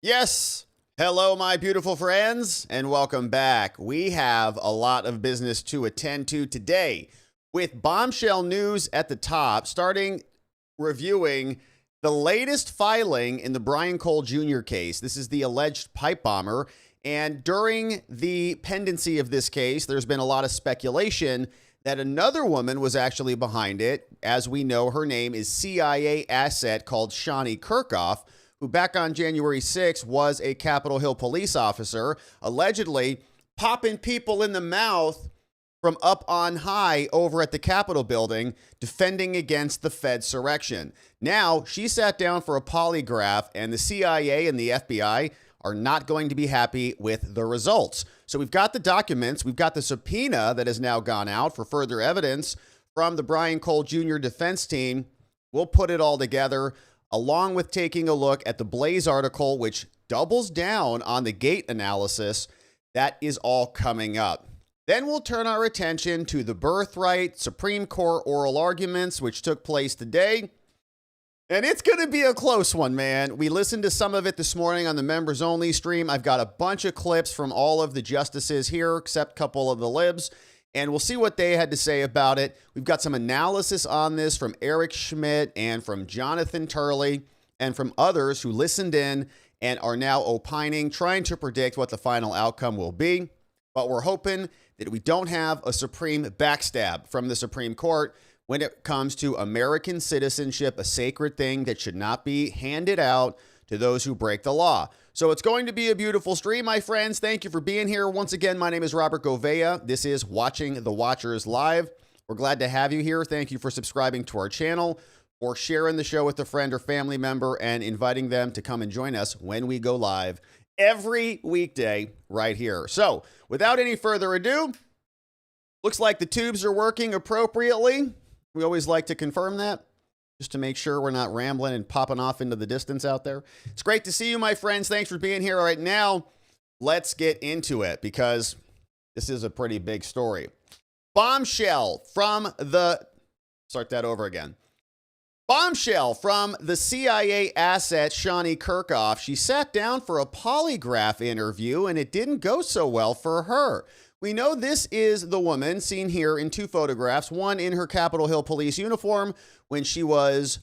Yes. Hello, my beautiful friends, and welcome back. We have a lot of business to attend to today with bombshell news at the top, starting reviewing the latest filing in the Brian Cole Jr. case. This is the alleged pipe bomber. And during the pendency of this case, there's been a lot of speculation that another woman was actually behind it. As we know, her name is CIA asset called Shaunie Kerkhoff, who back on January 6th was a Capitol Hill police officer, allegedly popping people in the mouth from up on high over at the Capitol building, defending against the Fedsurrection. Now, she sat down for a polygraph, and the CIA and the FBI are not going to be happy with the results. So we've got the documents, we've got the subpoena that has now gone out for further evidence from the Brian Cole Jr. defense team. We'll put it all together, along with taking a look at the Blaze article, which doubles down on the gait analysis. That is all coming up. Then we'll turn our attention to the Birthright Supreme Court oral arguments, which took place today. And it's going to be a close one, man. We listened to some of it this morning on the members only stream. I've got a bunch of clips from all of the justices here, except a couple of the libs, and we'll see what they had to say about it. We've got some analysis on this from Eric Schmidt and from Jonathan Turley and from others who listened in and are now opining, trying to predict what the final outcome will be. But we're hoping that we don't have a supreme backstab from the Supreme Court when it comes to American citizenship, a sacred thing that should not be handed out to those who break the law. So it's going to be a beautiful stream, my friends. Thank you for being here. Once again, my name is Robert Gouveia. This is Watching the Watchers Live. We're glad to have you here. Thank you for subscribing to our channel, or sharing the show with a friend or family member, and inviting them to come and join us when we go live every weekday right here. So without any further ado, looks like the tubes are working appropriately. We always like to confirm that, just to make sure we're not rambling and popping off into the distance out there. It's great to see you, my friends. Thanks for being here. All right, now let's get into it, because this is a pretty big story. Bombshell from the... Start that over again. Bombshell from the CIA asset, Shaunie Kerkhoff. She sat down for a polygraph interview, and it didn't go so well for her. We know this is the woman seen here in two photographs, one in her Capitol Hill police uniform when she was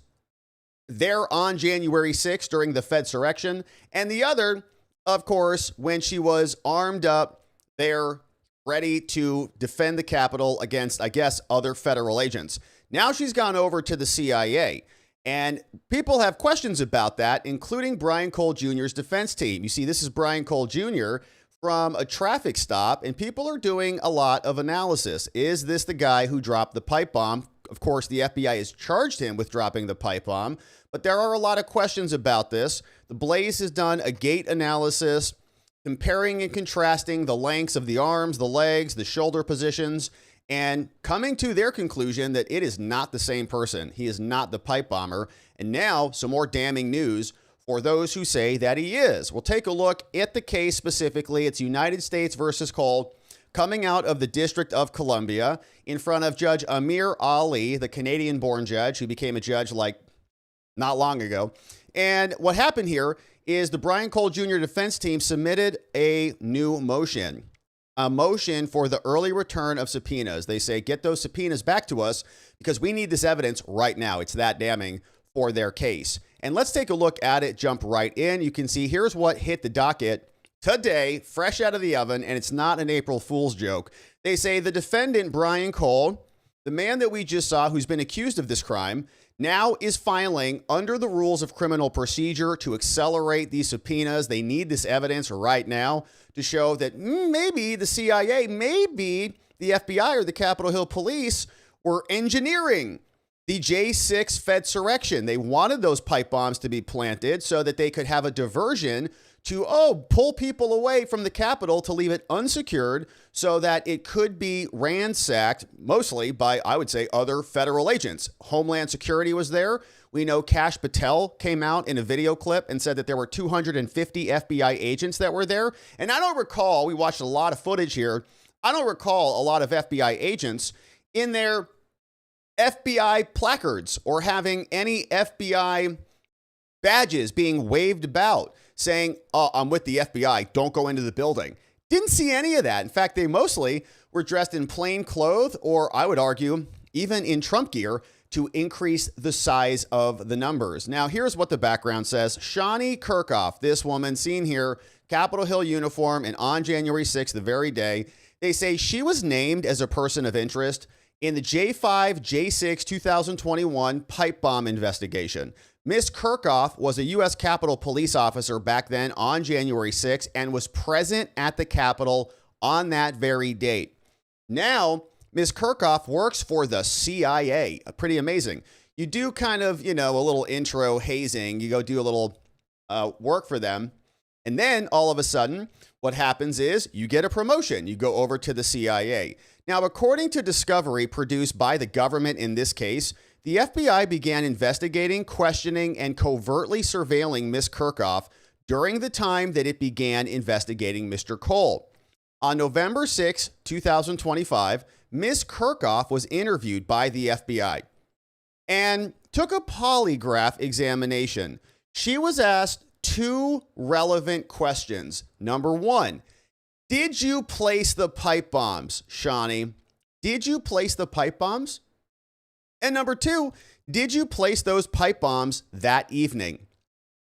there on January 6th during the Fedsurrection, and the other, of course, when she was armed up there, ready to defend the Capitol against, I guess, other federal agents. Now she's gone over to the CIA, and people have questions about that, including Brian Cole Jr.'s defense team. You see, this is Brian Cole Jr. from a traffic stop, and people are doing a lot of analysis. Is this the guy who dropped the pipe bomb? Of course, the FBI has charged him with dropping the pipe bomb, but there are a lot of questions about this. The Blaze has done a gait analysis, comparing and contrasting the lengths of the arms, the legs, the shoulder positions, and coming to their conclusion that it is not the same person. He is not the pipe bomber. And now some more damning news for those who say that he is. We'll take a look at the case specifically. It's United States versus Cole, coming out of the District of Columbia in front of Judge Amir Ali, the Canadian-born judge who became a judge like not long ago. And what happened here is the Brian Cole Jr. defense team submitted a new motion. A motion for the early return of subpoenas. They say, get those subpoenas back to us because we need this evidence right now. It's that damning for their case. And let's take a look at it, jump right in. You can see here's what hit the docket today, fresh out of the oven, and it's not an April Fool's joke. They say the defendant, Brian Cole, the man that we just saw who's been accused of this crime, now is filing under the rules of criminal procedure to accelerate these subpoenas. They need this evidence right now to show that maybe the CIA, maybe the FBI or the Capitol Hill Police were engineering the J6 Fedsurrection. They wanted those pipe bombs to be planted so that they could have a diversion to, pull people away from the Capitol to leave it unsecured so that it could be ransacked, mostly by, I would say, other federal agents. Homeland Security was there. We know Kash Patel came out in a video clip and said that there were 250 FBI agents that were there. And I don't recall, we watched a lot of footage here, I don't recall a lot of FBI agents in their FBI placards or having any FBI badges being waved about. saying, "Oh, I'm with the FBI. Don't go into the building." Didn't see any of that. In fact, they mostly were dressed in plain clothes, or I would argue, even in Trump gear, to increase the size of the numbers. Now, here's what the background says. Shaunie Kerkhoff, this woman seen here, Capitol Hill uniform, and on January 6th, the very day, they say she was named as a person of interest in the J5, J6, 2021 pipe bomb investigation. Ms. Kerkhoff was a U.S. Capitol police officer back then on January 6th and was present at the Capitol on that very date. Now, Ms. Kerkhoff works for the CIA. Pretty amazing. You do kind of, a little intro hazing. You go do a little work for them. And then all of a sudden, what happens is you get a promotion. You go over to the CIA. Now, according to discovery produced by the government in this case, the FBI began investigating, questioning, and covertly surveilling Ms. Kerkhoff during the time that it began investigating Mr. Cole. On November 6, 2025, Ms. Kerkhoff was interviewed by the FBI and took a polygraph examination. She was asked 2 relevant questions. Number 1, did you place the pipe bombs, Shaunie? Did you place the pipe bombs? And number 2, did you place those pipe bombs that evening?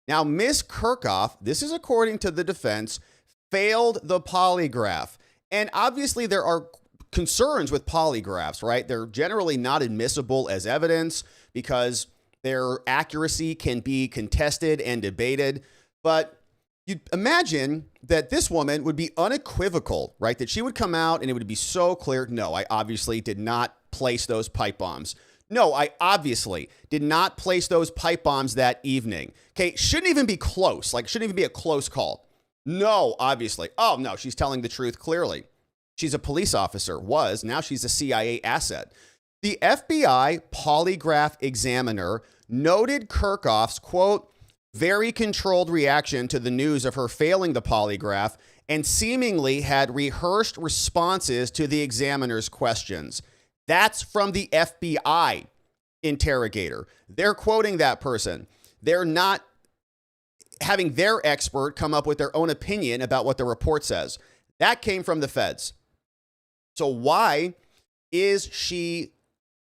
Now, Ms. Kerkhoff, this is according to the defense, failed the polygraph. And obviously there are concerns with polygraphs, right? They're generally not admissible as evidence because their accuracy can be contested and debated. But you imagine that this woman would be unequivocal, right? That she would come out and it would be so clear, no, I obviously did not place those pipe bombs. No, I obviously did not place those pipe bombs that evening. Okay, shouldn't even be close. Shouldn't even be a close call. No, obviously. Oh, no, she's telling the truth clearly. She's a police officer, now she's a CIA asset. The FBI polygraph examiner noted Kerkhoff's, quote, very controlled reaction to the news of her failing the polygraph and seemingly had rehearsed responses to the examiner's questions. That's from the FBI interrogator. They're quoting that person. They're not having their expert come up with their own opinion about what the report says. That came from the feds. So why is she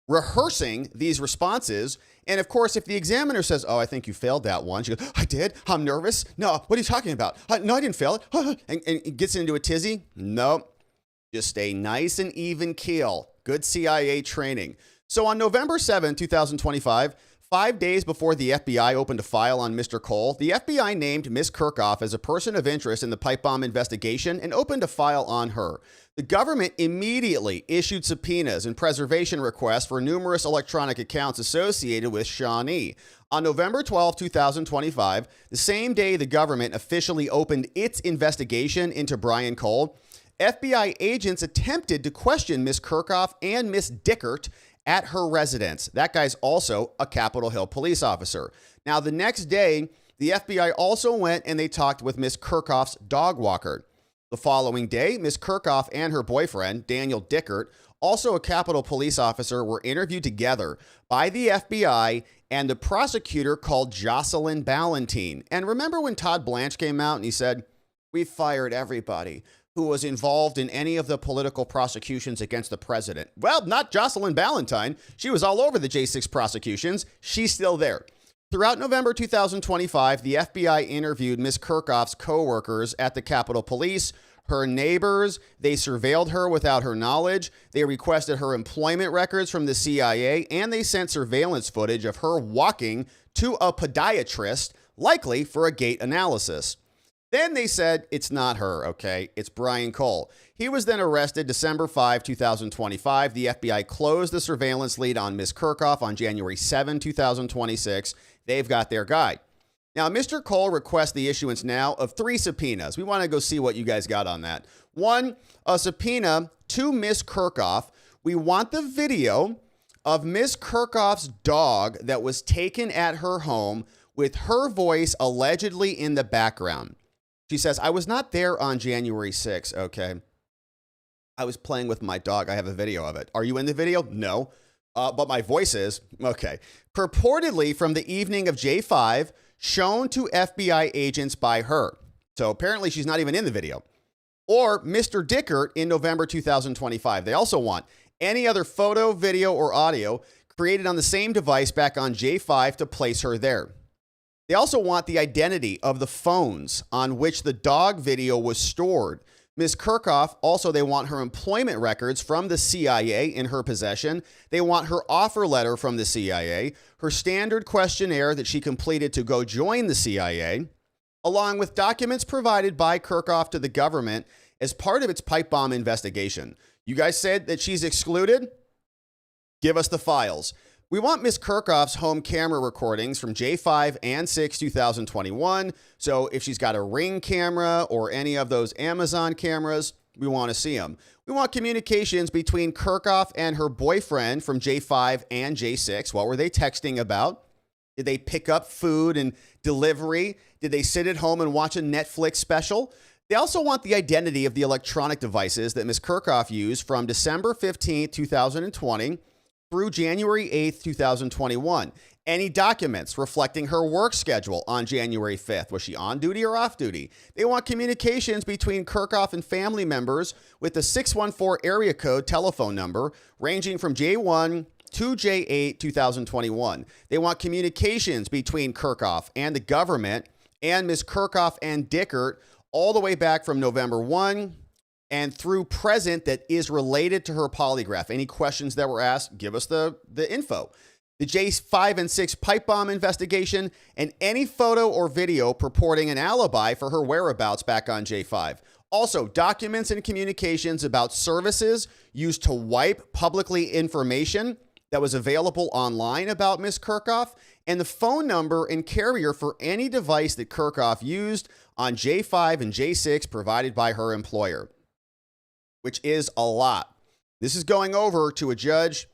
rehearsing these responses? And of course, if the examiner says, oh, I think you failed that one, she goes, I did. I'm nervous. No, what are you talking about? No, I didn't fail it. And gets into a tizzy. No, just stay nice and even keel. Good CIA training. So on November 7, 2025, 5 days before the FBI opened a file on Mr. Cole, the FBI named Ms. Kerkhoff as a person of interest in the pipe bomb investigation and opened a file on her. The government immediately issued subpoenas and preservation requests for numerous electronic accounts associated with Shaunie. On November 12, 2025, the same day the government officially opened its investigation into Brian Cole, FBI agents attempted to question Ms. Kerkhoff and Ms. Dickert at her residence. That guy's also a Capitol Hill police officer. Now, the next day, the FBI also went and they talked with Ms. Kerkhoff's dog walker. The following day, Ms. Kerkhoff and her boyfriend, Daniel Dickert, also a Capitol police officer, were interviewed together by the FBI and the prosecutor called Jocelyn Ballantine. And remember when Todd Blanche came out and he said, we fired everybody who was involved in any of the political prosecutions against the president? Well, not Jocelyn Ballantine. She was all over the J6 prosecutions. She's still there. Throughout November 2025, the FBI interviewed Ms. Kerkhoff's co-workers at the Capitol Police, her neighbors. They surveilled her without her knowledge. They requested her employment records from the CIA, and they sent surveillance footage of her walking to a podiatrist, likely for a gait analysis. Then they said, it's not her, okay? It's Brian Cole. He was then arrested December 5, 2025. The FBI closed the surveillance lead on Ms. Kerkhoff on January 7, 2026. They've got their guy. Now, Mr. Cole requests the issuance now of 3 subpoenas. We want to go see what you guys got on that. 1, a subpoena to Ms. Kerkhoff. We want the video of Ms. Kerkhoff's dog that was taken at her home with her voice allegedly in the background. She says, I was not there on January 6th, okay? I was playing with my dog. I have a video of it. Are you in the video? No. But my voice is. Okay. Purportedly from the evening of J5, shown to FBI agents by her. So apparently she's not even in the video. Or Mr. Dickert in November 2025. They also want any other photo, video, or audio created on the same device back on J5 to place her there. They also want the identity of the phones on which the dog video was stored. Ms. Kerkhoff, also they want her employment records from the CIA in her possession. They want her offer letter from the CIA, her standard questionnaire that she completed to go join the CIA, along with documents provided by Kerkhoff to the government as part of its pipe bomb investigation. You guys said that she's excluded? Give us the files. We want Ms. Kerkhoff's home camera recordings from J5 and 6, 2021. So if she's got a Ring camera or any of those Amazon cameras, we want to see them. We want communications between Kerkhoff and her boyfriend from J5 and J6. What were they texting about? Did they pick up food and delivery? Did they sit at home and watch a Netflix special? They also want the identity of the electronic devices that Ms. Kerkhoff used from December 15, 2020 through January 8th, 2021. Any documents reflecting her work schedule on January 5th. Was she on duty or off duty? They want communications between Kerkhoff and family members with the 614 area code telephone number ranging from J1 to J8, 2021. They want communications between Kerkhoff and the government and Ms. Kerkhoff and Dickert all the way back from November 1 and through present that is related to her polygraph. Any questions that were asked, give us the info. The J5 and 6 pipe bomb investigation, and any photo or video purporting an alibi for her whereabouts back on J5. Also, documents and communications about services used to wipe publicly information that was available online about Ms. Kerkhoff, and the phone number and carrier for any device that Kerkhoff used on J5 and J6 provided by her employer, which is a lot. This is going over to a judge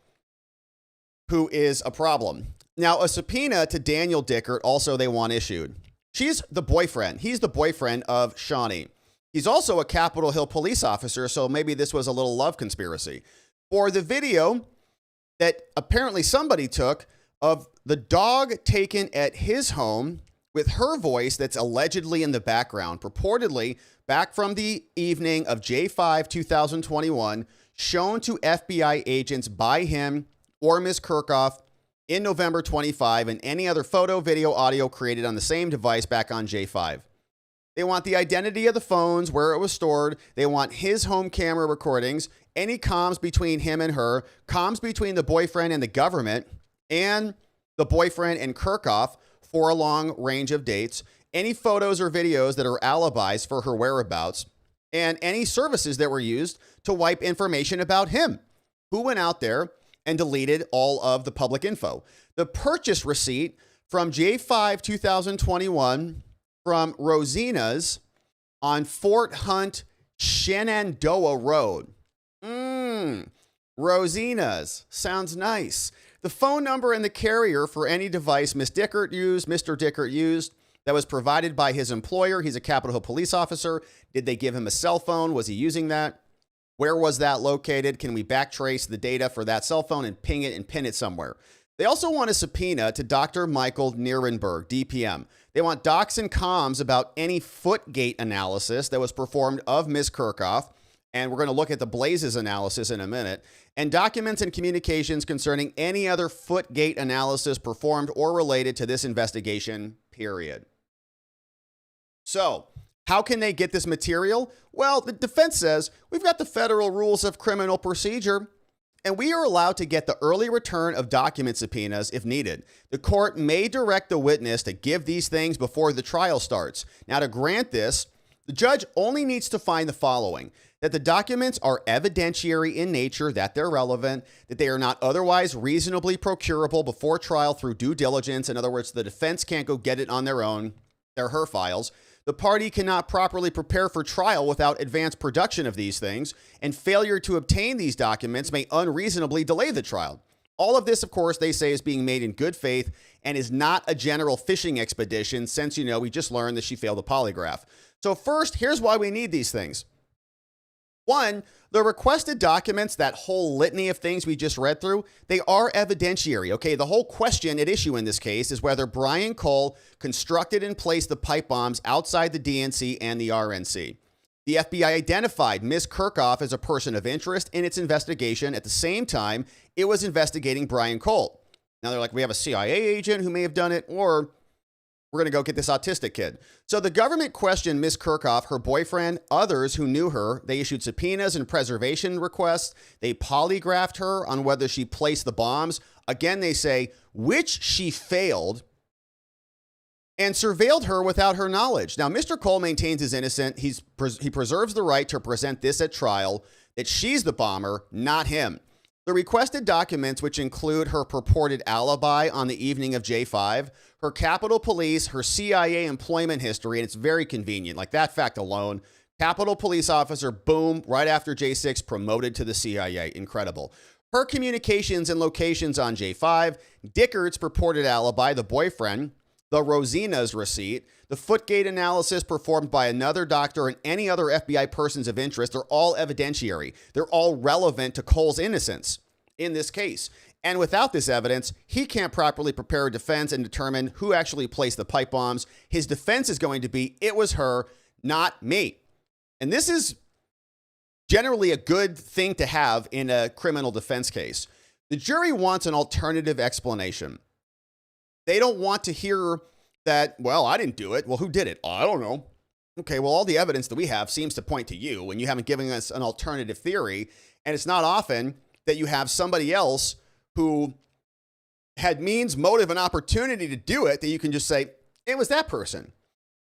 who is a problem. Now, a subpoena to Daniel Dickert also they want issued. She's the boyfriend. He's the boyfriend of Shaunie. He's also a Capitol Hill police officer, so maybe this was a little love conspiracy. For the video that apparently somebody took of the dog taken at his home with her voice that's allegedly in the background, purportedly back from the evening of J5 2021, shown to FBI agents by him or Ms. Kerkhoff in November 25, and any other photo, video, audio created on the same device back on J5. They want the identity of the phones, where it was stored. They want his home camera recordings, any comms between him and her, comms between the boyfriend and the government, and the boyfriend and Kerkhoff for a long range of dates, any photos or videos that are alibis for her whereabouts, and any services that were used to wipe information about him, who went out there and deleted all of the public info. The purchase receipt from J5 2021 from Rosina's on Fort Hunt, Shenandoah Road. Rosina's. Sounds nice. The phone number and the carrier for any device Ms. Dickert used, Mr. Dickert used, that was provided by his employer. He's a Capitol Hill police officer. Did they give him a cell phone? Was he using that? Where was that located? Can we backtrace the data for that cell phone and ping it and pin it somewhere? They also want a subpoena to Dr. Michael Nierenberg, DPM. They want docs and comms about any foot gait analysis that was performed of Ms. Kerkhoff, and we're going to look at the Blazes analysis in a minute, and documents and communications concerning any other foot gait analysis performed or related to this investigation, period. So, how can they get this material? Well, the defense says we've got the federal rules of criminal procedure, and we are allowed to get the early return of document subpoenas if needed. The court may direct the witness to give these things before the trial starts. Now, to grant this, the judge only needs to find the following: that the documents are evidentiary in nature, that they're relevant, that they are not otherwise reasonably procurable before trial through due diligence. In other words, the defense can't go get it on their own. They're her files. The party cannot properly prepare for trial without advanced production of these things, and failure to obtain these documents may unreasonably delay the trial. All of this, of course, they say is being made in good faith and is not a general fishing expedition since, we just learned that she failed the polygraph. So first, here's why we need these things. One, the requested documents, that whole litany of things we just read through, they are evidentiary, okay? The whole question at issue in this case is whether Brian Cole constructed and placed the pipe bombs outside the DNC and the RNC. The FBI identified Ms. Kerkhoff as a person of interest in its investigation. At the same time, it was investigating Brian Cole. Now they're like, we have a CIA agent who may have done it, or we're going to go get this autistic kid. So the government questioned Ms. Kerkhoff, her boyfriend, others who knew her. They issued subpoenas and preservation requests. They polygraphed her on whether she placed the bombs. Again, they say, which she failed, and surveilled her without her knowledge. Now, Mr. Cole maintains his innocence. He preserves the right to present this at trial, that she's the bomber, not him. The requested documents, which include her purported alibi on the evening of J5, her Capitol Police, her CIA employment history, and it's very convenient. Like that fact alone, Capitol Police officer, boom, right after J6, promoted to the CIA. Incredible. Her communications and locations on J5, Dickert's purported alibi, the boyfriend, the Rosina's receipt, the footgate analysis performed by another doctor, and any other FBI persons of interest are all evidentiary. They're all relevant to Cole's innocence in this case. And without this evidence, he can't properly prepare a defense and determine who actually placed the pipe bombs. His defense is going to be, it was her, not me. And this is generally a good thing to have in a criminal defense case. The jury wants an alternative explanation. They don't want to hear that, well, I didn't do it. Well, who did it? I don't know. Okay, well, all the evidence that we have seems to point to you, and you haven't given us an alternative theory. And it's not often that you have somebody else who had means, motive, and opportunity to do it that you can just say, it was that person.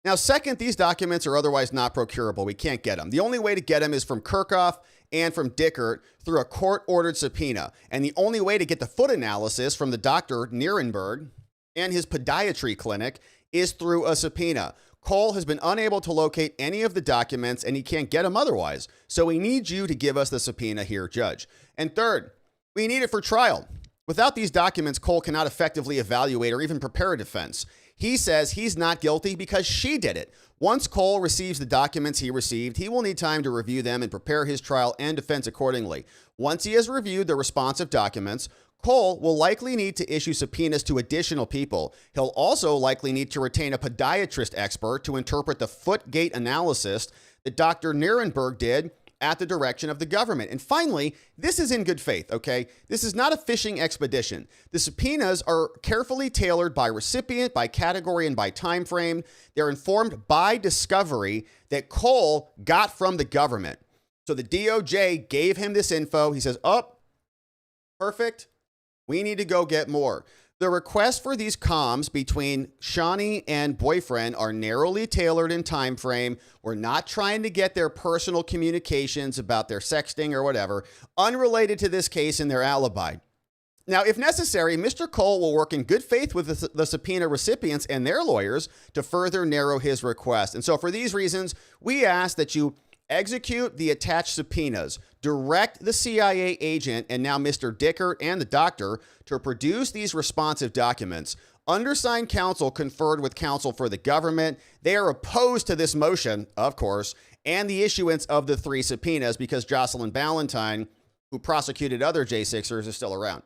Now, second, these documents are otherwise not procurable. We can't get them. The only way to get them is from Kerkhoff and from Dickert through a court-ordered subpoena. And the only way to get the foot analysis from the Dr. Nierenberg and his podiatry clinic is through a subpoena. Cole has been unable to locate any of the documents, and he can't get them otherwise. So we need you to give us the subpoena here, Judge. And third, we need it for trial. Without these documents, Cole cannot effectively evaluate or even prepare a defense. He says he's not guilty because she did it. Once Cole receives the documents he received, he will need time to review them and prepare his trial and defense accordingly. Once he has reviewed the responsive documents, Cole will likely need to issue subpoenas to additional people. He'll also likely need to retain a podiatrist expert to interpret the foot gait analysis that Dr. Nierenberg did at the direction of the government. And finally, this is in good faith, okay? This is not a fishing expedition. The subpoenas are carefully tailored by recipient, by category, and by time frame. They're informed by discovery that Cole got from the government. So the DOJ gave him this info. He says, oh, perfect. We need to go get more. The requests for these comms between Shaunie and boyfriend are narrowly tailored in time frame. We're not trying to get their personal communications about their sexting or whatever, unrelated to this case and their alibi. Now, if necessary, Mr. Cole will work in good faith with the subpoena recipients and their lawyers to further narrow his request. And so for these reasons, we ask that you execute the attached subpoenas, direct the CIA agent and now Mr. Dickert and the doctor to produce these responsive documents. Undersigned counsel conferred with counsel for the government. They are opposed to this motion, of course, and the issuance of the 3 subpoenas because Jocelyn Ballantyne, who prosecuted other J6ers, is still around.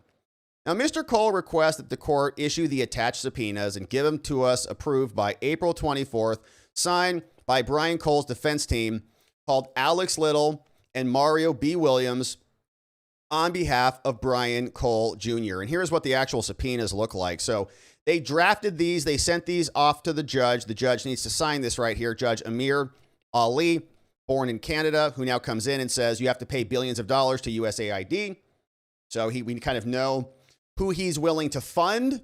Now, Mr. Cole requests that the court issue the attached subpoenas and give them to us approved by April 24th, signed by Brian Cole's defense team, called Alex Little and Mario B. Williams, on behalf of Brian Cole Jr. And here's what the actual subpoenas look like. So they drafted these. They sent these off to the judge. The judge needs to sign this right here. Judge Amir Ali, born in Canada, who now comes in and says you have to pay billions of dollars to USAID. So we kind of know who he's willing to fund.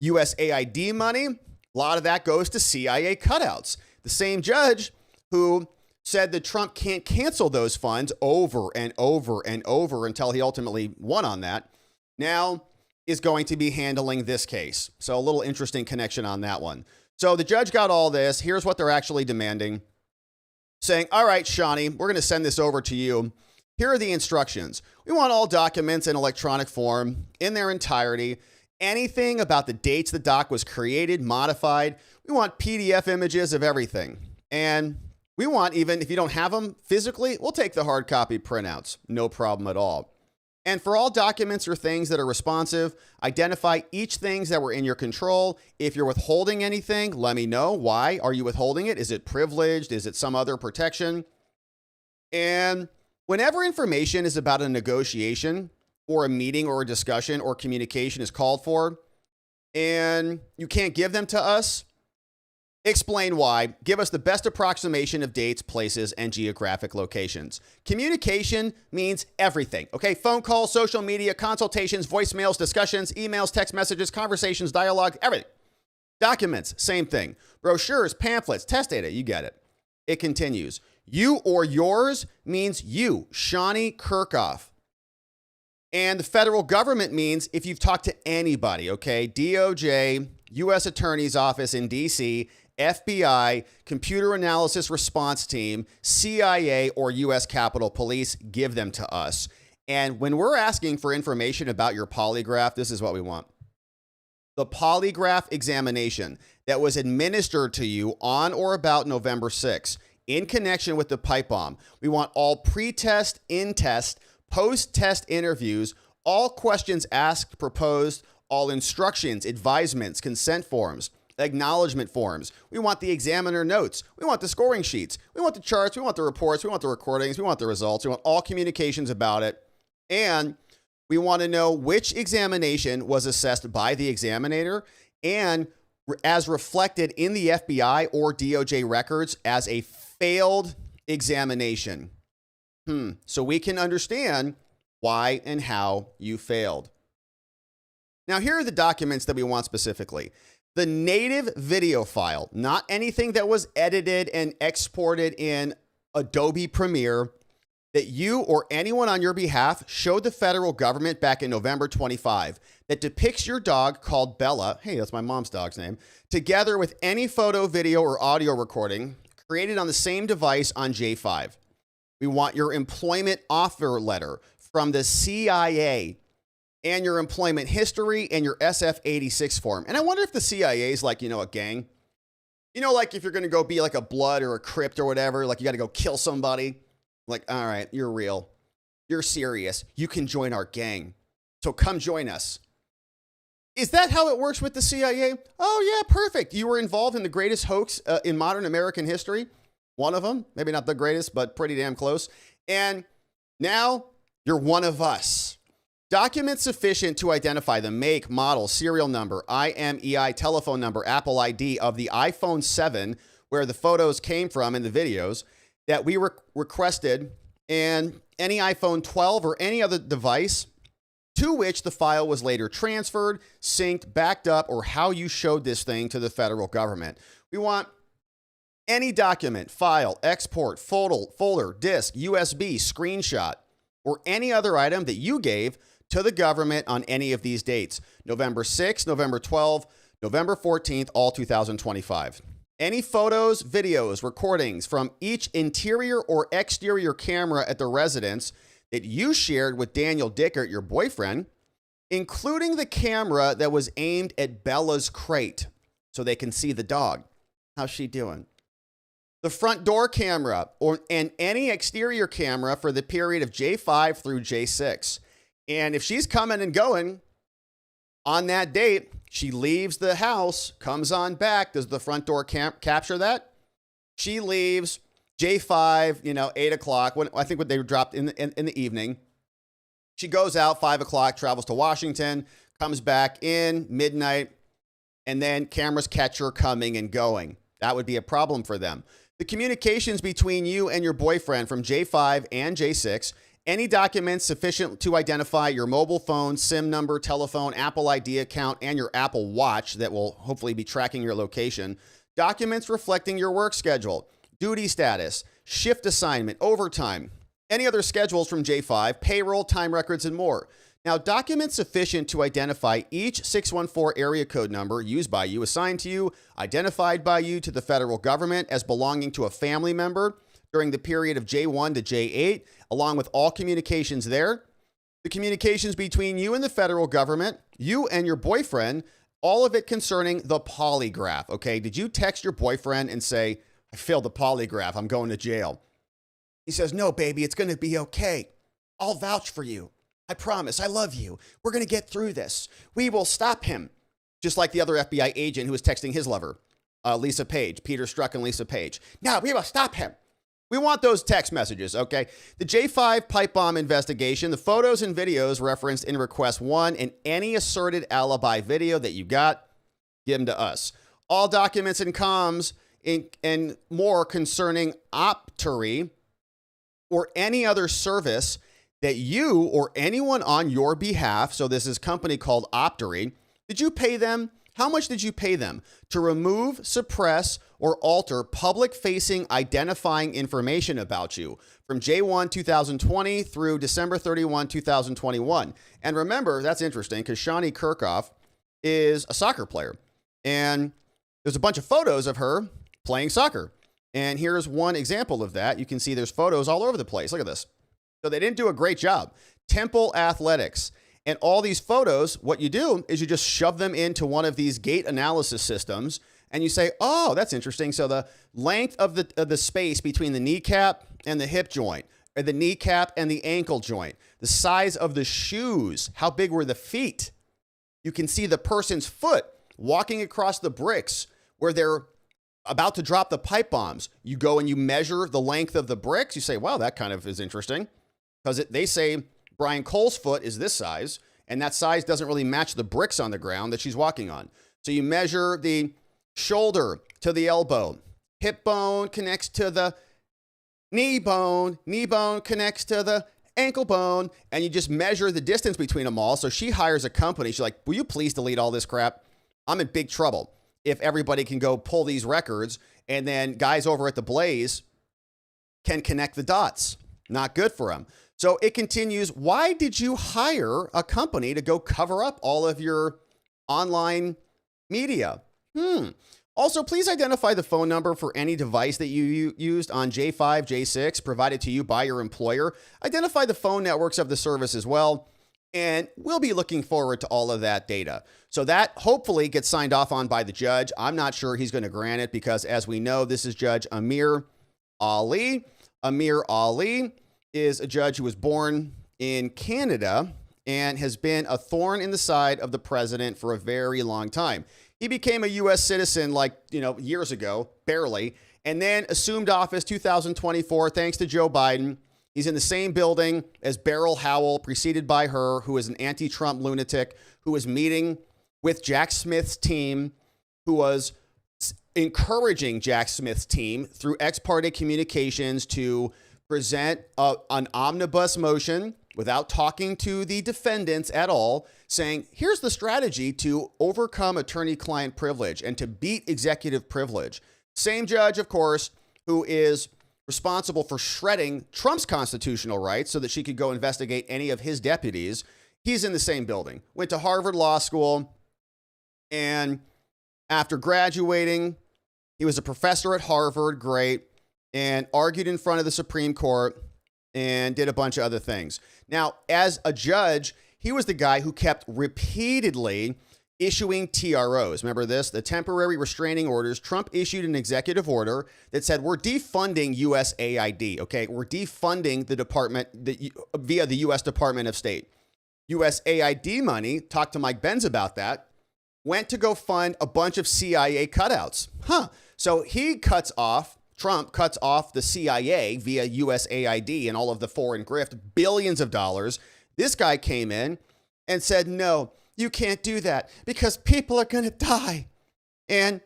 USAID money, a lot of that goes to CIA cutouts. The same judge who said that Trump can't cancel those funds over and over and over until he ultimately won on that, now is going to be handling this case. So a little interesting connection on that one. So the judge got all this. Here's what they're actually demanding. Saying, all right, Shaunie, we're going to send this over to you. Here are the instructions. We want all documents in electronic form in their entirety. Anything about the dates the doc was created, modified. We want PDF images of everything. And We want, even if you don't have them physically, we'll take the hard copy printouts. No problem at all. And for all documents or things that are responsive, identify each things that were in your control. If you're withholding anything, let me know. Why are you withholding it? Is it privileged? Is it some other protection? And whenever information is about a negotiation or a meeting or a discussion or communication is called for and you can't give them to us, explain why. Give us the best approximation of dates, places, and geographic locations. Communication means everything, okay? Phone calls, social media, consultations, voicemails, discussions, emails, text messages, conversations, dialogue, everything. Documents, same thing. Brochures, pamphlets, test data, you get it. It continues. You or yours means you, Shaunie Kerkhoff. And the federal government means if you've talked to anybody, okay? DOJ, U.S. Attorney's Office in D.C., FBI, Computer Analysis Response Team, CIA, or U.S. Capitol Police, give them to us. And when we're asking for information about your polygraph, this is what we want. The polygraph examination that was administered to you on or about November 6th in connection with the pipe bomb. We want all pre-test, in-test, post-test interviews, all questions asked, proposed, all instructions, advisements, consent forms, acknowledgement forms. We want the examiner notes. We want the scoring sheets. We want the charts. We want the reports. We want the recordings. We want the results. We want all communications about it. And we want to know which examination was assessed by the examiner and as reflected in the FBI or DOJ records as a failed examination. So we can understand why and how you failed. Now, here are the documents that we want specifically. The native video file, not anything that was edited and exported in Adobe Premiere, that you or anyone on your behalf showed the federal government back in November 25, that depicts your dog called Bella, hey, that's my mom's dog's name, together with any photo, video, or audio recording created on the same device on J5. We want your employment offer letter from the CIA and your employment history and your SF-86 form. And I wonder if the CIA is like, a gang. Like if you're going to go be like a blood or a crypt or whatever, like you got to go kill somebody. Like, all right, you're real. You're serious. You can join our gang. So come join us. Is that how it works with the CIA? Oh, yeah, perfect. You were involved in the greatest hoax in modern American history. One of them, maybe not the greatest, but pretty damn close. And now you're one of us. Documents sufficient to identify the make, model, serial number, IMEI telephone number, Apple ID of the iPhone 7, where the photos came from and the videos that we requested, and any iPhone 12 or any other device to which the file was later transferred, synced, backed up, or how you showed this thing to the federal government. We want any document, file, export, folder, disk, USB, screenshot, or any other item that you gave to the government on any of these dates. November 6th, November 12th, November 14th, all 2025. Any photos, videos, recordings from each interior or exterior camera at the residence that you shared with Daniel Dickert, your boyfriend, including the camera that was aimed at Bella's crate so they can see the dog. How's she doing? The front door camera and any exterior camera for the period of J5 through J6. And if she's coming and going on that date, she leaves the house, comes on back. Does the front door capture that? She leaves J5, 8 o'clock. I think when they were dropped in the evening. She goes out 5 o'clock, travels to Washington, comes back in midnight, and then cameras catch her coming and going. That would be a problem for them. The communications between you and your boyfriend from J5 and J6, any documents sufficient to identify your mobile phone, SIM number, telephone, Apple ID account, and your Apple Watch that will hopefully be tracking your location. Documents reflecting your work schedule, duty status, shift assignment, overtime, any other schedules from J5, payroll, time records, and more. Now, documents sufficient to identify each 614 area code number used by you, assigned to you, identified by you to the federal government as belonging to a family member during the period of J1 to J8, along with all communications there. The communications between you and the federal government, you and your boyfriend, all of it concerning the polygraph, okay? Did you text your boyfriend and say, I failed the polygraph. I'm going to jail. He says, no, baby, it's going to be okay. I'll vouch for you. I promise. I love you. We're going to get through this. We will stop him. Just like the other FBI agent who was texting his lover, Lisa Page, Peter Strzok and Lisa Page. No, we will stop him. We want those text messages, okay? The J5 pipe bomb investigation, the photos and videos referenced in request 1 and any asserted alibi video that you got, give them to us. All documents and comms and more concerning Optory or any other service that you or anyone on your behalf, so this is a company called Optory, did you pay them? How much did you pay them to remove, suppress, or alter public-facing identifying information about you from J1 2020 through December 31, 2021? And remember, that's interesting because Shaunie Kerkhoff is a soccer player. And there's a bunch of photos of her playing soccer. And here's one example of that. You can see there's photos all over the place. Look at this. So they didn't do a great job. Temple Athletics. And all these photos, what you do is you just shove them into one of these gait analysis systems and you say, oh, that's interesting. So the length of the space between the kneecap and the hip joint, or the kneecap and the ankle joint, the size of the shoes, how big were the feet? You can see the person's foot walking across the bricks where they're about to drop the pipe bombs. You go and you measure the length of the bricks. You say, wow, that kind of is interesting. Because they say Brian Cole's foot is this size, and that size doesn't really match the bricks on the ground that she's walking on. So you measure the shoulder to the elbow. Hip bone connects to the knee bone connects to the ankle bone, and you just measure the distance between them all. So she hires a company. She's like, will you please delete all this crap? I'm in big trouble if everybody can go pull these records, and then guys over at the Blaze can connect the dots. Not good for them. So it continues. Why did you hire a company to go cover up all of your online media? Also, please identify the phone number for any device that you used on J5, J6 provided to you by your employer. Identify the phone networks of the service as well. And we'll be looking forward to all of that data. So that hopefully gets signed off on by the judge. I'm not sure he's going to grant it because, as we know, this is Judge Amir Ali. Amir Ali is a judge who was born in Canada and has been a thorn in the side of the president for a very long time. He became a U.S. citizen years ago, barely, and then assumed office 2024 thanks to Joe Biden. He's in the same building as Beryl Howell, preceded by her, who is an anti-Trump lunatic, who was meeting with Jack Smith's team, who was encouraging Jack Smith's team through ex parte communications to present an omnibus motion without talking to the defendants at all, saying, here's the strategy to overcome attorney-client privilege and to beat executive privilege. Same judge, of course, who is responsible for shredding Trump's constitutional rights so that she could go investigate any of his deputies. He's in the same building, went to Harvard Law School, and after graduating, he was a professor at Harvard, great, and argued in front of the Supreme Court and did a bunch of other things. Now, as a judge, he was the guy who kept repeatedly issuing TROs. Remember this? The temporary restraining orders. Trump issued an executive order that said, we're defunding USAID, okay? We're defunding the department via the U.S. Department of State. USAID money, talked to Mike Benz about that, went to go fund a bunch of CIA cutouts. So Trump cuts off the CIA via USAID and all of the foreign grift, billions of dollars. This guy came in and said, no, you can't do that because people are going to die. And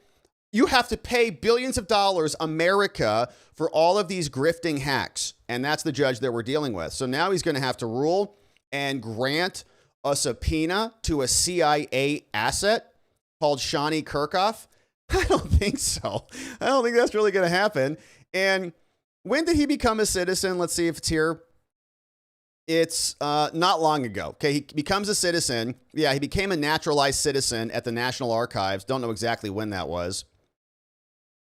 you have to pay billions of dollars, America, for all of these grifting hacks. And that's the judge that we're dealing with. So now he's going to have to rule and grant a subpoena to a CIA asset called Shaunie Kerkhoff. I don't think so. I don't think that's really going to happen. And when did he become a citizen? Let's see if it's here. It's not long ago. Okay, he becomes a citizen. Yeah, he became a naturalized citizen at the National Archives. Don't know exactly when that was.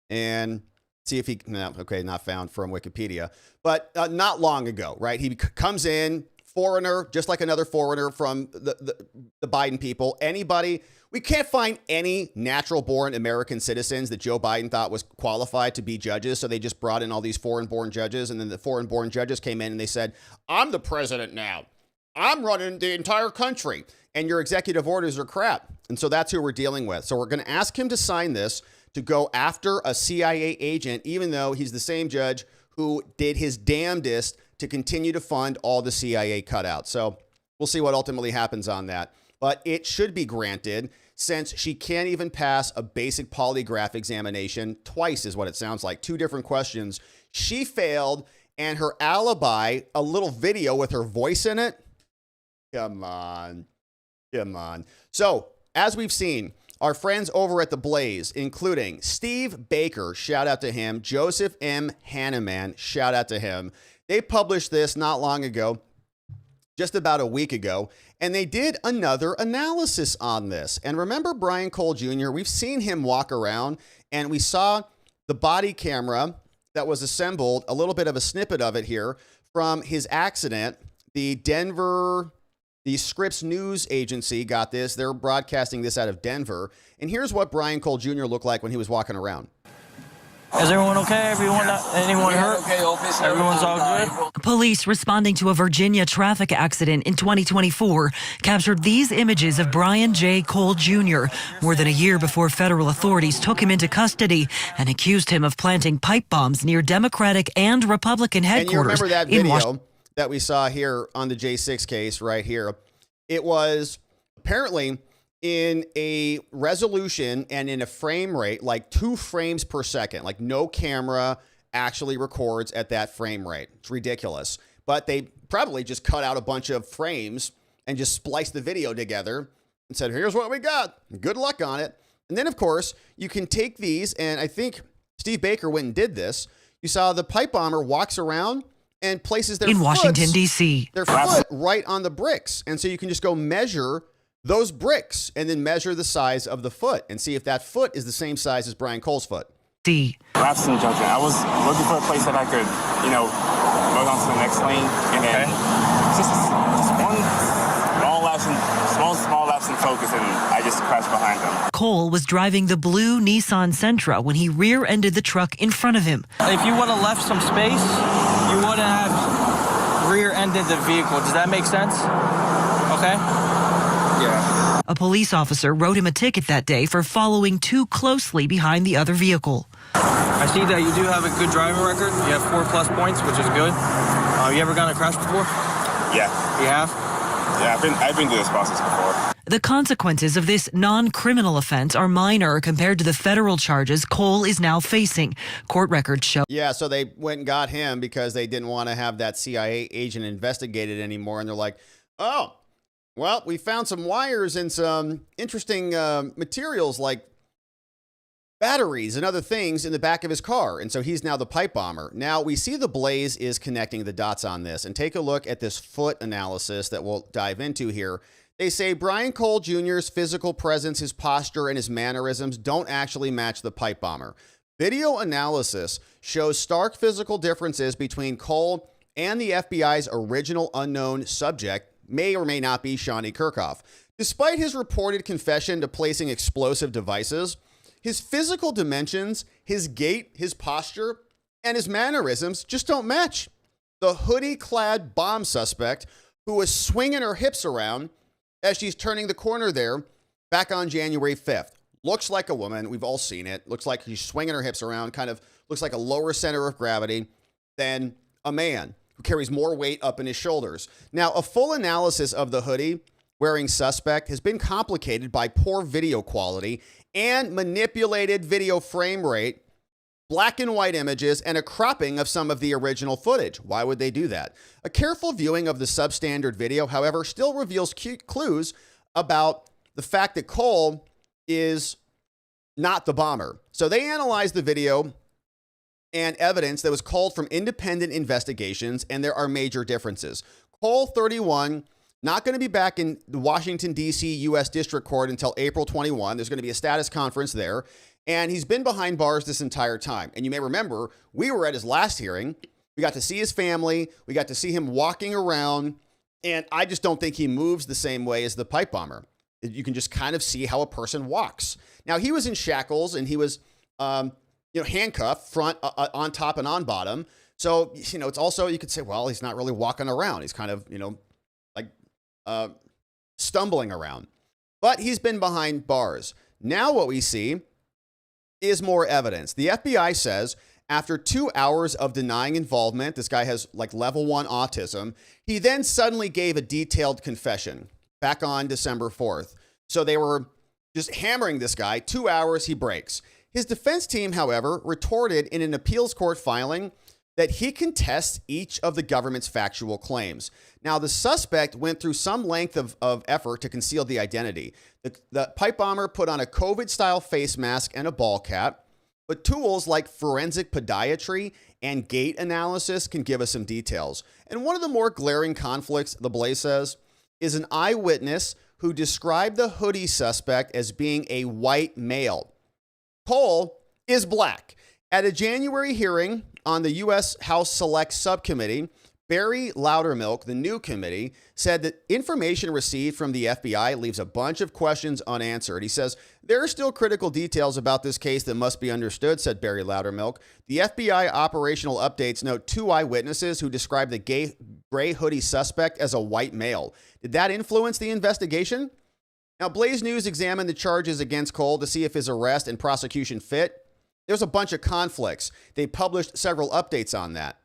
And see if he, no, okay, not found from Wikipedia. But not long ago, right? He comes in, foreigner, just like another foreigner from the Biden people. Anybody We can't find any natural-born American citizens that Joe Biden thought was qualified to be judges, so they just brought in all these foreign-born judges, and then the foreign-born judges came in and they said, I'm the president now. I'm running the entire country, and your executive orders are crap. And so that's who we're dealing with. So we're going to ask him to sign this to go after a CIA agent, even though he's the same judge who did his damnedest to continue to fund all the CIA cutouts. So we'll see what ultimately happens on that. But it should be granted since she can't even pass a basic polygraph examination twice is what it sounds like. 2 different questions. She failed, and her alibi, a little video with her voice in it. Come on. Come on. So, as we've seen, our friends over at The Blaze, including Steve Baker, shout out to him, Joseph M. Hanneman, shout out to him. They published this not long ago, just about a week ago, and they did another analysis on this. And remember Brian Cole Jr., we've seen him walk around, and we saw the body camera that was assembled, a little bit of a snippet of it here, from his accident. The Scripps News Agency got this. They're broadcasting this out of Denver. And here's what Brian Cole Jr. looked like when he was walking around. Is everyone okay? Anyone hurt? Okay, officer. Everyone's all good? Police responding to a Virginia traffic accident in 2024 captured these images of Brian J. Cole Jr. more than a year before federal authorities took him into custody and accused him of planting pipe bombs near Democratic and Republican headquarters. And you remember that video that we saw here on the J6 case right here? It was apparently in a resolution and in a frame rate, like 2 frames per second, like no camera actually records at that frame rate. It's ridiculous. But they probably just cut out a bunch of frames and just spliced the video together and said, here's what we got. Good luck on it. And then, of course, you can take these, and I think Steve Baker went and did this. You saw the pipe bomber walks around and places their in Washington, D.C. their foot right on the bricks. And so you can just go measure those bricks and then measure the size of the foot and see if that foot is the same size as Brian Cole's foot. Lapse in judgment. I was looking for a place that I could, go on to the next lane, and then just one small lapse in focus, and I just crashed behind him. Cole was driving the blue Nissan Sentra when he rear-ended the truck in front of him. If you would have left some space, you wouldn't have rear-ended the vehicle. Does that make sense? Okay? Yeah. A police officer wrote him a ticket that day for following too closely behind the other vehicle. I see that you do have a good driving record. You have 4+ points, which is good. You ever gotten a crash before? Yeah. You have? Yeah, I've been through this process before. The consequences of this non-criminal offense are minor compared to the federal charges Cole is now facing. Court records show. Yeah, so they went and got him because they didn't want to have that CIA agent investigated anymore. And they're like, oh, well, we found some wires and some interesting materials like batteries and other things in the back of his car. And so he's now the pipe bomber. Now we see the Blaze is connecting the dots on this, and take a look at this foot analysis that we'll dive into here. They say Brian Cole Jr.'s physical presence, his posture, and his mannerisms don't actually match the pipe bomber. Video analysis shows stark physical differences between Cole and the FBI's original unknown subject, may or may not be Shaunie Kerkhoff. Despite his reported confession to placing explosive devices, his physical dimensions, his gait, his posture, and his mannerisms just don't match. The hoodie-clad bomb suspect who was swinging her hips around as she's turning the corner there back on January 5th. Looks like a woman. We've all seen it. Looks like she's swinging her hips around, kind of looks like a lower center of gravity than a man who carries more weight up in his shoulders. Now, a full analysis of the hoodie-wearing suspect has been complicated by poor video quality and manipulated video frame rate, black and white images, and a cropping of some of the original footage. Why would they do that? A careful viewing of the substandard video, however, still reveals clues about the fact that Cole is not the bomber. So they analyzed the video and evidence that was culled from independent investigations, and there are major differences. Cole, 31, not going to be back in the Washington, D.C. U.S. District Court until April 21. There's going to be a status conference there, and he's been behind bars this entire time. And you may remember, we were at his last hearing. We got to see his family. We got to see him walking around, and I just don't think he moves the same way as the pipe bomber. You can just kind of see how a person walks. Now, he was in shackles and he was, handcuffed front, on top and on bottom. So, it's also, you could say, well, he's not really walking around. He's kind of, stumbling around. But he's been behind bars. Now what we see is more evidence. The FBI says after 2 hours of denying involvement, this guy has like level 1 autism. He then suddenly gave a detailed confession back on December 4th. So they were just hammering this guy. 2 hours, he breaks. His defense team, however, retorted in an appeals court filing that he contests each of the government's factual claims. Now, the suspect went through some length of effort to conceal the identity. The pipe bomber put on a COVID-style face mask and a ball cap, but tools like forensic podiatry and gait analysis can give us some details. And one of the more glaring conflicts, the Blaze says, is an eyewitness who described the hoodie suspect as being a white male. Cole is black. At a January hearing on the U.S. House Select Subcommittee, Barry Loudermilk, the new committee, said that information received from the FBI leaves a bunch of questions unanswered. He says, there are still critical details about this case that must be understood, said Barry Loudermilk. The FBI operational updates note 2 eyewitnesses who described the gray hoodie suspect as a white male. Did that influence the investigation? Now, Blaze News examined the charges against Cole to see if his arrest and prosecution fit. There's a bunch of conflicts. They published several updates on that.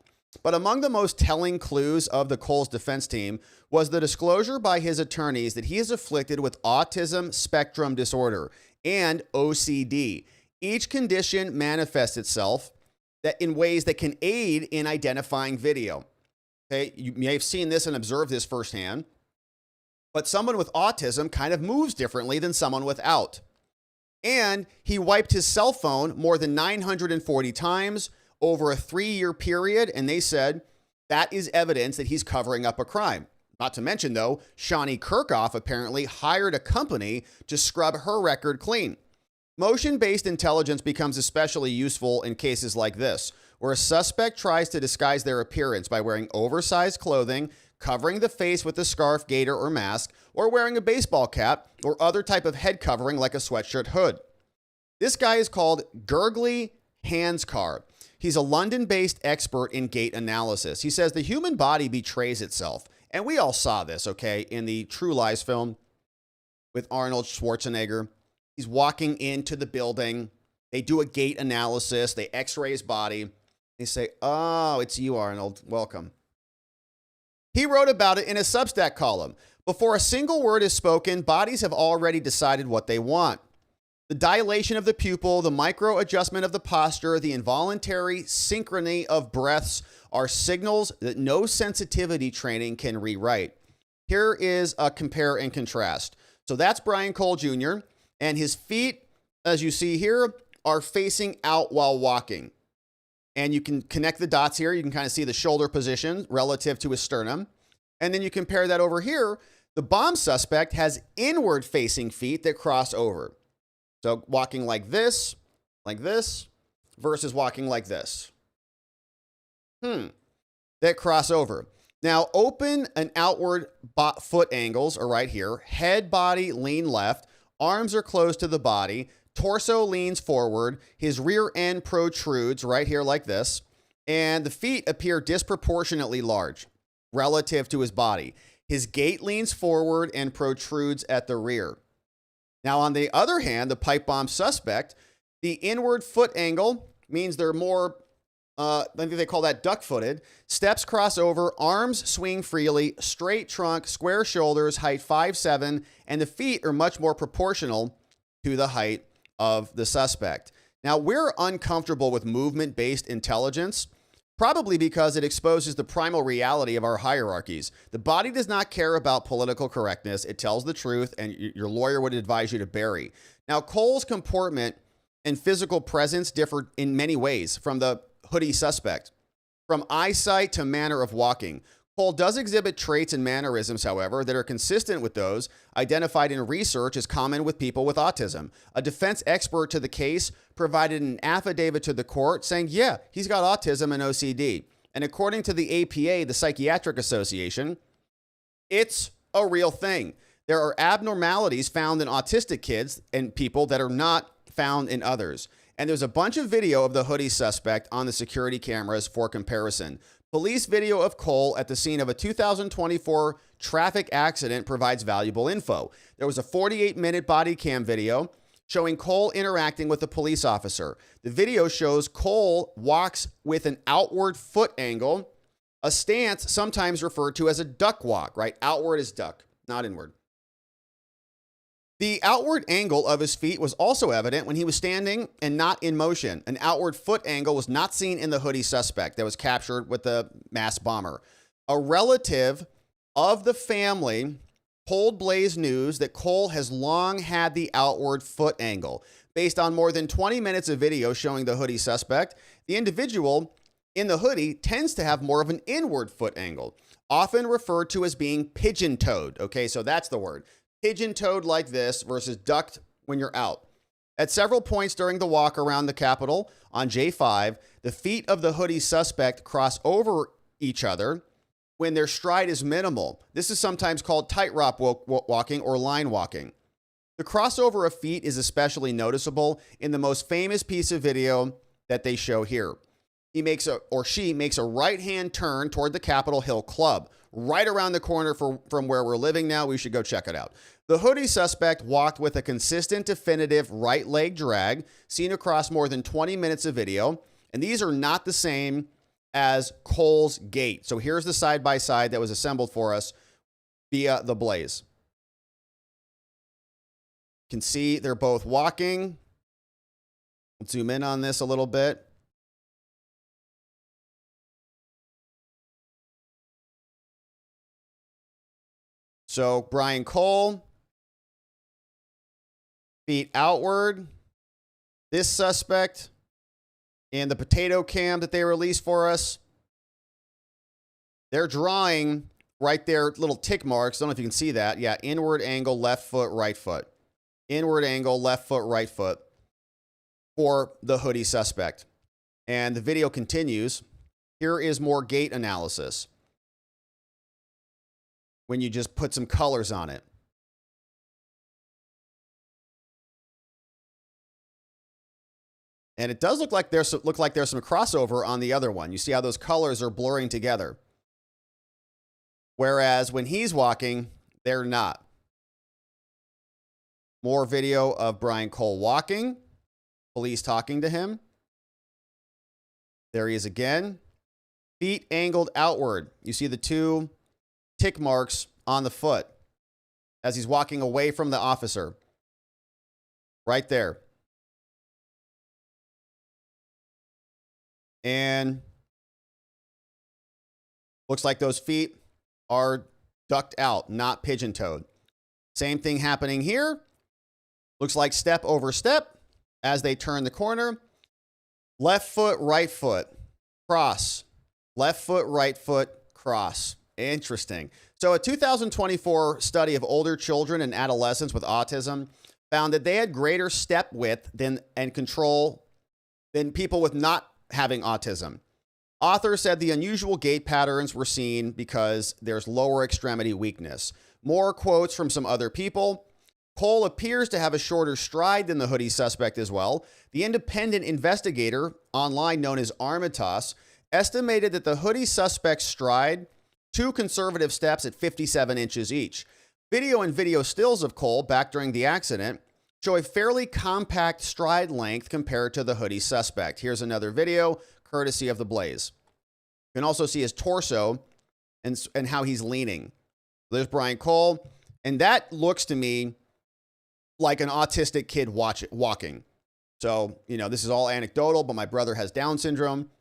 But among the most telling clues of the Cole's defense team was the disclosure by his attorneys that he is afflicted with autism spectrum disorder and OCD. Each condition manifests itself in ways that can aid in identifying video. Okay, you may have seen this and observed this firsthand, but someone with autism kind of moves differently than someone without. And he wiped his cell phone more than 940 times over a 3-year period, and they said that is evidence that he's covering up a crime. Not to mention, though, Shaunie Kerkhoff apparently hired a company to scrub her record clean. Motion-based intelligence becomes especially useful in cases like this, where a suspect tries to disguise their appearance by wearing oversized clothing, covering the face with a scarf, gaiter, or mask, or wearing a baseball cap or other type of head covering like a sweatshirt hood. This guy is called Gurgley Hanskar. He's a London-based expert in gait analysis. He says the human body betrays itself. And we all saw this, okay, in the True Lies film with Arnold Schwarzenegger. He's walking into the building. They do a gait analysis. They x-ray his body. They say, oh, it's you, Arnold. Welcome. He wrote about it in a Substack column. Before a single word is spoken, bodies have already decided what they want. The dilation of the pupil, the micro adjustment of the posture, the involuntary synchrony of breaths are signals that no sensitivity training can rewrite. Here is a compare and contrast. So that's Brian Cole Jr., and his feet, as you see here, are facing out while walking. And you can connect the dots here. You can kind of see the shoulder position relative to his sternum. And then you compare that over here. The bomb suspect has inward-facing feet that cross over. So walking like this, versus walking like this. That cross over. Now open and outward foot angles are right here. Head, body, lean left. Arms are close to the body. Torso leans forward. His rear end protrudes right here like this. And the feet appear disproportionately large relative to his body. His gait leans forward and protrudes at the rear. Now, on the other hand, the pipe bomb suspect, the inward foot angle means they're more, I think they call that duck-footed. Steps cross over, arms swing freely, straight trunk, square shoulders, height 5'7", and the feet are much more proportional to the height of the suspect. Now, we're uncomfortable with movement-based intelligence, probably because it exposes the primal reality of our hierarchies. The body does not care about political correctness. It tells the truth, and your lawyer would advise you to bury. Now, Cole's comportment and physical presence differ in many ways from the hoodie suspect, from eyesight to manner of walking. Cole does exhibit traits and mannerisms, however, that are consistent with those identified in research as common with people with autism. A defense expert to the case provided an affidavit to the court saying, yeah, he's got autism and OCD. And according to the APA, the Psychiatric Association, it's a real thing. There are abnormalities found in autistic kids and people that are not found in others. And there's a bunch of video of the hoodie suspect on the security cameras for comparison. Police video of Cole at the scene of a 2024 traffic accident provides valuable info. There was a 48-minute body cam video showing Cole interacting with a police officer. The video shows Cole walks with an outward foot angle, a stance sometimes referred to as a duck walk, right? Outward is duck, not inward. The outward angle of his feet was also evident when he was standing and not in motion. An outward foot angle was not seen in the hoodie suspect that was captured with the mass bomber. A relative of the family told Blaze News that Cole has long had the outward foot angle. Based on more than 20 minutes of video showing the hoodie suspect, the individual in the hoodie tends to have more of an inward foot angle, often referred to as being pigeon-toed. Okay, so that's the word. Pigeon-toed like this versus ducked when you're out. At several points during the walk around the Capitol on J5, the feet of the hoodie suspect cross over each other when their stride is minimal. This is sometimes called tightrope walking or line walking. The crossover of feet is especially noticeable in the most famous piece of video that they show here. She makes a right-hand turn toward the Capitol Hill Club, right around the corner from where we're living now. We should go check it out. The hoodie suspect walked with a consistent, definitive right leg drag seen across more than 20 minutes of video, and these are not the same as Cole's gait. So here's the side-by-side that was assembled for us via the Blaze. You can see they're both walking. Let's zoom in on this a little bit. So Brian Cole, feet outward. This suspect and the potato cam that they released for us, they're drawing right there little tick marks. I don't know if you can see that. Yeah, inward angle, left foot, right foot. Inward angle, left foot, right foot for the hoodie suspect. And the video continues. Here is more gait analysis when you just put some colors on it. And it does look like there's some crossover on the other one. You see how those colors are blurring together. Whereas when he's walking, they're not. More video of Brian Cole walking. Police talking to him. There he is again. Feet angled outward. You see the two tick marks on the foot as he's walking away from the officer. Right there. And looks like those feet are ducked out, not pigeon-toed. Same thing happening here. Looks like step over step as they turn the corner. Left foot, right foot, cross. Left foot, right foot, cross. Interesting. So a 2024 study of older children and adolescents with autism found that they had greater step width and control than people with not having autism. Authors said the unusual gait patterns were seen because there's lower extremity weakness. More quotes from some other people. Cole appears to have a shorter stride than the hoodie suspect as well. The independent investigator online known as Artemis estimated that the hoodie suspect's stride, 2 conservative steps at 57 inches each. Video and video stills of Cole back during the accident show a fairly compact stride length compared to the hoodie suspect. Here's another video, courtesy of the Blaze. You can also see his torso and how he's leaning. There's Brian Cole, and that looks to me like an autistic kid walking. So, this is all anecdotal, but my brother has Down syndrome.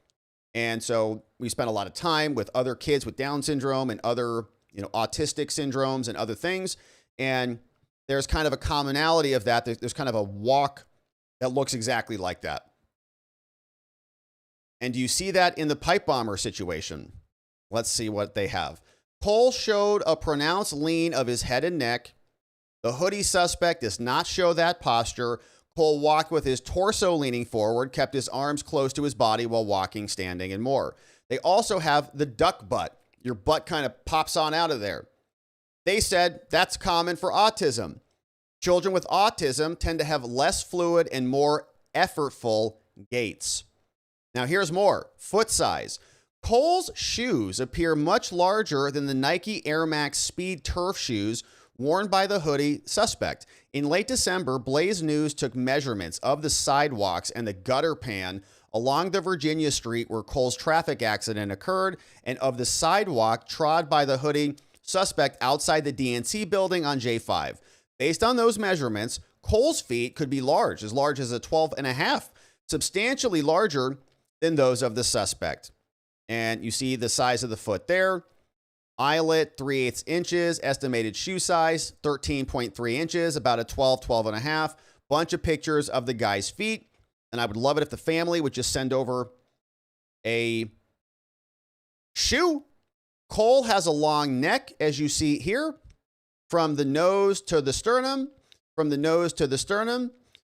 And so we spent a lot of time with other kids with Down syndrome and other, autistic syndromes and other things. And there's kind of a commonality of that. There's kind of a walk that looks exactly like that. And do you see that in the pipe bomber situation? Let's see what they have. Cole showed a pronounced lean of his head and neck. The hoodie suspect does not show that posture. Cole walked with his torso leaning forward, kept his arms close to his body while walking, standing, and more. They also have the duck butt. Your butt kind of pops on out of there. They said that's common for autism. Children with autism tend to have less fluid and more effortful gaits. Now here's more. Foot size. Cole's shoes appear much larger than the Nike Air Max Speed Turf shoes worn by the hoodie suspect. In late December, Blaze News took measurements of the sidewalks and the gutter pan along the Virginia street where Cole's traffic accident occurred, and of the sidewalk trod by the hoodie suspect outside the DNC building on J5. Based on those measurements, Cole's feet could be large as a 12 and a half, substantially larger than those of the suspect. And you see the size of the foot there. Eyelet, 3/8 inches. Estimated shoe size, 13.3 inches, about a 12 and a half. Bunch of pictures of the guy's feet. And I would love it if the family would just send over a shoe. Cole has a long neck, as you see here, from the nose to the sternum, from the nose to the sternum.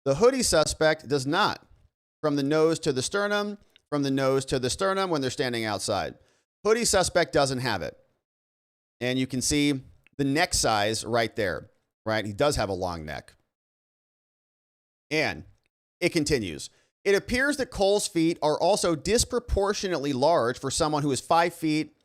The hoodie suspect does not. From the nose to the sternum, from the nose to the sternum when they're standing outside. Hoodie suspect doesn't have it. And you can see the neck size right there, right? He does have a long neck. And it continues. It appears that Cole's feet are also disproportionately large for someone who is 5 feet,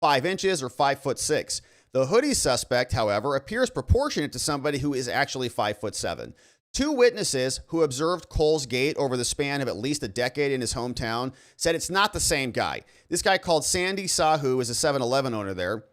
5 inches, or 5'6". The hoodie suspect, however, appears proportionate to somebody who is actually 5'7". Two witnesses who observed Cole's gait over the span of at least a decade in his hometown said it's not the same guy. This guy called Sandy Sahu is a 7-Eleven owner there.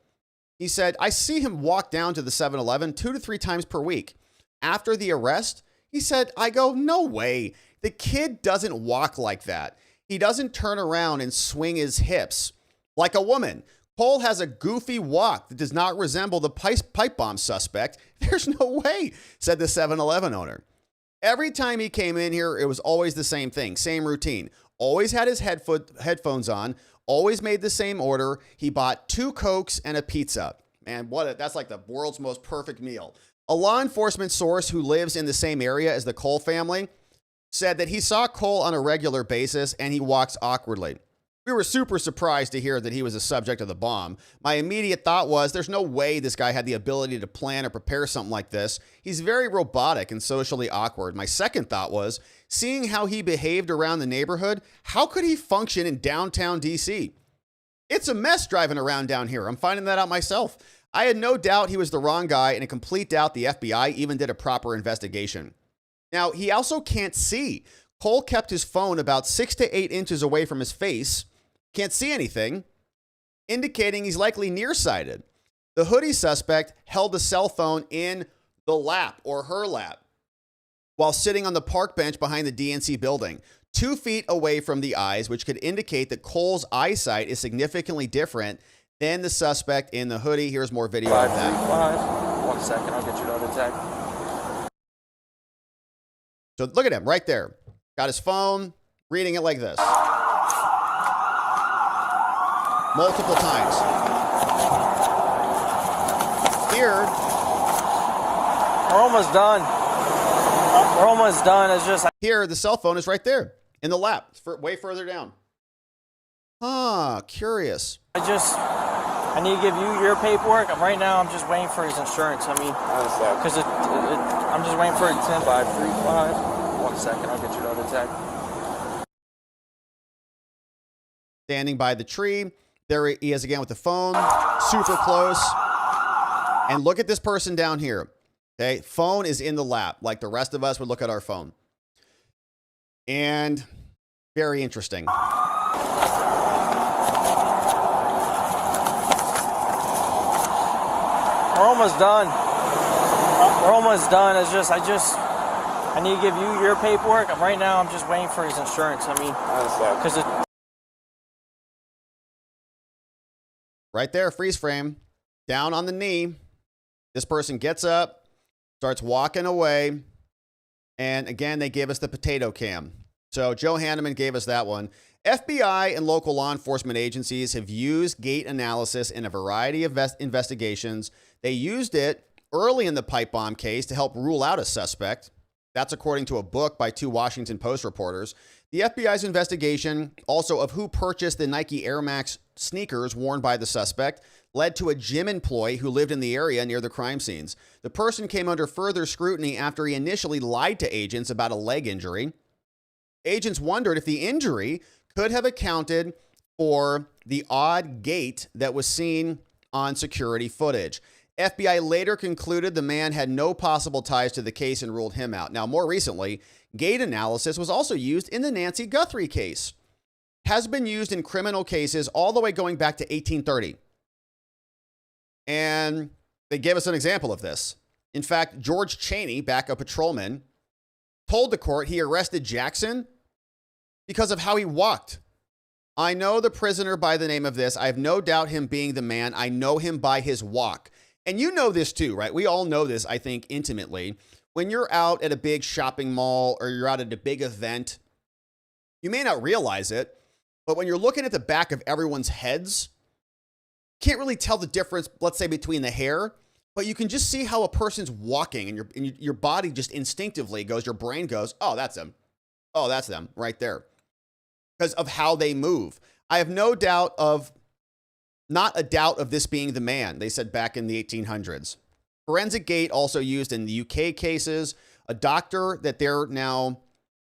He said, I see him walk down to the 7-Eleven 2 to 3 times per week. After the arrest, he said, I go, no way. The kid doesn't walk like that. He doesn't turn around and swing his hips like a woman. Cole has a goofy walk that does not resemble the pipe bomb suspect. There's no way, said the 7-Eleven owner. Every time he came in here, it was always the same thing, same routine. Always had his headphones on, always made the same order. He bought 2 Cokes and a pizza. Man, that's like the world's most perfect meal. A law enforcement source who lives in the same area as the Cole family said that he saw Cole on a regular basis and he walks awkwardly. We were super surprised to hear that he was a subject of the bomb. My immediate thought was, there's no way this guy had the ability to plan or prepare something like this. He's very robotic and socially awkward. My second thought was, seeing how he behaved around the neighborhood, how could he function in downtown DC? It's a mess driving around down here. I'm finding that out myself. I had no doubt he was the wrong guy, and a complete doubt the FBI even did a proper investigation. Now, he also can't see. Cole kept his phone about 6 to 8 inches away from his face. Can't see anything, indicating he's likely nearsighted. The hoodie suspect held the cell phone in the lap or her lap while sitting on the park bench behind the DNC building, 2 feet away from the eyes, which could indicate that Cole's eyesight is significantly different than the suspect in the hoodie. Here's more video of that. 1 second, I'll get you another tag. So look at him right there. Got his phone, reading it like this. Multiple times. Here. We're almost done. We're almost done. It's just... Here, the cell phone is right there in the lap. It's way further down. Curious. I need to give you your paperwork. Right now, I'm just waiting for his insurance. I mean, because I'm just waiting for it. 10-5-3-5. 1 second, I'll get you another tag. Standing by the tree. There he is again with the phone, super close. And look at this person down here. Okay, phone is in the lap, like the rest of us would look at our phone. And very interesting. We're almost done. We're almost done. It's just, I need to give you your paperwork. Right now, I'm just waiting for his insurance. I mean, because right there, freeze frame, down on the knee. This person gets up, starts walking away. And again, they gave us the potato cam. So Joe Hanneman gave us that one. FBI and local law enforcement agencies have used gait analysis in a variety of investigations. They used it early in the pipe bomb case to help rule out a suspect. That's according to a book by 2 Washington Post reporters. The FBI's investigation also of who purchased the Nike Air Max sneakers worn by the suspect led to a gym employee who lived in the area near the crime scenes. The person came under further scrutiny after he initially lied to agents about a leg injury. Agents wondered if the injury could have accounted for the odd gait that was seen on security footage. FBI later concluded the man had no possible ties to the case and ruled him out. Now, more recently, gait analysis was also used in the Nancy Guthrie case. Has been used in criminal cases all the way going back to 1830. And they gave us an example of this. In fact, George Cheney, backup patrolman, told the court he arrested Jackson because of how he walked. I know the prisoner by the name of this. I have no doubt him being the man. I know him by his walk. And you know this too, right? We all know this, I think, intimately. When you're out at a big shopping mall or you're out at a big event, you may not realize it, but when you're looking at the back of everyone's heads, you can't really tell the difference, let's say, between the hair, but you can just see how a person's walking, and your body just instinctively goes, your brain goes, oh, that's them. Oh, that's them right there. Because of how they move. I have no doubt of, not a doubt of this being the man, they said back in the 1800s. Forensic gait also used in the UK cases. A doctor that they're now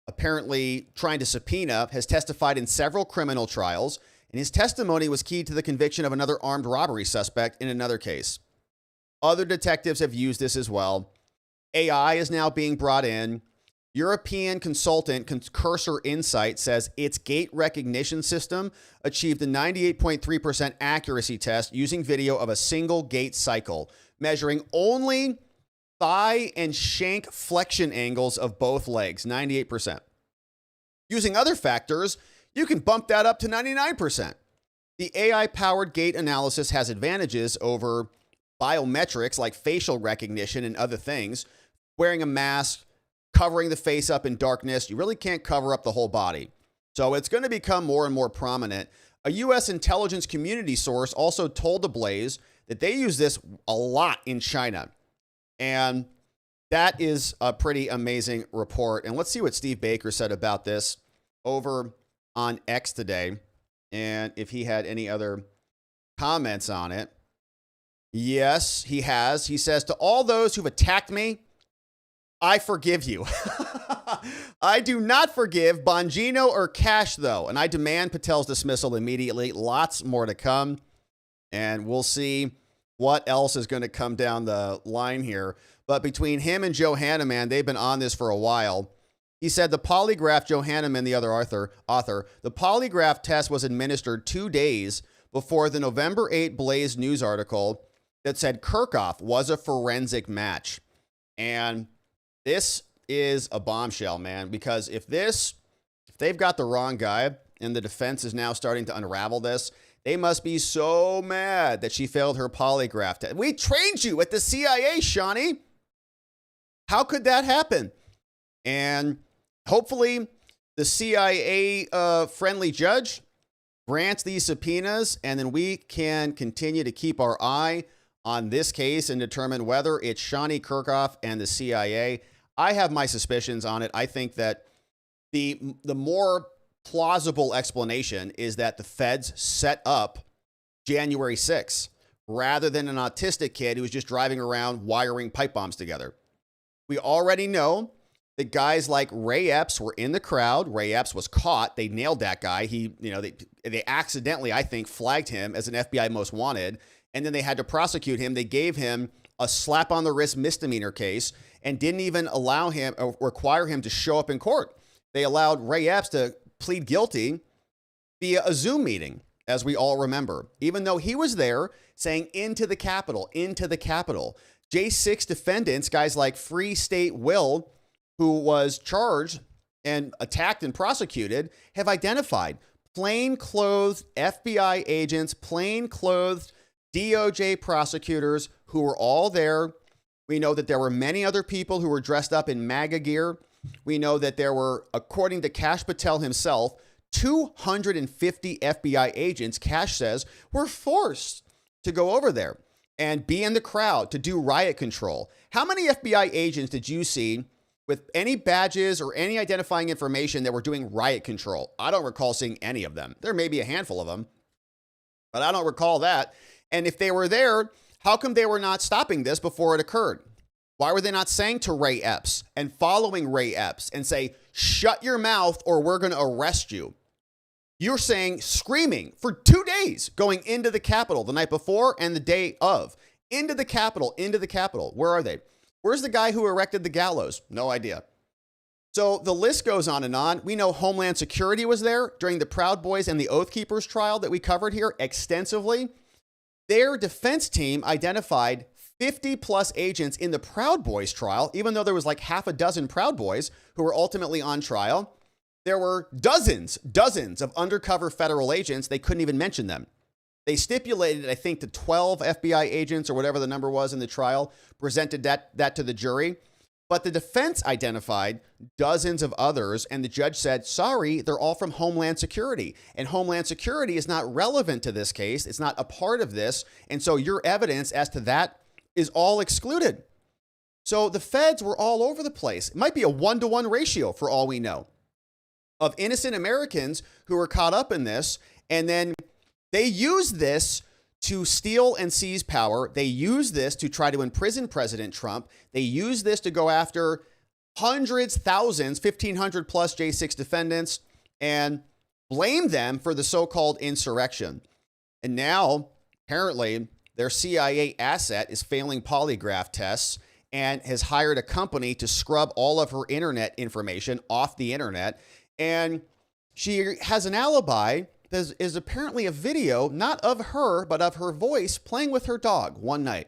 apparently trying to subpoena has testified in several criminal trials, and his testimony was key to the conviction of another armed robbery suspect in another case. Other detectives have used this as well. AI is now being brought in. European consultant Cursor Insight says its gait recognition system achieved a 98.3% accuracy test using video of a single gait cycle, measuring only thigh and shank flexion angles of both legs, 98%. Using other factors, you can bump that up to 99%. The AI-powered gait analysis has advantages over biometrics like facial recognition and other things. Wearing a mask, covering the face up in darkness, you really can't cover up the whole body. So it's going to become more and more prominent. A U.S. intelligence community source also told The Blaze that they use this a lot in China. And that is a pretty amazing report. And let's see what Steve Baker said about this over on X today, and if he had any other comments on it. Yes, he has. He says, to all those who've attacked me, I forgive you. I do not forgive Bongino or Cash, though, and I demand Patel's dismissal immediately. Lots more to come, and we'll see what else is going to come down the line here. But between him and Joe Hanneman, they've been on this for a while. He said the polygraph, Joe Hanneman, the other author, the polygraph test was administered 2 days before the November 8 Blaze news article that said Kerkhoff was a forensic match. And this is a bombshell, man, because if they've got the wrong guy and the defense is now starting to unravel this, they must be so mad that she failed her polygraph test. We trained you at the CIA, Shaunie. How could that happen? And hopefully the CIA friendly judge grants these subpoenas, and then we can continue to keep our eye on this case and determine whether it's Shaunie Kerkhoff and the CIA. I have my suspicions on it. I think that the more plausible explanation is that the feds set up January 6th rather than an autistic kid who was just driving around wiring pipe bombs together. We already know that guys like Ray Epps were in the crowd. Ray Epps was caught. They nailed that guy. They accidentally, I think, flagged him as an FBI most wanted, and then they had to prosecute him. They gave him a slap on the wrist misdemeanor case and didn't even allow him or require him to show up in court. They allowed Ray Epps to plead guilty via a Zoom meeting, as we all remember, even though he was there saying into the Capitol, into the Capitol. J6 defendants, guys like Free State Will, who was charged and attacked and prosecuted, have identified plainclothed FBI agents, plainclothed DOJ prosecutors who were all there. We know that there were many other people who were dressed up in MAGA gear. We know that there were, according to Kash Patel himself, 250 FBI agents, Kash says, were forced to go over there and be in the crowd to do riot control. How many FBI agents did you see with any badges or any identifying information that were doing riot control? I don't recall seeing any of them. There may be a handful of them. But I don't recall that. And if they were there, how come they were not stopping this before it occurred? Why were they not saying to Ray Epps and following Ray Epps and say, shut your mouth or we're going to arrest you? You're saying, screaming for 2 days going into the Capitol the night before and the day of. Into the Capitol, into the Capitol. Where are they? Where's the guy who erected the gallows? No idea. So the list goes on and on. We know Homeland Security was there during the Proud Boys and the Oath Keepers trial that we covered here extensively. Their defense team identified 50 plus agents in the Proud Boys trial, even though there was like half a dozen Proud Boys who were ultimately on trial. There were dozens of undercover federal agents. They couldn't even mention them. They stipulated, I think, the 12 FBI agents or whatever the number was in the trial, presented that to the jury. But the defense identified dozens of others, and the judge said, sorry, they're all from Homeland Security. And Homeland Security is not relevant to this case. It's not a part of this. And so your evidence as to that is all excluded. So the feds were all over the place. It might be a 1-to-1 ratio for all we know of innocent Americans who were caught up in this. And then they used this to steal and seize power. They used this to try to imprison President Trump. They used this to go after hundreds, thousands, 1,500 plus J6 defendants and blame them for the so-called insurrection. And now, apparently, their CIA asset is failing polygraph tests and has hired a company to scrub all of her internet information off the internet. And she has an alibi. There is apparently a video, not of her, but of her voice playing with her dog one night.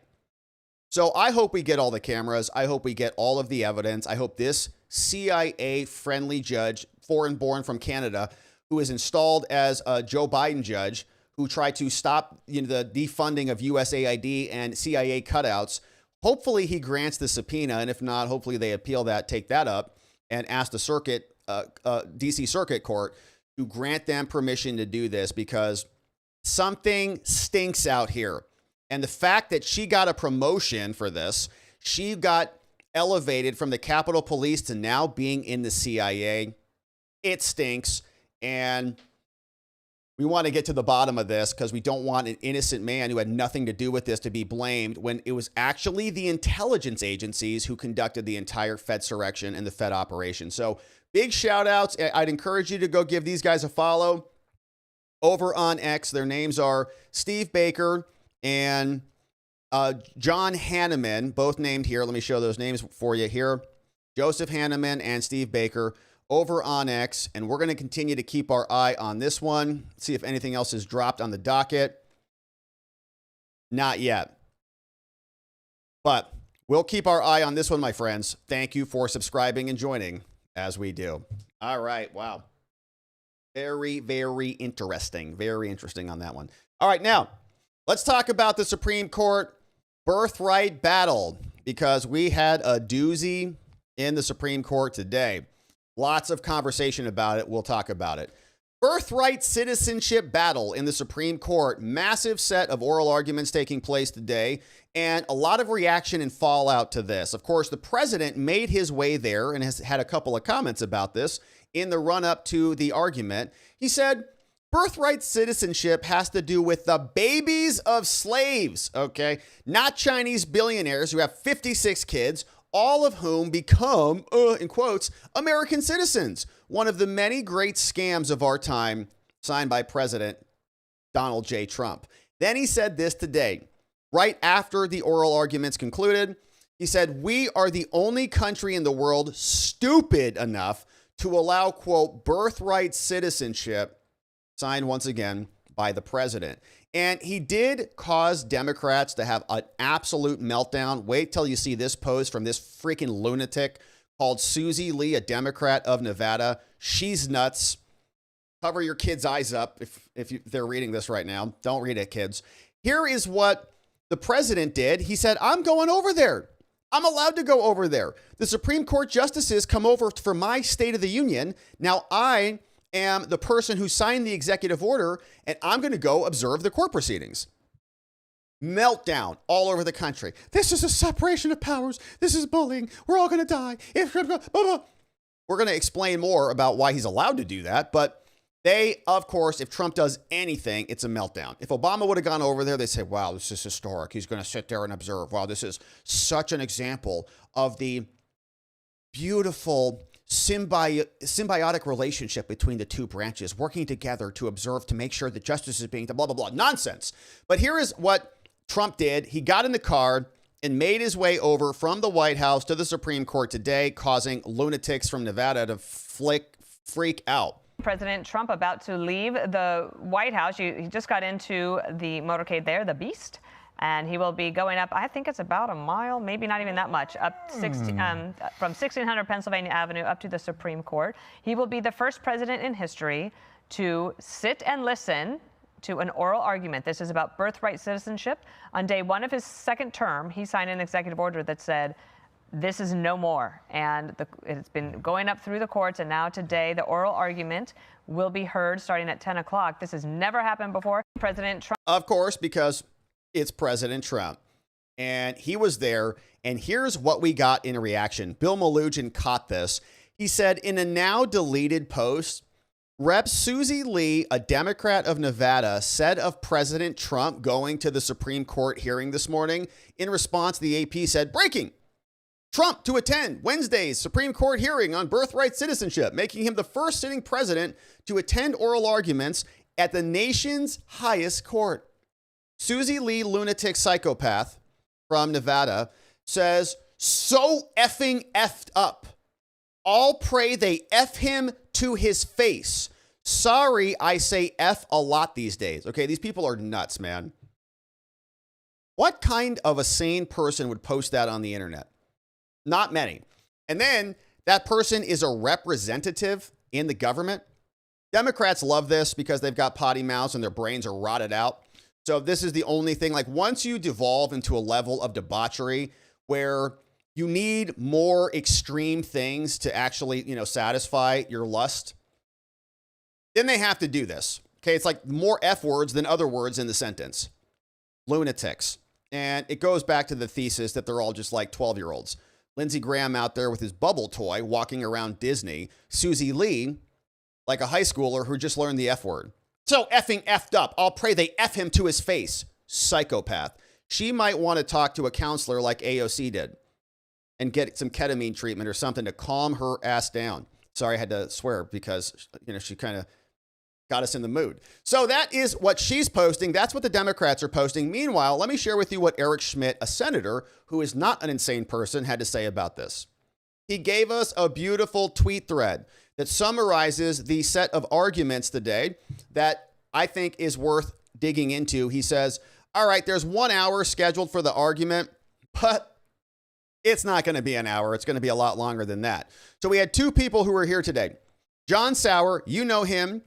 So I hope we get all the cameras. I hope we get all of the evidence. I hope this CIA-friendly judge, foreign-born from Canada, who is installed as a Joe Biden judge, who tried to stop the defunding of USAID and CIA cutouts. Hopefully he grants the subpoena, and if not, hopefully they appeal that, take that up, and ask the DC Circuit Court to grant them permission to do this, because something stinks out here. And the fact that she got a promotion for this, she got elevated from the Capitol Police to now being in the CIA, it stinks. And we want to get to the bottom of this, because we don't want an innocent man who had nothing to do with this to be blamed when it was actually the intelligence agencies who conducted the entire Fedsurrection and the Fed operation. So big shout outs. I'd encourage you to go give these guys a follow over on X. Their names are Steve Baker and John Hanneman, both named here. Let me show those names for you here. Joseph Hanneman and Steve Baker over on X. And we're going to continue to keep our eye on this one. See if anything else is dropped on the docket. Not yet. But we'll keep our eye on this one, my friends. Thank you for subscribing and joining as we do. All right. Wow. Very, very interesting. Very interesting on that one. All right. Now, let's talk about the Supreme Court birthright battle, because we had a doozy in the Supreme Court today. Lots of conversation about it. We'll talk about it. Birthright citizenship battle in the Supreme Court. Massive set of oral arguments taking place today, and a lot of reaction and fallout to this. Of course, the president made his way there and has had a couple of comments about this in the run-up to the argument. He said, birthright citizenship has to do with the babies of slaves, okay? Not Chinese billionaires who have 56 kids, all of whom become, in quotes, American citizens. One of the many great scams of our time, signed by President Donald J. Trump. Then he said this today, right after the oral arguments concluded. He said, we are the only country in the world stupid enough to allow, quote, birthright citizenship, signed once again by the president. And he did cause Democrats to have an absolute meltdown. Wait till you see this post from this freaking lunatic called Susie Lee, a Democrat of Nevada. She's nuts. Cover your kids' eyes up if they're reading this right now. Don't read it, kids. Here is what the president did. He said, I'm going over there. I'm allowed to go over there. The Supreme Court justices come over for my State of the Union. Now I am the person who signed the executive order, and I'm going to go observe the court proceedings. Meltdown all over the country. This is a separation of powers. This is bullying. We're all going to die. We're going to explain more about why he's allowed to do that. But They, of course, if Trump does anything, it's a meltdown. If Obama would have gone over there, they say, wow, this is historic. He's going to sit there and observe. Wow, this is such an example of the beautiful symbiotic relationship between the two branches, working together to observe, to make sure that justice is being done, blah, blah, blah. Nonsense. But here is what Trump did. He got in the car and made his way over from the White House to the Supreme Court today, causing lunatics from Nevada to freak out. President Trump about to leave the White House. He just got into the motorcade there, the Beast, and he will be going up, I think it's about a mile, maybe not even that much, up from 1600 Pennsylvania Avenue up to the Supreme Court. He will be the first president in history to sit and listen to an oral argument. This is about birthright citizenship. On day one of his second term, he signed an executive order that said, this is no more. And it's been going up through the courts, and now today the oral argument will be heard starting at 10 o'clock. This has never happened before. President Trump. Of course, because it's President Trump. And he was there, and here's what we got in a reaction. Bill Malugin caught this. He said in a now deleted post, Rep. Susie Lee, a Democrat of Nevada, said of President Trump going to the Supreme Court hearing this morning. In response, the AP said, breaking. Trump to attend Wednesday's Supreme Court hearing on birthright citizenship, making him the first sitting president to attend oral arguments at the nation's highest court. Susie Lee, lunatic psychopath from Nevada, says, so effing effed up. I'll pray they F him to his face. Sorry, I say F a lot these days. Okay, these people are nuts, man. What kind of a sane person would post that on the internet? Not many. And then that person is a representative in the government. Democrats love this because they've got potty mouths and their brains are rotted out. So this is the only thing, like once you devolve into a level of debauchery where you need more extreme things to actually, satisfy your lust, then they have to do this. Okay, it's like more F words than other words in the sentence. Lunatics. And it goes back to the thesis that they're all just like 12-year-olds. Lindsey Graham out there with his bubble toy walking around Disney. Susie Lee, like a high schooler who just learned the F word. So effing effed up. I'll pray they F him to his face. Psychopath. She might want to talk to a counselor like AOC did and get some ketamine treatment or something to calm her ass down. Sorry, I had to swear because, she kind of got us in the mood. So that is what she's posting. That's what the Democrats are posting. Meanwhile, let me share with you what Eric Schmidt, a senator who is not an insane person, had to say about this. He gave us a beautiful tweet thread that summarizes the set of arguments today that I think is worth digging into. He says, all right, there's 1 hour scheduled for the argument, but it's not going to be an hour. It's going to be a lot longer than that. So we had two people who were here today. John Sauer, you know him.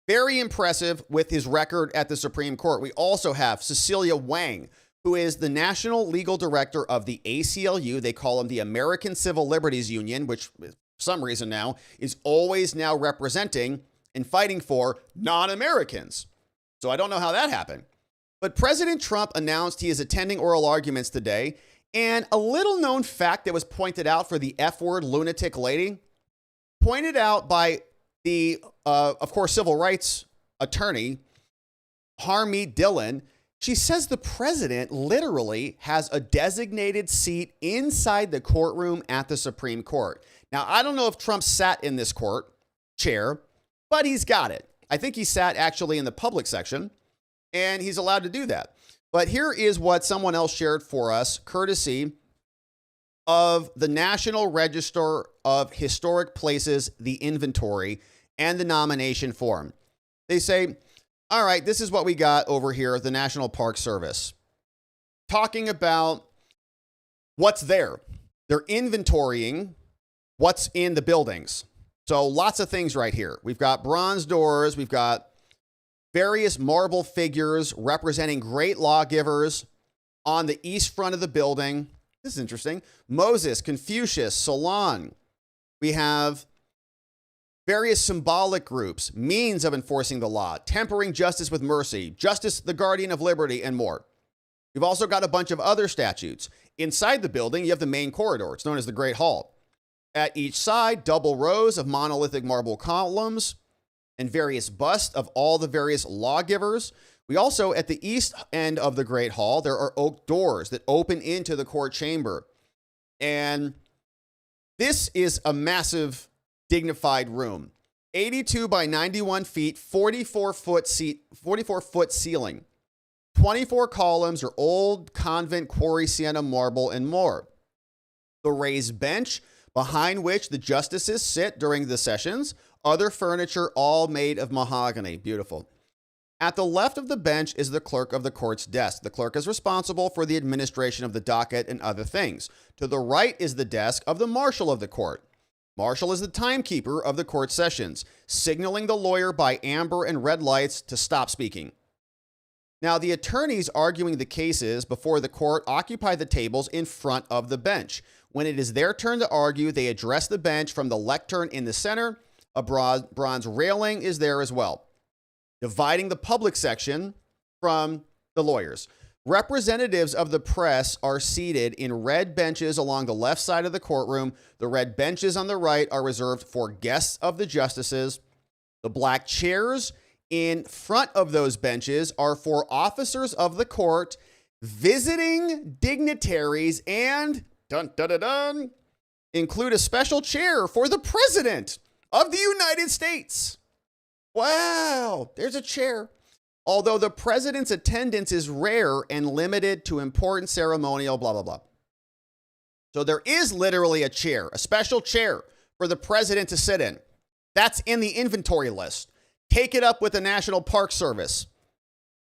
Very impressive with his record at the Supreme Court. We also have Cecilia Wang, who is the National Legal Director of the ACLU. They call him the American Civil Liberties Union, which for some reason now is always now representing and fighting for non-Americans. So I don't know how that happened. But President Trump announced he is attending oral arguments today. And a little known fact that was pointed out for the F-word lunatic lady, pointed out by the, of course, civil rights attorney, Harmeet Dillon. She says the president literally has a designated seat inside the courtroom at the Supreme Court. Now, I don't know if Trump sat in this court chair, but he's got it. I think he sat actually in the public section, and he's allowed to do that. But here is what someone else shared for us, courtesy of the National Register of Historic Places, the inventory, and the nomination form. They say, all right, this is what we got over here at the National Park Service. Talking about what's there. They're inventorying what's in the buildings. So lots of things right here. We've got bronze doors. We've got various marble figures representing great lawgivers on the east front of the building. This is interesting. Moses, Confucius, Solon. We have various symbolic groups, means of enforcing the law, tempering justice with mercy, justice, the guardian of liberty, and more. We've also got a bunch of other statutes. Inside the building, you have the main corridor. It's known as the Great Hall. At each side, double rows of monolithic marble columns. and various busts of all the various lawgivers. We also, at the east end of the Great Hall, there are oak doors that open into the court chamber. And this is a massive, dignified room. 82 by 91 feet, 44-foot ceiling. 24 columns are old convent quarry sienna marble and more. The raised bench behind which the justices sit during the sessions. Other furniture all made of mahogany. Beautiful. At the left of the bench is the clerk of the court's desk. The clerk is responsible for the administration of the docket and other things. To the right is the desk of the marshal of the court. Marshal is the timekeeper of the court sessions, signaling the lawyer by amber and red lights to stop speaking. Now, the attorneys arguing the cases before the court occupy the tables in front of the bench. When it is their turn to argue, they address the bench from the lectern in the center. A bronze railing is there as well, dividing the public section from the lawyers. Representatives of the press are seated in red benches along the left side of the courtroom. The red benches on the right are reserved for guests of the justices. The black chairs in front of those benches are for officers of the court, visiting dignitaries, and include a special chair for the president of the United States. Wow, there's a chair. Although the president's attendance is rare and limited to important ceremonial blah, blah, blah. So there is literally a chair, a special chair for the president to sit in. That's in the inventory list. Take it up with the National Park Service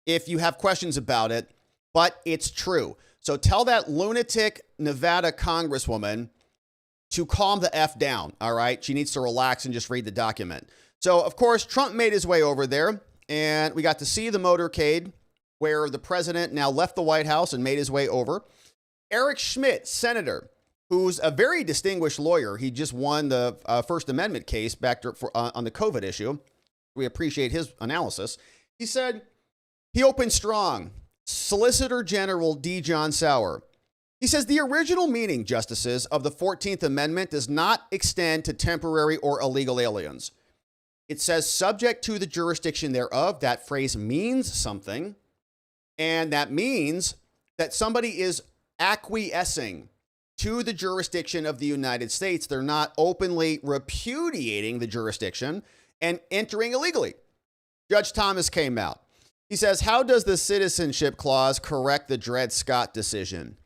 if you have questions about it, but it's true. So tell that lunatic Nevada congresswoman to calm the F down, all right? She needs to relax and just read the document. So, of course, Trump made his way over there, and we got to see the motorcade where the president now left the White House and made his way over. Eric Schmidt, senator, who's a very distinguished lawyer. He just won the First Amendment case back on the COVID issue. We appreciate his analysis. He said, he opened strong. Solicitor General D. John Sauer. He says the original meaning, justices, of the 14th Amendment does not extend to temporary or illegal aliens. It says subject to the jurisdiction thereof. That phrase means something. And that means that somebody is acquiescing to the jurisdiction of the United States. They're not openly repudiating the jurisdiction and entering illegally. Judge Thomas came out. He says, how does the citizenship clause correct the Dred Scott decision?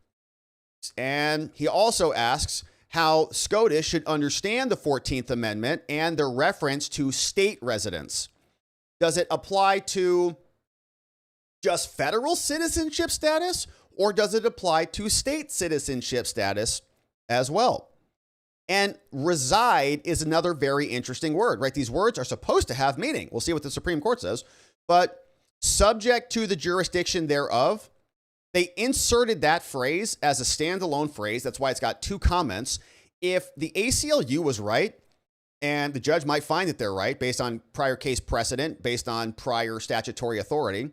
And he also asks how SCOTUS should understand the 14th Amendment and their reference to state residents. Does it apply to just federal citizenship status, or does it apply to state citizenship status as well? And reside is another very interesting word, right? These words are supposed to have meaning. We'll see what the Supreme Court says. But subject to the jurisdiction thereof, they inserted that phrase as a standalone phrase. That's why it's got two comments. If the ACLU was right, and the judge might find that they're right based on prior case precedent, based on prior statutory authority,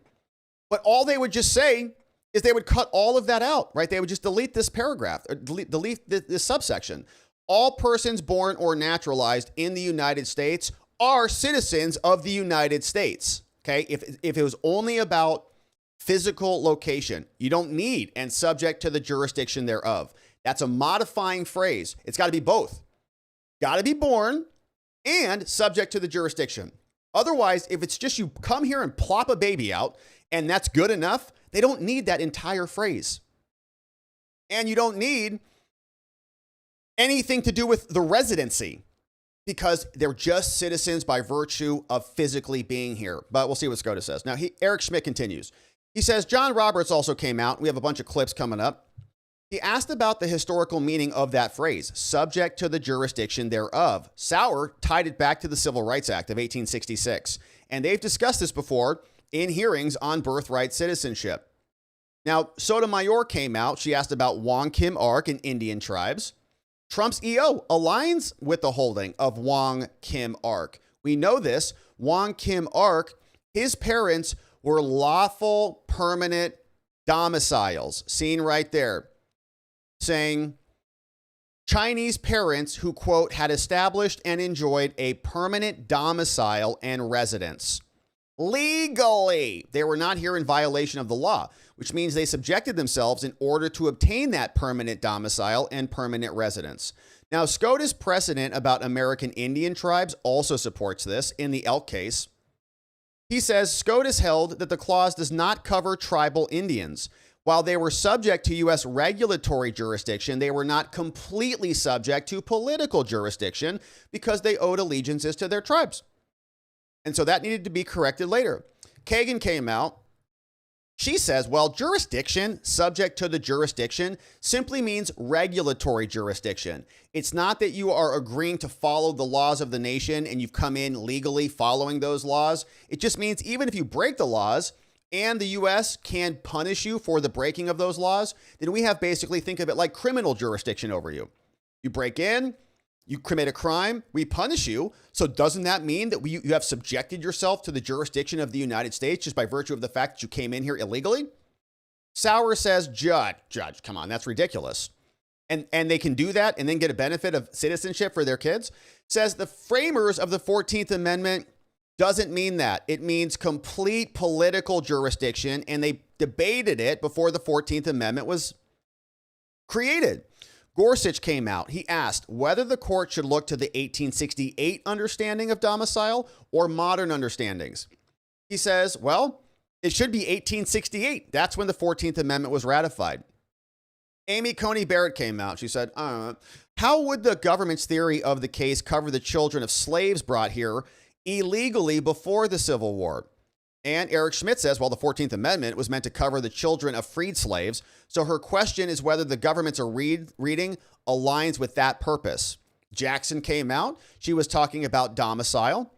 but all they would just say is they would cut all of that out, right? They would just delete this paragraph, or delete this subsection. All persons born or naturalized in the United States are citizens of the United States. Okay, if it was only about physical location, you don't need and subject to the jurisdiction thereof. That's a modifying phrase. It's got to be both. Got to be born and subject to the jurisdiction. Otherwise, if it's just you come here and plop a baby out and that's good enough, they don't need that entire phrase. And you don't need anything to do with the residency, because they're just citizens by virtue of physically being here. But we'll see what SCOTUS says. Now, Eric Schmidt continues. He says, John Roberts also came out. We have a bunch of clips coming up. He asked about the historical meaning of that phrase, subject to the jurisdiction thereof. Sauer tied it back to the Civil Rights Act of 1866. And they've discussed this before in hearings on birthright citizenship. Now, Sotomayor came out. She asked about Wong Kim Ark and Indian tribes. Trump's EO aligns with the holding of Wong Kim Ark. We know this. Wong Kim Ark, his parents were lawful permanent domiciles, seen right there, saying Chinese parents who, quote, had established and enjoyed a permanent domicile and residence. Legally, they were not here in violation of the law, which means they subjected themselves in order to obtain that permanent domicile and permanent residence. Now, SCOTUS precedent about American Indian tribes also supports this in the Elk case. He says SCOTUS held that the clause does not cover tribal Indians. While they were subject to U.S. regulatory jurisdiction, they were not completely subject to political jurisdiction because they owed allegiances to their tribes. And so that needed to be corrected later. Kagan came out. She says, well, jurisdiction, subject to the jurisdiction, simply means regulatory jurisdiction. It's not that you are agreeing to follow the laws of the nation and you've come in legally following those laws. It just means even if you break the laws, and the U.S. can punish you for the breaking of those laws, then we have basically, think of it like criminal jurisdiction over you. You break in, you commit a crime, we punish you. So doesn't that mean that you have subjected yourself to the jurisdiction of the United States just by virtue of the fact that you came in here illegally? Sauer says, Judge, come on, that's ridiculous. And they can do that and then get a benefit of citizenship for their kids? Says the framers of the 14th Amendment doesn't mean that. It means complete political jurisdiction, and they debated it before the 14th Amendment was created. Gorsuch came out. He asked whether the court should look to the 1868 understanding of domicile or modern understandings. He says, well, it should be 1868. That's when the 14th Amendment was ratified. Amy Coney Barrett came out. She said, how would the government's theory of the case cover the children of slaves brought here illegally before the Civil War? And Eric Schmidt says, well, the 14th Amendment was meant to cover the children of freed slaves. So her question is whether the government's reading aligns with that purpose. Jackson came out. She was talking about domicile,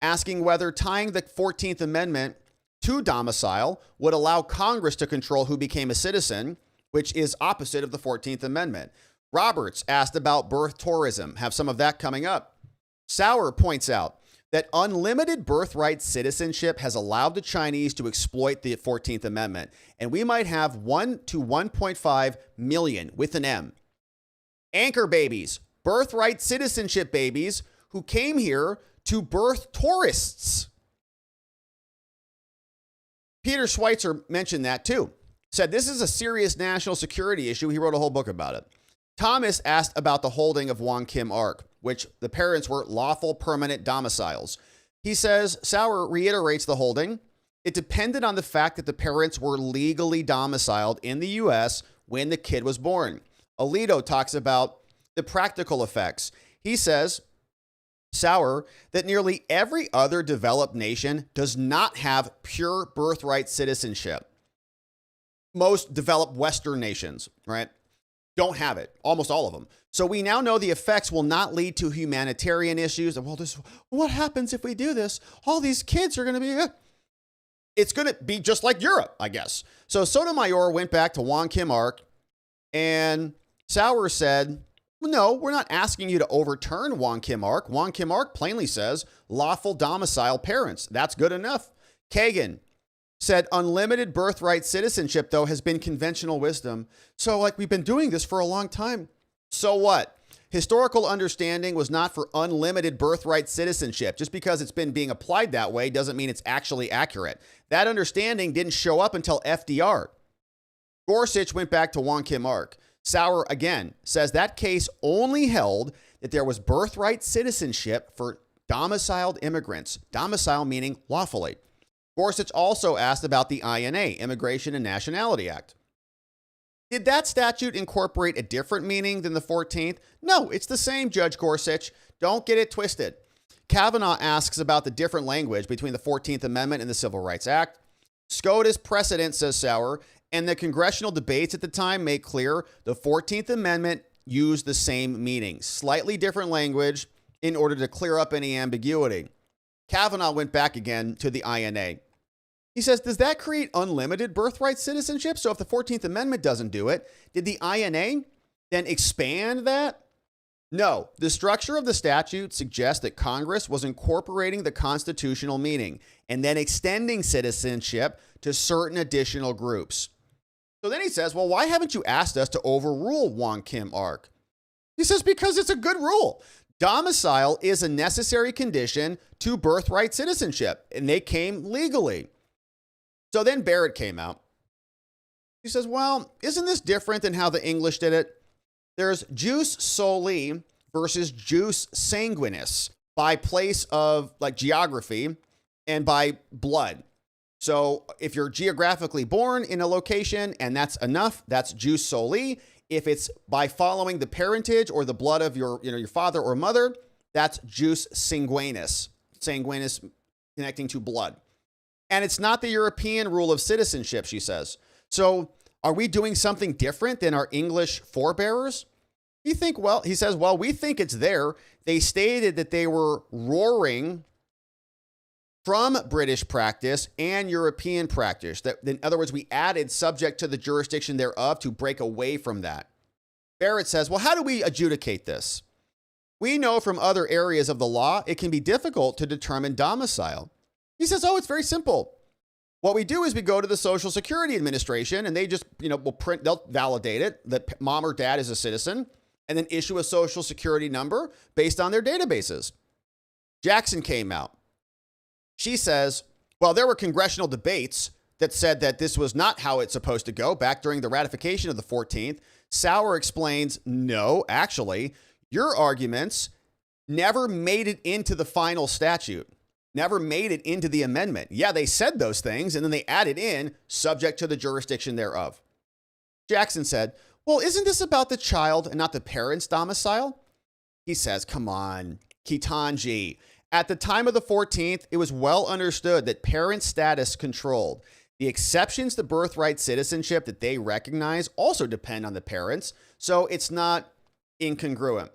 asking whether tying the 14th Amendment to domicile would allow Congress to control who became a citizen, which is opposite of the 14th Amendment. Roberts asked about birth tourism. Have some of that coming up. Sauer points out that unlimited birthright citizenship has allowed the Chinese to exploit the 14th Amendment, and we might have 1 to 1.5 million, with an M, anchor babies, birthright citizenship babies who came here to birth tourists. Peter Schweitzer mentioned that too. Said this is a serious national security issue. He wrote a whole book about it. Thomas asked about the holding of Wong Kim Ark, which the parents were lawful permanent domiciles. He says Sauer reiterates the holding. It depended on the fact that the parents were legally domiciled in the U.S. when the kid was born. Alito talks about the practical effects. He says, Sauer, that nearly every other developed nation does not have pure birthright citizenship. Most developed Western nations, right, don't have it, almost all of them. So we now know the effects will not lead to humanitarian issues. Well, what happens if we do this? All these kids are going to be... It's going to be just like Europe, I guess. So Sotomayor went back to Wong Kim Ark, and Sauer said, no, we're not asking you to overturn Wong Kim Ark. Wong Kim Ark plainly says lawful domicile parents. That's good enough. Kagan said unlimited birthright citizenship, though, has been conventional wisdom. So, we've been doing this for a long time. So what? Historical understanding was not for unlimited birthright citizenship. Just because it's been being applied that way doesn't mean it's actually accurate. That understanding didn't show up until FDR. Gorsuch went back to Wong Kim Ark. Sauer, again, says that case only held that there was birthright citizenship for domiciled immigrants. Domicile meaning lawfully. Gorsuch also asked about the INA, Immigration and Nationality Act. Did that statute incorporate a different meaning than the 14th? No, it's the same, Judge Gorsuch. Don't get it twisted. Kavanaugh asks about the different language between the 14th Amendment and the Civil Rights Act. SCOTUS precedent, says Sauer, and the congressional debates at the time make clear the 14th Amendment used the same meaning, slightly different language in order to clear up any ambiguity. Kavanaugh went back again to the INA. He says, does that create unlimited birthright citizenship? So if the 14th Amendment doesn't do it, did the INA then expand that? No, the structure of the statute suggests that Congress was incorporating the constitutional meaning and then extending citizenship to certain additional groups. So then he says, well, why haven't you asked us to overrule Wong Kim Ark? He says because it's a good rule. Domicile is a necessary condition to birthright citizenship, and they came legally. So then Barrett came out. He says, well, isn't this different than how the English did it? There's jus soli versus jus sanguinis by place of like geography and by blood. So if you're geographically born in a location and that's enough, that's jus soli. If it's by following the parentage or the blood of your father or mother, that's jus sanguinis. Sanguinis connecting to blood. And it's not the European rule of citizenship, she says. So are we doing something different than our English forebearers? He says, well, we think it's there. They stated that they were roaring from British practice and European practice. That, in other words, we added subject to the jurisdiction thereof to break away from that. Barrett says, well, how do we adjudicate this? We know from other areas of the law, it can be difficult to determine domicile. He says, oh, it's very simple. What we do is we go to the Social Security Administration and they just, they'll validate it that mom or dad is a citizen and then issue a Social Security number based on their databases. Jackson came out. She says, well, there were congressional debates that said that this was not how it's supposed to go back during the ratification of the 14th. Sauer explains, no, actually, your arguments never made it into the final statute, never made it into the amendment. Yeah, they said those things, and then they added in subject to the jurisdiction thereof. Jackson said, well, isn't this about the child and not the parent's domicile? He says, come on, Ketanji. At the time of the 14th, it was well understood that parent status controlled. The exceptions to birthright citizenship that they recognize also depend on the parents, so it's not incongruent.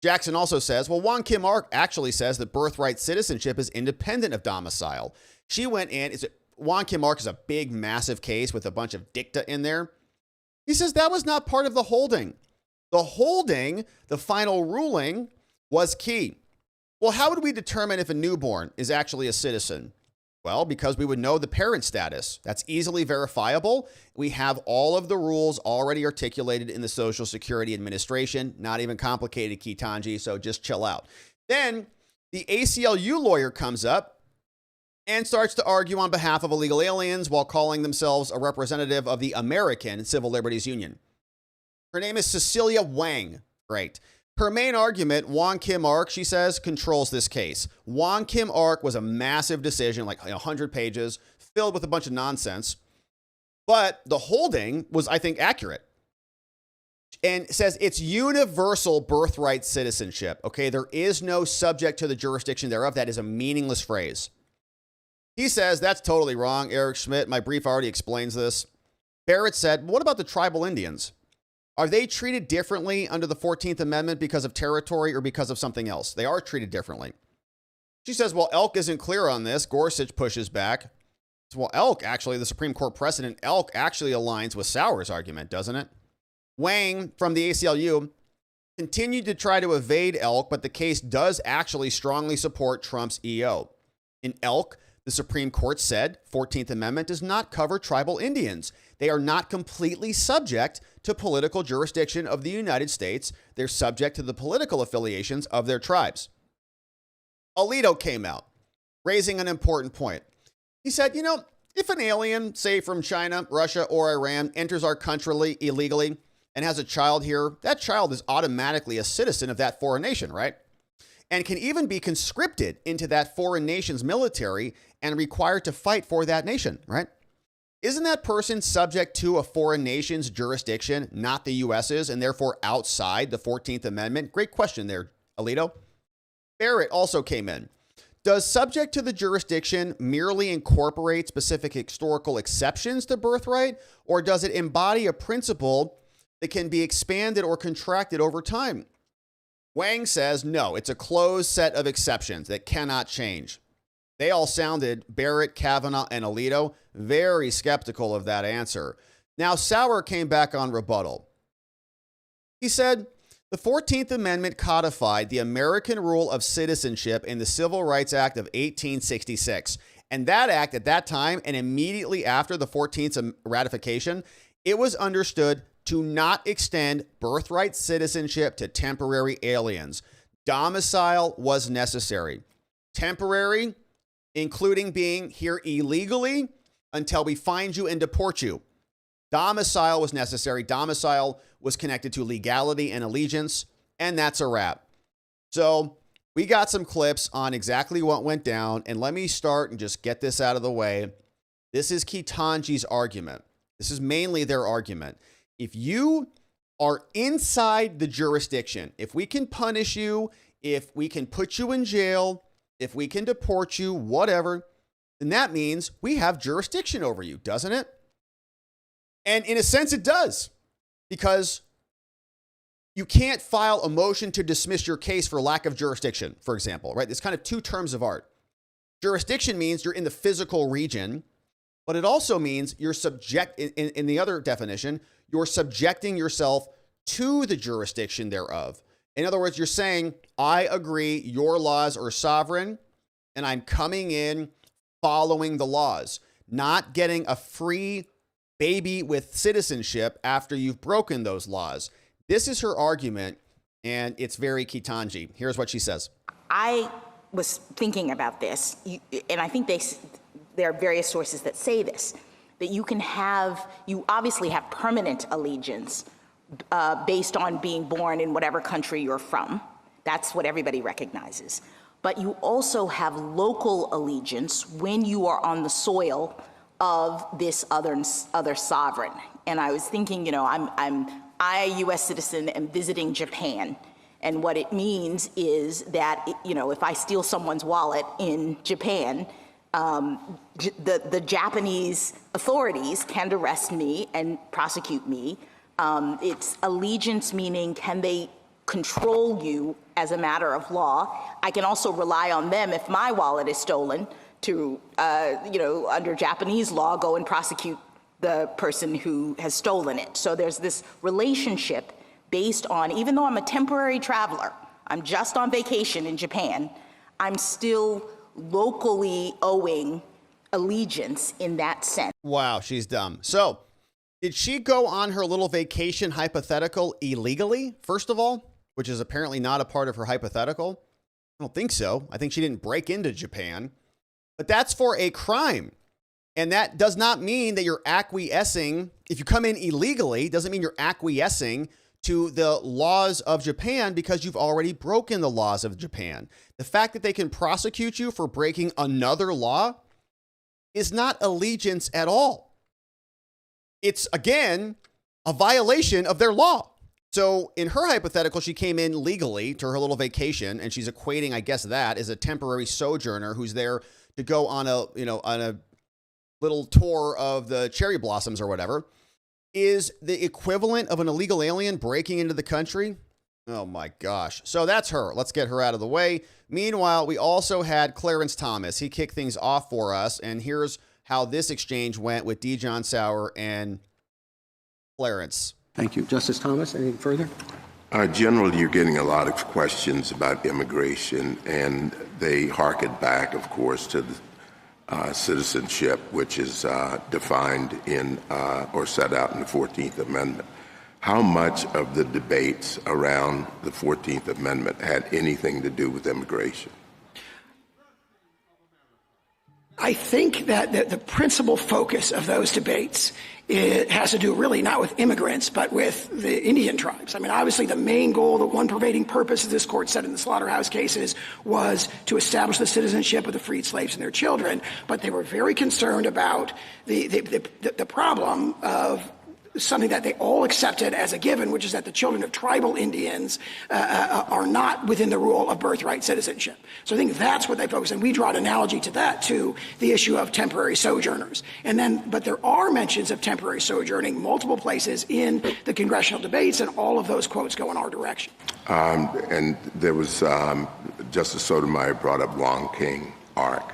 Jackson also says, well, Wong Kim Ark actually says that birthright citizenship is independent of domicile. She went in, Wong Kim Ark is a big, massive case with a bunch of dicta in there. He says that was not part of the holding. The holding, the final ruling, was key. Well, how would we determine if a newborn is actually a citizen? Well, because we would know the parent status. That's easily verifiable. We have all of the rules already articulated in the Social Security Administration. Not even complicated, Ketanji, so just chill out. Then the ACLU lawyer comes up and starts to argue on behalf of illegal aliens while calling themselves a representative of the American Civil Liberties Union. Her name is Cecilia Wang. Great. Her main argument, Wong Kim Ark, she says, controls this case. Wong Kim Ark was a massive decision, like 100 pages, filled with a bunch of nonsense. But the holding was, I think, accurate. And says it's universal birthright citizenship. Okay, there is no subject to the jurisdiction thereof. That is a meaningless phrase. He says that's totally wrong, Eric Schmidt. My brief already explains this. Barrett said, what about the tribal Indians? Are they treated differently under the 14th Amendment because of territory or because of something else? They are treated differently. She says, well, Elk isn't clear on this. Gorsuch pushes back. Well, Elk, actually, the Supreme Court precedent, Elk actually aligns with Sauer's argument, doesn't it? Wang from the ACLU continued to try to evade Elk, but the case does actually strongly support Trump's EO. In Elk, the Supreme Court said 14th Amendment does not cover tribal Indians. They are not completely subject to political jurisdiction of the United States. They're subject to the political affiliations of their tribes. Alito came out, raising an important point. He said, if an alien, say from China, Russia, or Iran, enters our country illegally and has a child here, that child is automatically a citizen of that foreign nation, right? And can even be conscripted into that foreign nation's military and required to fight for that nation, right? Isn't that person subject to a foreign nation's jurisdiction, not the US's, and therefore outside the 14th Amendment? Great question there, Alito. Barrett also came in. Does subject to the jurisdiction merely incorporate specific historical exceptions to birthright, or does it embody a principle that can be expanded or contracted over time? Wang says, no, it's a closed set of exceptions that cannot change. They all sounded, Barrett, Kavanaugh, and Alito, very skeptical of that answer. Now, Sauer came back on rebuttal. He said, the 14th Amendment codified the American rule of citizenship in the Civil Rights Act of 1866. And that act at that time and immediately after the 14th ratification, it was understood to not extend birthright citizenship to temporary aliens. Domicile was necessary. Temporary, including being here illegally until we find you and deport you. Domicile was necessary. Domicile was connected to legality and allegiance, and that's a wrap. So we got some clips on exactly what went down, and let me start and just get this out of the way. This is Ketanji's argument. This is mainly their argument. If you are inside the jurisdiction, if we can punish you, if we can put you in jail, if we can deport you, whatever, then that means we have jurisdiction over you, doesn't it? And in a sense, it does, because you can't file a motion to dismiss your case for lack of jurisdiction, for example, right? It's kind of two terms of art. Jurisdiction means you're in the physical region, but it also means you're in the other definition, you're subjecting yourself to the jurisdiction thereof. In other words, you're saying, I agree, your laws are sovereign, and I'm coming in following the laws, not getting a free baby with citizenship after you've broken those laws. This is her argument, and it's very Ketanji. Here's what she says. I was thinking about this, and I think there are various sources that say this, that you obviously have permanent allegiance based on being born in whatever country you're from. That's what everybody recognizes. But you also have local allegiance when you are on the soil of this other sovereign. And I was thinking, I, a U.S. citizen, am visiting Japan. And what it means is that, if I steal someone's wallet in Japan, the Japanese authorities can arrest me and prosecute me. It's allegiance, meaning can they control you as a matter of law? I can also rely on them if my wallet is stolen to, under Japanese law, go and prosecute the person who has stolen it. So there's this relationship based on, even though I'm a temporary traveler, I'm just on vacation in Japan, I'm still locally owing allegiance in that sense. Wow, she's dumb. So, did she go on her little vacation hypothetical illegally, first of all, which is apparently not a part of her hypothetical? I don't think so. I think she didn't break into Japan. But that's for a crime. And that does not mean that you're acquiescing. If you come in illegally, doesn't mean you're acquiescing to the laws of Japan because you've already broken the laws of Japan. The fact that they can prosecute you for breaking another law is not allegiance at all. It's, again, a violation of their law. So in her hypothetical, she came in legally to her little vacation, and she's equating, I guess, that as a temporary sojourner who's there to go on a little tour of the cherry blossoms or whatever. Is the equivalent of an illegal alien breaking into the country? Oh my gosh. So that's her. Let's get her out of the way. Meanwhile, we also had Clarence Thomas. He kicked things off for us, and here's how this exchange went with D. John Sauer and Clarence. Thank you. Justice Thomas, anything further? General, you're getting a lot of questions about immigration, and they harken back, of course, to the citizenship, which is defined in or set out in the 14th Amendment. How much of the debates around the 14th Amendment had anything to do with immigration? I think that the principal focus of those debates has to do really not with immigrants, but with the Indian tribes. I mean, obviously the main goal, the one pervading purpose, as this court said in the slaughterhouse cases, was to establish the citizenship of the freed slaves and their children. But they were very concerned about the problem of something that they all accepted as a given, which is that the children of tribal Indians are not within the rule of birthright citizenship. So I think that's what they focus on. We draw an analogy to that, to the issue of temporary sojourners. But there are mentions of temporary sojourning multiple places in the congressional debates, and all of those quotes go in our direction. And there was, Justice Sotomayor brought up Wong King Ark.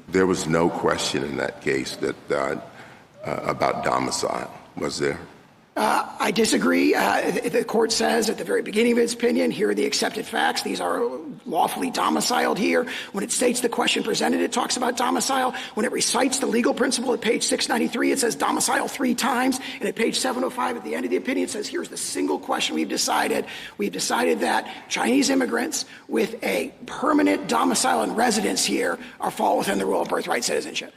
There was no question in that case that about domicile, was there? I disagree. The court says at the very beginning of its opinion, here are the accepted facts. These are lawfully domiciled here. When it states the question presented, it talks about domicile. When it recites the legal principle at page 693, it says domicile 3 times. And at page 705 at the end of the opinion, it says here's the single question we've decided. We've decided that Chinese immigrants with a permanent domicile and residence here fall within the rule of birthright citizenship.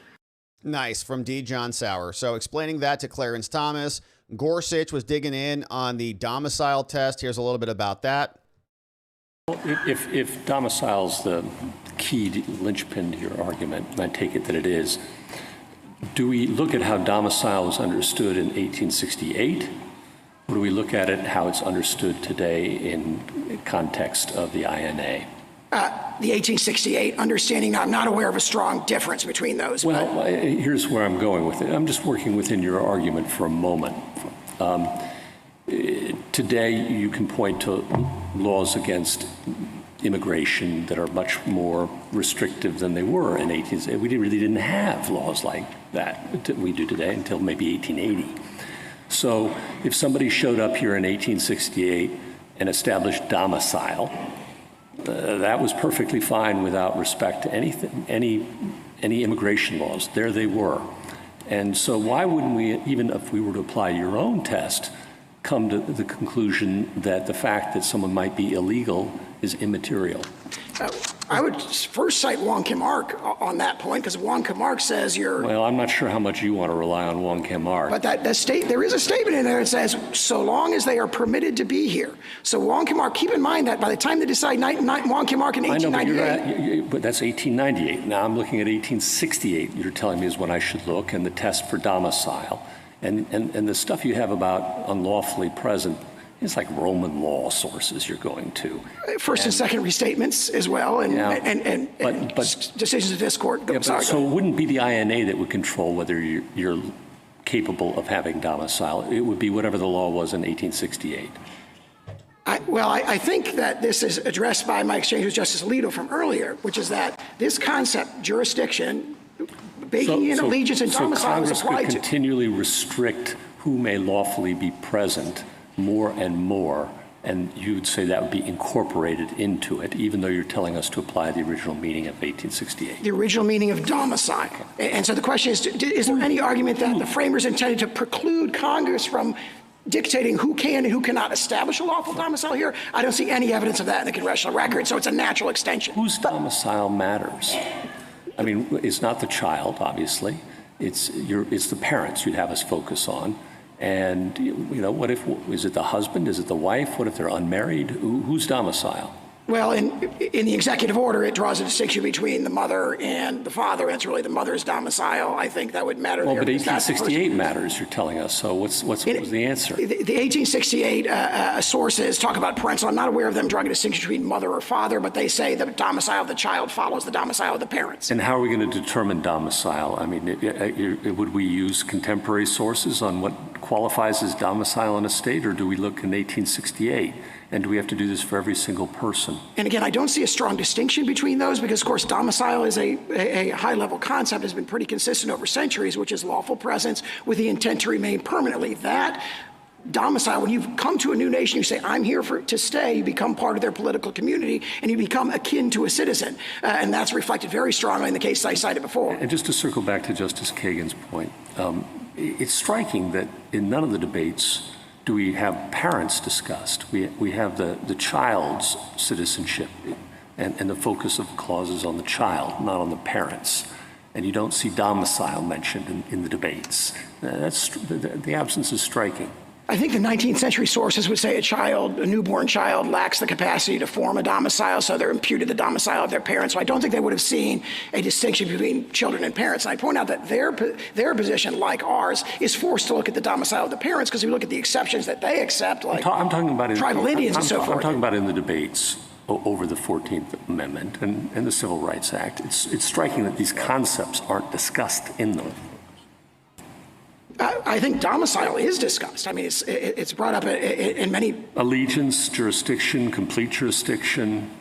Nice, from D. John Sauer. So explaining that to Clarence Thomas, Gorsuch was digging in on the domicile test. Here's a little bit about that. If domicile's the key linchpin to your argument, and I take it that it is, do we look at how domicile was understood in 1868, or do we look at it how it's understood today in context of the INA? The 1868 understanding, I'm not aware of a strong difference between those. Well, here's where I'm going with it. I'm just working within your argument for a moment. Today, you can point to laws against immigration that are much more restrictive than they were in 1868. We really didn't have laws like that we do today until maybe 1880. So if somebody showed up here in 1868 and established domicile, that was perfectly fine without respect to anything, any immigration laws. There they were. And so why wouldn't we, even if we were to apply your own test, come to the conclusion that the fact that someone might be illegal is immaterial? I would first cite Wong Kim Ark on that point, because Wong Kim Ark says you're... Well, I'm not sure how much you want to rely on Wong Kim Ark. But there is a statement in there that says, so long as they are permitted to be here. So Wong Kim Ark, keep in mind that by the time they decide Wong Kim Ark in 1898... but that's 1898. Now I'm looking at 1868, you're telling me is when I should look, and the test for domicile. And the stuff you have about unlawfully present, it's like Roman law sources you're going to. First and second restatements as well, and decisions of this court. So it wouldn't be the INA that would control whether you're capable of having domicile. It would be whatever the law was in 1868. I think that this is addressed by my exchange with Justice Alito from earlier, which is that this concept, jurisdiction, baking in allegiance and domicile is applied to. So Congress could continually restrict who may lawfully be present more and more, and you'd say that would be incorporated into it, even though you're telling us to apply the original meaning of 1868. The original meaning of domicile. And so the question is there any argument that the framers intended to preclude Congress from dictating who can and who cannot establish a lawful domicile here? I don't see any evidence of that in the congressional record, so it's a natural extension. Whose domicile matters? I mean, it's not the child, obviously. It's the parents you'd have us focus on. And, what if, is it the husband? Is it the wife? What if they're unmarried? Whose domicile? Well, in the executive order, it draws a distinction between the mother and the father. It's really the mother's domicile. I think that would matter. Well, but 1868 matters, you're telling us. So what was the answer? The 1868 sources talk about parental. I'm not aware of them drawing a distinction between mother or father, but they say the domicile of the child follows the domicile of the parents. And how are we going to determine domicile? I mean, would we use contemporary sources on what qualifies as domicile in a state, or do we look in 1868? And do we have to do this for every single person? And again, I don't see a strong distinction between those because, of course, domicile is a high-level concept, has been pretty consistent over centuries, which is lawful presence with the intent to remain permanently. That domicile, when you come to a new nation, you say, I'm here to stay, you become part of their political community, and you become akin to a citizen. And that's reflected very strongly in the case I cited before. And just to circle back to Justice Kagan's point, it's striking that in none of the debates do we have parents discussed. We have the child's citizenship and the focus of clauses on the child, not on the parents. And you don't see domicile mentioned in the debates. The absence is striking. I think the 19th century sources would say a newborn child lacks the capacity to form a domicile, so they're imputed the domicile of their parents. So I don't think they would have seen a distinction between children and parents. And I point out that their position, like ours, is forced to look at the domicile of the parents because if you look at the exceptions that they accept, like I'm talking about tribal Indians and so forth. I'm talking about in the debates over the 14th Amendment and the Civil Rights Act. It's striking that these concepts aren't discussed in them. I think domicile is discussed. I mean, it's brought up in many... Allegiance, jurisdiction, complete jurisdiction.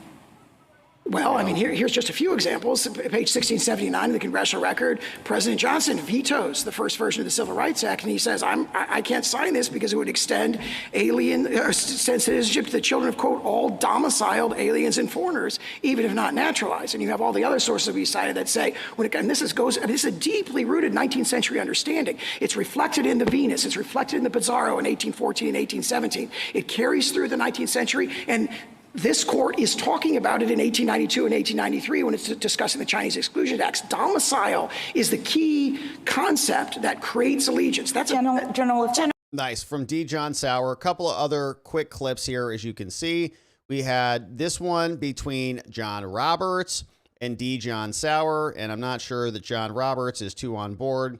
Well, I mean, here's just a few examples. Page 1679 of the congressional record, President Johnson vetoes the first version of the Civil Rights Act, and he says, I can't sign this because it would extend citizenship to the children of, quote, all domiciled aliens and foreigners, even if not naturalized. And you have all the other sources we cited that say, this is a deeply rooted 19th century understanding. It's reflected in the Venus. It's reflected in the Pizarro in 1814 and 1817. It carries through the 19th century, and this court is talking about it in 1892 and 1893 when it's discussing the Chinese Exclusion Acts. Domicile is the key concept that creates allegiance. That's General. Nice. From D. John Sauer. A couple of other quick clips here, as you can see. We had this one between John Roberts and D. John Sauer, and I'm not sure that John Roberts is too on board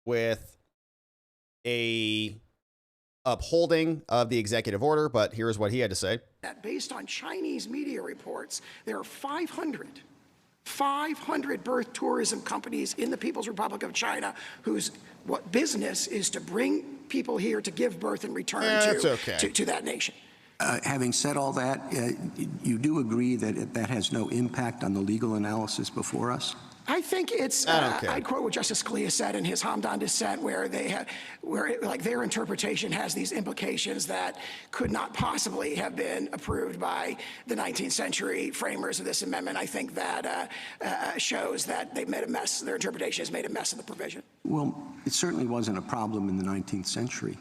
with a upholding of the executive order, but here's what he had to say. That based on Chinese media reports, there are 500 birth tourism companies in the People's Republic of China whose business is to bring people here to give birth and return to that nation. Having said all that, you do agree that that has no impact on the legal analysis before us? I think it's, I'd quote what Justice Scalia said in his Hamdan dissent, where their interpretation has these implications that could not possibly have been approved by the 19th century framers of this amendment. I think that shows that they've made a mess. Their interpretation has made a mess of the provision. Well, it certainly wasn't a problem in the 19th century.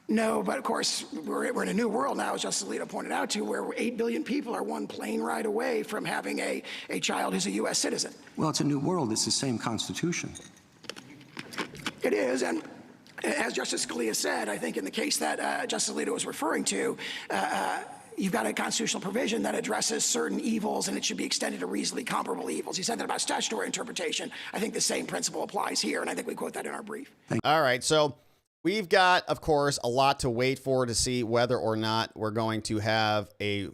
No, but of course, we're in a new world now, as Justice Alito pointed out, where 8 billion people are one plane ride away from having a child who's a U.S. citizen. Well, it's a new world. It's the same Constitution. It is, and as Justice Scalia said, I think in the case that Justice Alito was referring to, you've got a constitutional provision that addresses certain evils, and it should be extended to reasonably comparable evils. He said that about statutory interpretation. I think the same principle applies here, and I think we quote that in our brief. All right, so we've got, of course, a lot to wait for to see whether or not we're going to have a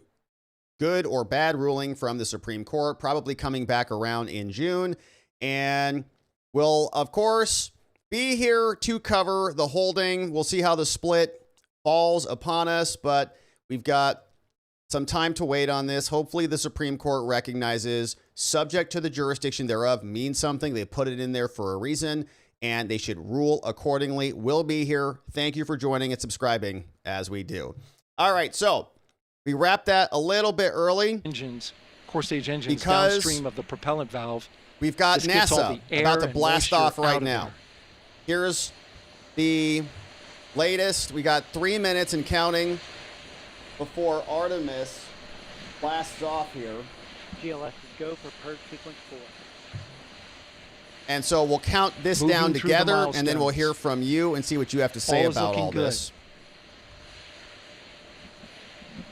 good or bad ruling from the Supreme Court, probably coming back around in June. And we'll, of course, be here to cover the holding. We'll see how the split falls upon us, but we've got some time to wait on this. Hopefully the Supreme Court recognizes subject to the jurisdiction thereof means something. They put it in there for a reason, and they should rule accordingly. We'll be here. Thank you for joining and subscribing as we do. All right, so we wrapped that a little bit early. Core stage engines because downstream of the propellant valve. We've got NASA about to blast off right now. Here's the latest. We got 3 minutes and counting before Artemis blasts off here. GLS is go for purge sequence 4. And so we'll count this down together, and then we'll hear from you and see what you have to say about all this.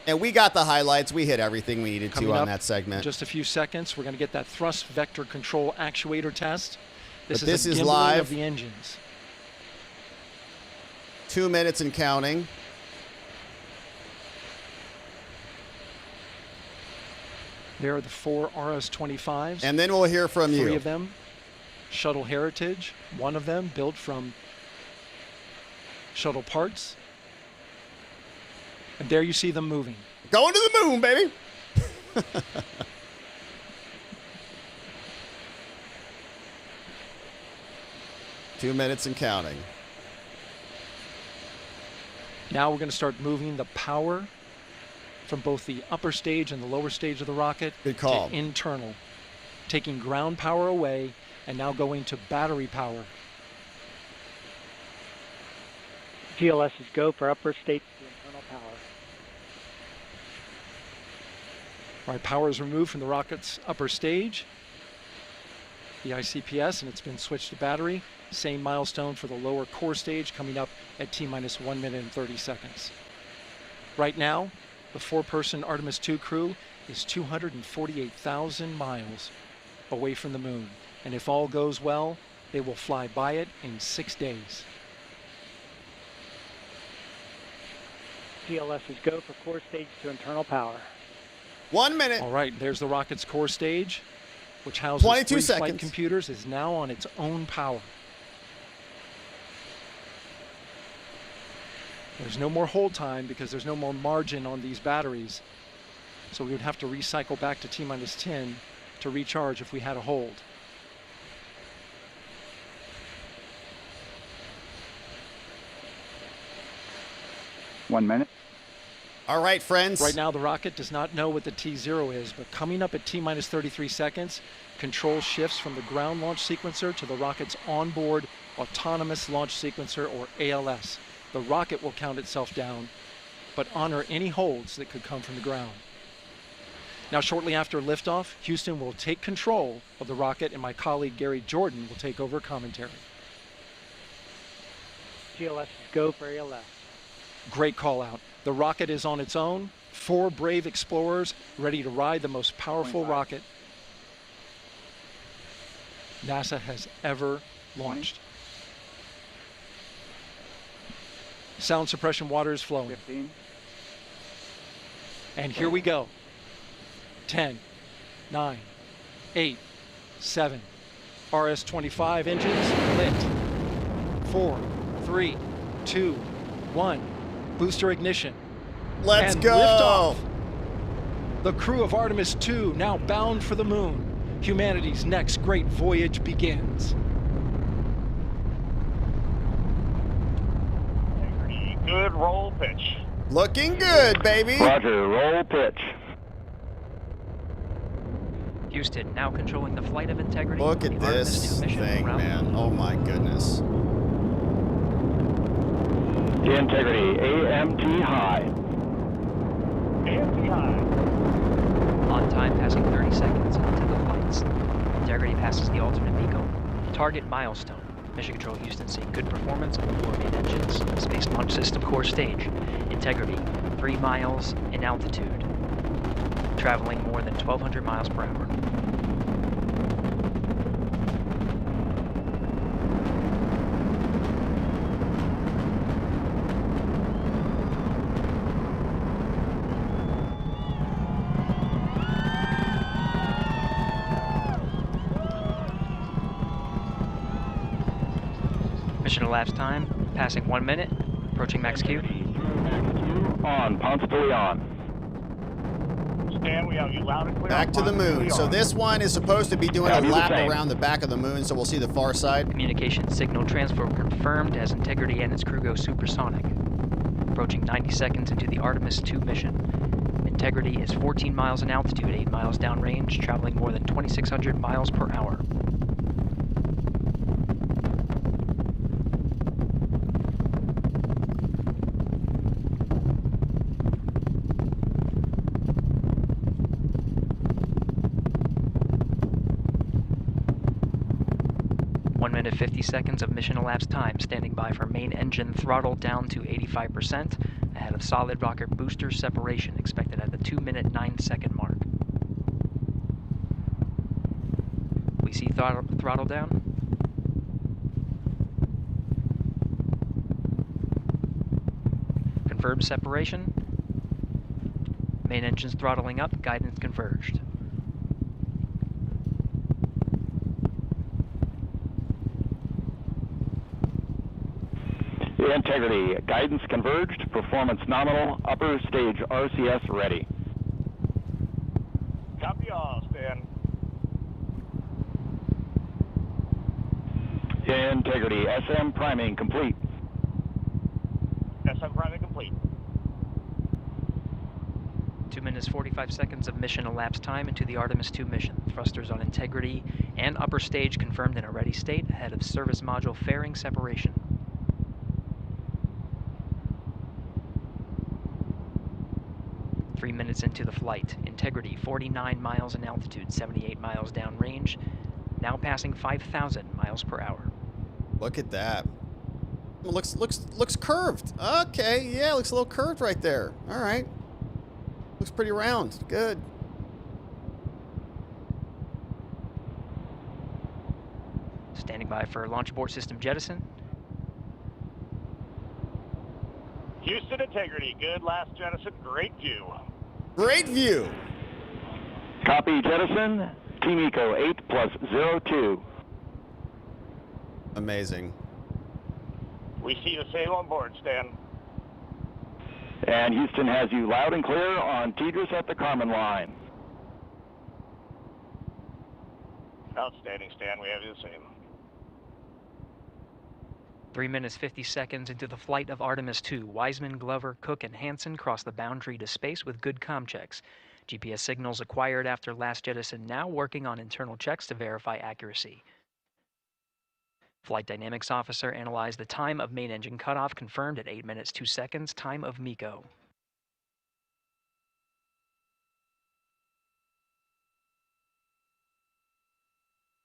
And we got the highlights. We hit everything we needed to on that segment. In just a few seconds, we're going to get that thrust vector control actuator test. This is live of the engines. 2 minutes and counting. There are the 4 RS-25s. And then we'll hear from you. 3 of them. Shuttle Heritage, 1 of them built from shuttle parts. And there you see them moving. Going to the moon, baby. 2 minutes and counting. Now we're going to start moving the power from both the upper stage and the lower stage of the rocket to internal, taking ground power away and now going to battery power. GLS is go for upper stage to internal power. All right, power is removed from the rocket's upper stage, the ICPS, and it's been switched to battery. Same milestone for the lower core stage coming up at T-minus 1 minute and 30 seconds. Right now, the 4-person Artemis II crew is 248,000 miles away from the moon. And if all goes well, they will fly by it in 6 days. GLS is go for core stage to internal power. 1 minute. All right, there's the rocket's core stage, which houses 22 3 flight seconds. computers, is now on its own power. There's no more hold time because there's no more margin on these batteries. So we would have to recycle back to T-minus 10 to recharge if we had a hold. One minute. All right, friends. Right now, the rocket does not know what the T0 is, but coming up at T-minus 33 seconds, control shifts from the ground launch sequencer to the rocket's onboard autonomous launch sequencer, or ALS. The rocket will count itself down, but honor any holds that could come from the ground. Now, shortly after liftoff, Houston will take control of the rocket, and my colleague Gary Jordan will take over commentary. GLS is go for ALS. Great call out. The rocket is on its own. 4 brave explorers ready to ride the most powerful rocket NASA has ever launched. Sound suppression water is flowing. 15. And here we go. 10, 9, 8, 7. RS-25 engines lit. 4, 3, 2, 1. Booster ignition. Let's and go. Liftoff. The crew of Artemis II now bound for the moon. Humanity's next great voyage begins. Good roll pitch. Looking good, baby. Roger, roll pitch. Houston now controlling the flight of Integrity. Look at this thing, man. Oh my goodness. Integrity, AMT high. AMT high. On time, passing 30 seconds into the flights. Integrity passes the alternate beacon. Target milestone. Mission Control Houston seeing good performance on 4 main engines. Space Launch System core stage. Integrity, 3 miles in altitude. Traveling more than 1,200 miles per hour. Mission elapsed time, passing 1 minute, approaching max Q. On, Ponce on. Stan, we have you loud and clear. Back to the moon. So this one is supposed to be doing a lap around the back of the moon, so we'll see the far side. Communication signal transfer confirmed as Integrity and its crew go supersonic. Approaching 90 seconds into the Artemis II mission. Integrity is 14 miles in altitude, 8 miles downrange, traveling more than 2,600 miles per hour. Minute 50 seconds of mission elapsed time, standing by for main engine throttle down to 85%, ahead of solid rocket booster separation expected at the 2-minute 9-second mark. We see throttle down. Confirmed separation. Main engines throttling up, guidance converged. Integrity, guidance converged, performance nominal, upper stage RCS ready. Copy all, Stan. Integrity, SM priming complete. SM priming complete. 2 minutes 45 seconds of mission elapsed time into the Artemis II mission. Thrusters on Integrity and upper stage confirmed in a ready state ahead of service module fairing separation. Minutes into the flight. Integrity, 49 miles in altitude, 78 miles downrange, now passing 5,000 miles per hour. Look at that. Looks curved. Okay, yeah, looks a little curved right there. All right. Looks pretty round. Good. Standing by for launch abort system jettison. Houston Integrity, good last jettison, great view. Great view. Copy jettison, Team Eco 8+02. Amazing. We see the same on board, Stan. And Houston has you loud and clear on Tidris at the Carmen line. Outstanding, Stan. We have you the same. 3 minutes 50 seconds into the flight of Artemis 2, Wiseman, Glover, Cook, and Hansen cross the boundary to space with good comm checks. GPS signals acquired after last jettison now working on internal checks to verify accuracy. Flight Dynamics Officer analyzed the time of main engine cutoff, confirmed at 8 minutes 2 seconds, time of MECO.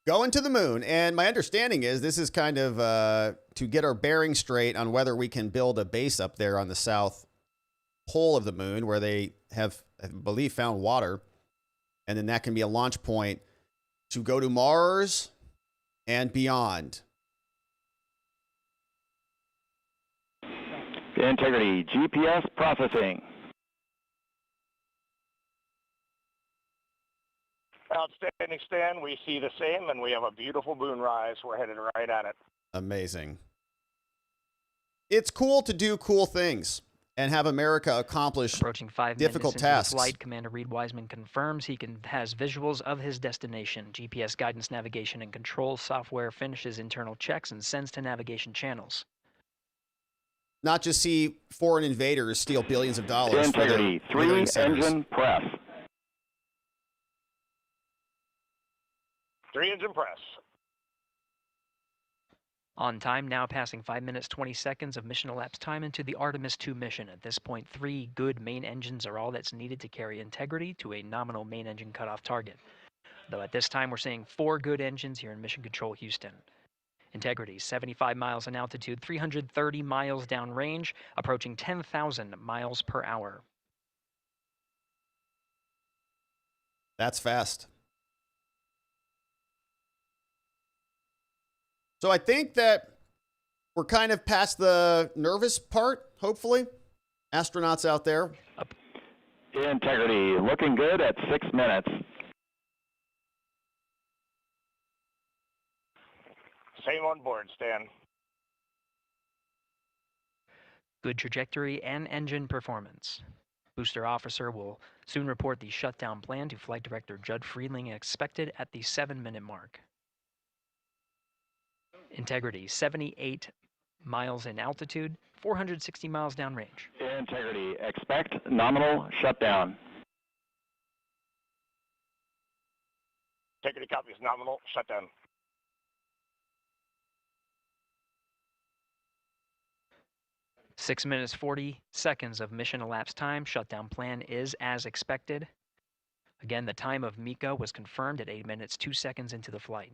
Going to the moon, and my understanding is this is kind of to get our bearings straight on whether we can build a base up there on the south pole of the moon where they have, I believe, found water, and then that can be a launch point to go to Mars and beyond. Integrity, GPS processing. Outstanding, Stan. We see the same, and we have a beautiful moonrise. We're headed right at it. Amazing. It's cool to do cool things and have America accomplish Approaching 5 difficult minutes into tasks. the flight, Commander Reed Wiseman confirms he has visuals of his destination. GPS guidance, navigation, and control software finishes internal checks and sends to navigation channels. Not just see foreign invaders steal billions of dollars for their Integrity, whaling centers. 3-engine press. 3-engine press. On time, now passing 5 minutes 20 seconds of mission elapsed time into the Artemis 2 mission. At this point, 3 good main engines are all that's needed to carry Integrity to a nominal main engine cutoff target. Though at this time, we're seeing 4 good engines here in Mission Control Houston. Integrity, 75 miles in altitude, 330 miles downrange, approaching 10,000 miles per hour. That's fast. So I think that we're kind of past the nervous part, hopefully. Astronauts out there. Integrity, looking good at 6 minutes. Same on board, Stan. Good trajectory and engine performance. Booster officer will soon report the shutdown plan to Flight Director Judd Friedling, expected at the 7-minute mark. Integrity, 78 miles in altitude, 460 miles downrange. Integrity, expect nominal shutdown. Integrity copies nominal shutdown. Six minutes 40 seconds of mission elapsed time. Shutdown plan is as expected. Again, the time of MECO was confirmed at 8 minutes 2 seconds into the flight.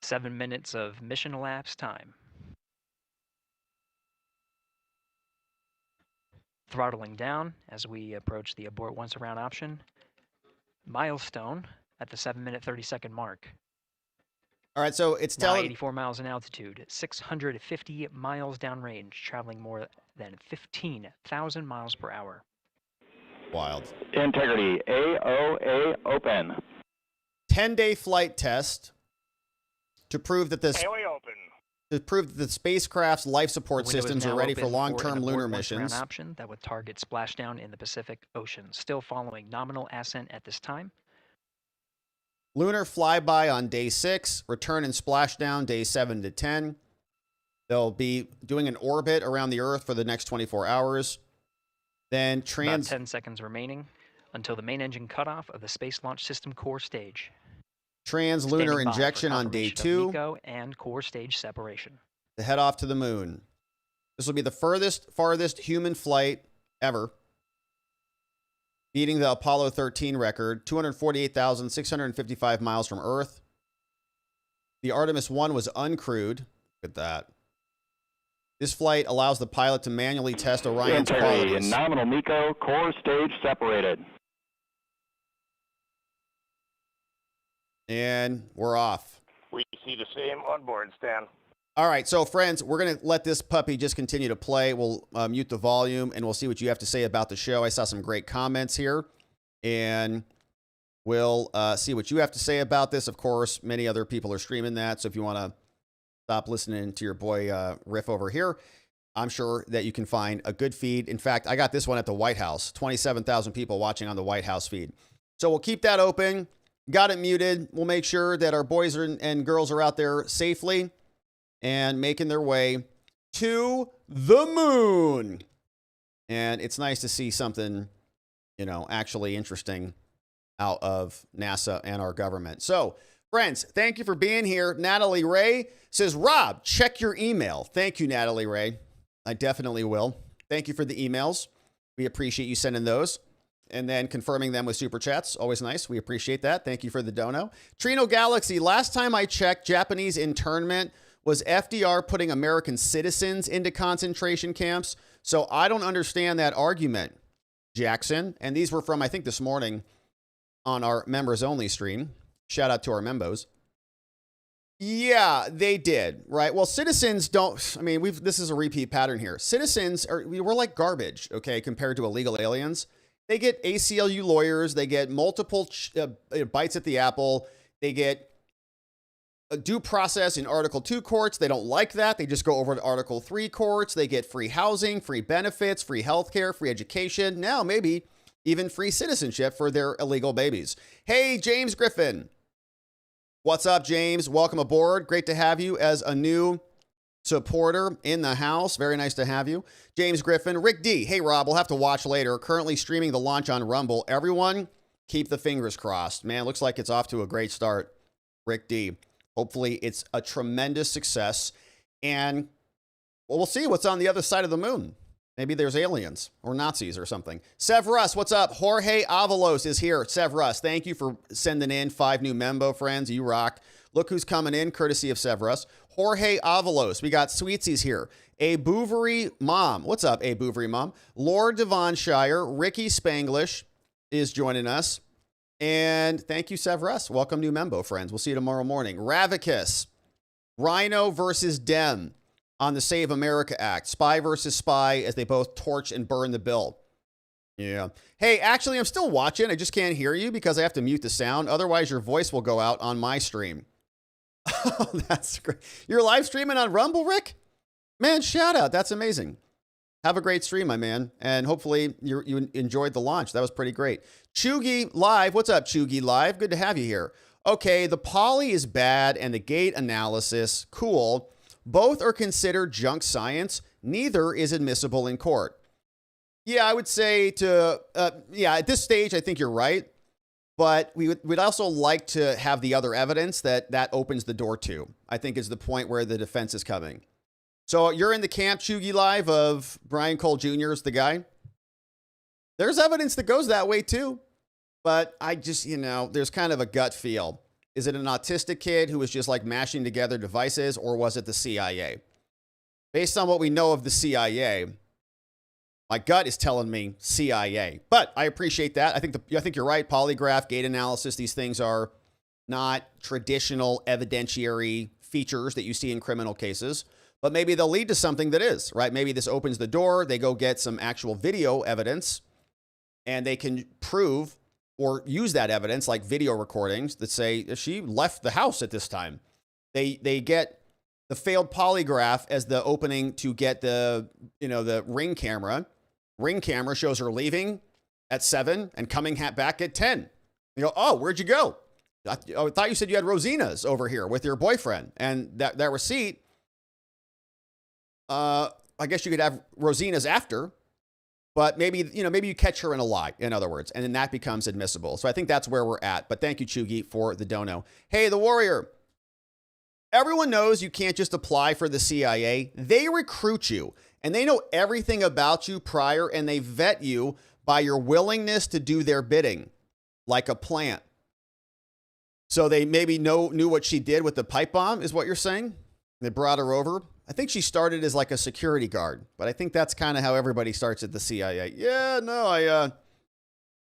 Seven minutes of mission elapsed time. Throttling down as we approach the abort once around option. Milestone at the 7-minute 30-second mark. All right, so it's Now telling 84 miles in altitude, 650 miles downrange, traveling more than 15,000 miles per hour. Wild. Integrity, AOA open. 10-day flight test to prove that this AOA open. to prove that the spacecraft's life support The window is systems are now ready for open long-term an lunar abort once around missions. option that would target splashdown in the Pacific Ocean. Still following nominal ascent at this time. Lunar flyby on day 6, return and splashdown day 7 to 10. They'll be doing an orbit around the Earth for the next 24 hours. Then About 10 seconds remaining until the main engine cutoff of the Space Launch System core stage. Trans-lunar Standing by for injection on day confirmation 2 of MECO and core stage separation. to head off to the moon. This will be the farthest human flight ever, beating the Apollo 13 record, 248,655 miles from Earth. The Artemis 1 was uncrewed. Look at that. This flight allows the pilot to manually test Orion's Integrity, qualities. nominal MECO, core stage separated. And we're off. We see the same on board, Stan. All right, so friends, we're going to let this puppy just continue to play. We'll mute the volume, and we'll see what you have to say about the show. I saw some great comments here. and we'll see what you have to say about this. Of course, many other people are streaming that, so if you want to stop listening to your boy riff over here, I'm sure that you can find a good feed. In fact, I got this one at the White House, 27,000 people watching on the White House feed. So we'll keep that open. Got it muted. We'll make sure that our boys and girls are out there safely and making their way to the moon. And it's nice to see something, you know, actually interesting out of NASA and our government. So, friends, thank you for being here. Natalie Ray says, Rob, check your email. Thank you, Natalie Ray. I definitely will. Thank you for the emails. We appreciate you sending those and then confirming them with super chats. Always nice. We appreciate that. Thank you for the dono. Trino Galaxy, last time I checked, Japanese internment was FDR putting American citizens into concentration camps. So I don't understand that argument, Jackson. And these were from, I think, this morning on our members only stream. Shout out to our membos. Yeah, they did, right? Well, citizens don't, I mean, this is a repeat pattern here. Citizens we're like garbage, okay, compared to illegal aliens. They get ACLU lawyers. They get multiple bites at the apple. They get a due process in Article 2 courts. They don't like that. They just go over to Article 3 courts. They get free housing, free benefits, free healthcare, free education. Now, maybe even free citizenship for their illegal babies. Hey, James Griffin. What's up, James? Welcome aboard. Great to have you as a new supporter in the house. Very nice to have you. James Griffin. Rick D. Hey, Rob, we'll have to watch later. Currently streaming the launch on Rumble. Everyone, keep the fingers crossed. Man, looks like it's off to a great start. Rick D. Hopefully it's a tremendous success. And well, we'll see what's on the other side of the moon. Maybe there's aliens or Nazis or something. Severus, what's up? Jorge Avalos is here. Severus, thank you for sending in 5 new Membo friends. You rock. Look who's coming in, courtesy of Severus. Jorge Avalos. We got Sweetsies here. A Bouverie Mom. What's up, A Bouverie Mom? Lord Devonshire. Ricky Spanglish is joining us. And thank you, Severus. Welcome, new Membo friends. We'll see you tomorrow morning. Ravicus. Rhino versus Dem on the Save America Act. Spy versus spy as they both torch and burn the bill. Yeah. Hey, actually, I'm still watching. I just can't hear you because I have to mute the sound. Otherwise, your voice will go out on my stream. Oh, that's great. You're live streaming on Rumble, Rick? Man, shout out. That's amazing. Have a great stream, my man. And hopefully you enjoyed the launch. That was pretty great. Chugi Live. What's up, Chugi Live? Good to have you here. Okay, the poly is bad and the gait analysis, cool. Both are considered junk science. Neither is admissible in court. Yeah, I would say at this stage, I think you're right. But we'd also like to have the other evidence that opens the door to, I think is the point where the defense is coming. So you're in the camp, Chugi Live, of Brian Cole Jr. is the guy. There's evidence that goes that way too. But I just, there's kind of a gut feel. Is it an autistic kid who was just like mashing together devices, or was it the CIA? Based on what we know of the CIA, my gut is telling me CIA. But I appreciate that. I think you're right. Polygraph, gait analysis, these things are not traditional evidentiary features that you see in criminal cases. But maybe they'll lead to something that is, right? Maybe this opens the door. They go get some actual video evidence, and they can prove or use that evidence, like video recordings that say she left the house at this time. They get the failed polygraph as the opening to get the ring camera. Ring camera shows her leaving at 7 and coming back at 10. You go, oh, where'd you go? I thought you said you had Rosina's over here with your boyfriend. And that receipt, I guess you could have Rosina's after, but maybe you catch her in a lie, in other words, and then that becomes admissible. So I think that's where we're at. But thank you, Chugi, for the dono. Hey, the Warrior. Everyone knows you can't just apply for the CIA. They recruit you, and they know everything about you prior, and they vet you by your willingness to do their bidding, like a plant. So they maybe knew what she did with the pipe bomb, is what you're saying? They brought her over. I think she started as like a security guard, but I think that's kind of how everybody starts at the CIA. Yeah, no, I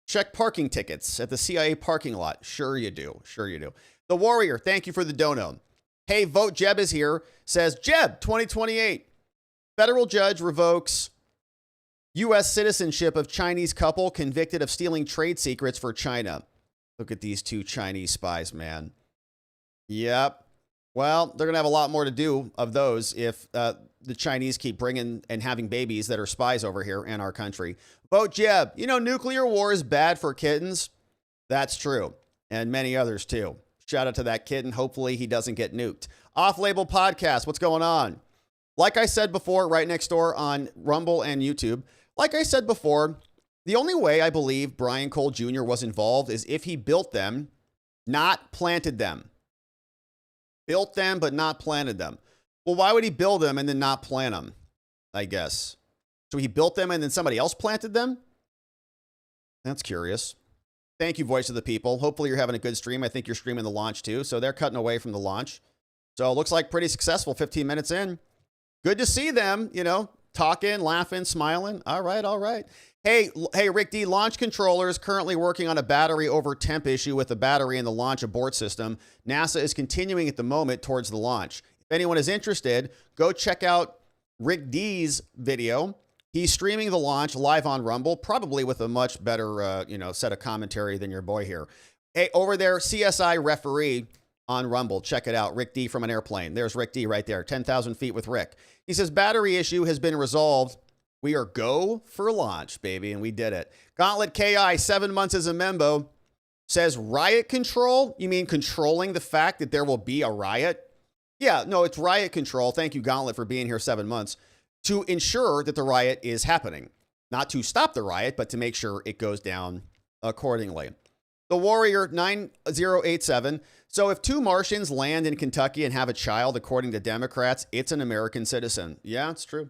check parking tickets at the CIA parking lot. Sure you do. Sure you do. The Warrior, thank you for the dono. Hey, Vote Jeb is here. Says, Jeb, 2028. Federal judge revokes U.S. citizenship of Chinese couple convicted of stealing trade secrets for China. Look at these two Chinese spies, man. Yep. Well, they're going to have a lot more to do of those if the Chinese keep bringing and having babies that are spies over here in our country. Vote Jeb. You know, nuclear war is bad for kittens. That's true. And many others, too. Shout out to that kitten. Hopefully he doesn't get nuked. Off-label podcast. What's going on? Like I said before, right next door on Rumble and YouTube, like I said before, the only way I believe Brian Cole Jr. was involved is if he built them, not planted them. Built them, but not planted them. Well, why would he build them and then not plant them? I guess. So he built them and then somebody else planted them? That's curious. Thank you, Voice of the People. Hopefully you're having a good stream. I think you're streaming the launch too. So they're cutting away from the launch. So it looks like pretty successful 15 minutes in. Good to see them, you know, talking, laughing, smiling. All right, all right. Hey, Rick D, launch controller is currently working on a battery over temp issue with the battery in the launch abort system. NASA is continuing at the moment towards the launch. If anyone is interested, go check out Rick D's video. He's streaming the launch live on Rumble, probably with a much better, set of commentary than your boy here. Hey, over there, CSI referee on Rumble. Check it out. Rick D from an airplane. There's Rick D right there. 10,000 feet with Rick. He says, battery issue has been resolved. We are go for launch, baby, and we did it. Gauntlet KI, 7 months as a membo, says riot control? You mean controlling the fact that there will be a riot? Yeah, no, it's riot control. Thank you, Gauntlet, for being here 7 months. To ensure that the riot is happening. Not to stop the riot, but to make sure it goes down accordingly. The Warrior 9087. So if two Martians land in Kentucky and have a child, according to Democrats, it's an American citizen. Yeah, it's true.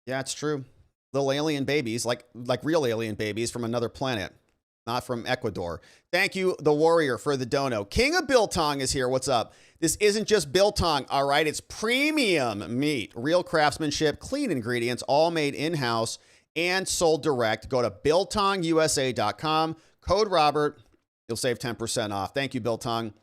Yeah, it's true. Little alien babies, like real alien babies from another planet, not from Ecuador. Thank you, The Warrior, for the dono. King of Biltong is here. What's up? This isn't just biltong, all right? It's premium meat, real craftsmanship, clean ingredients, all made in-house and sold direct. Go to biltongusa.com, code Robert. You'll save 10% off. Thank you, Biltong.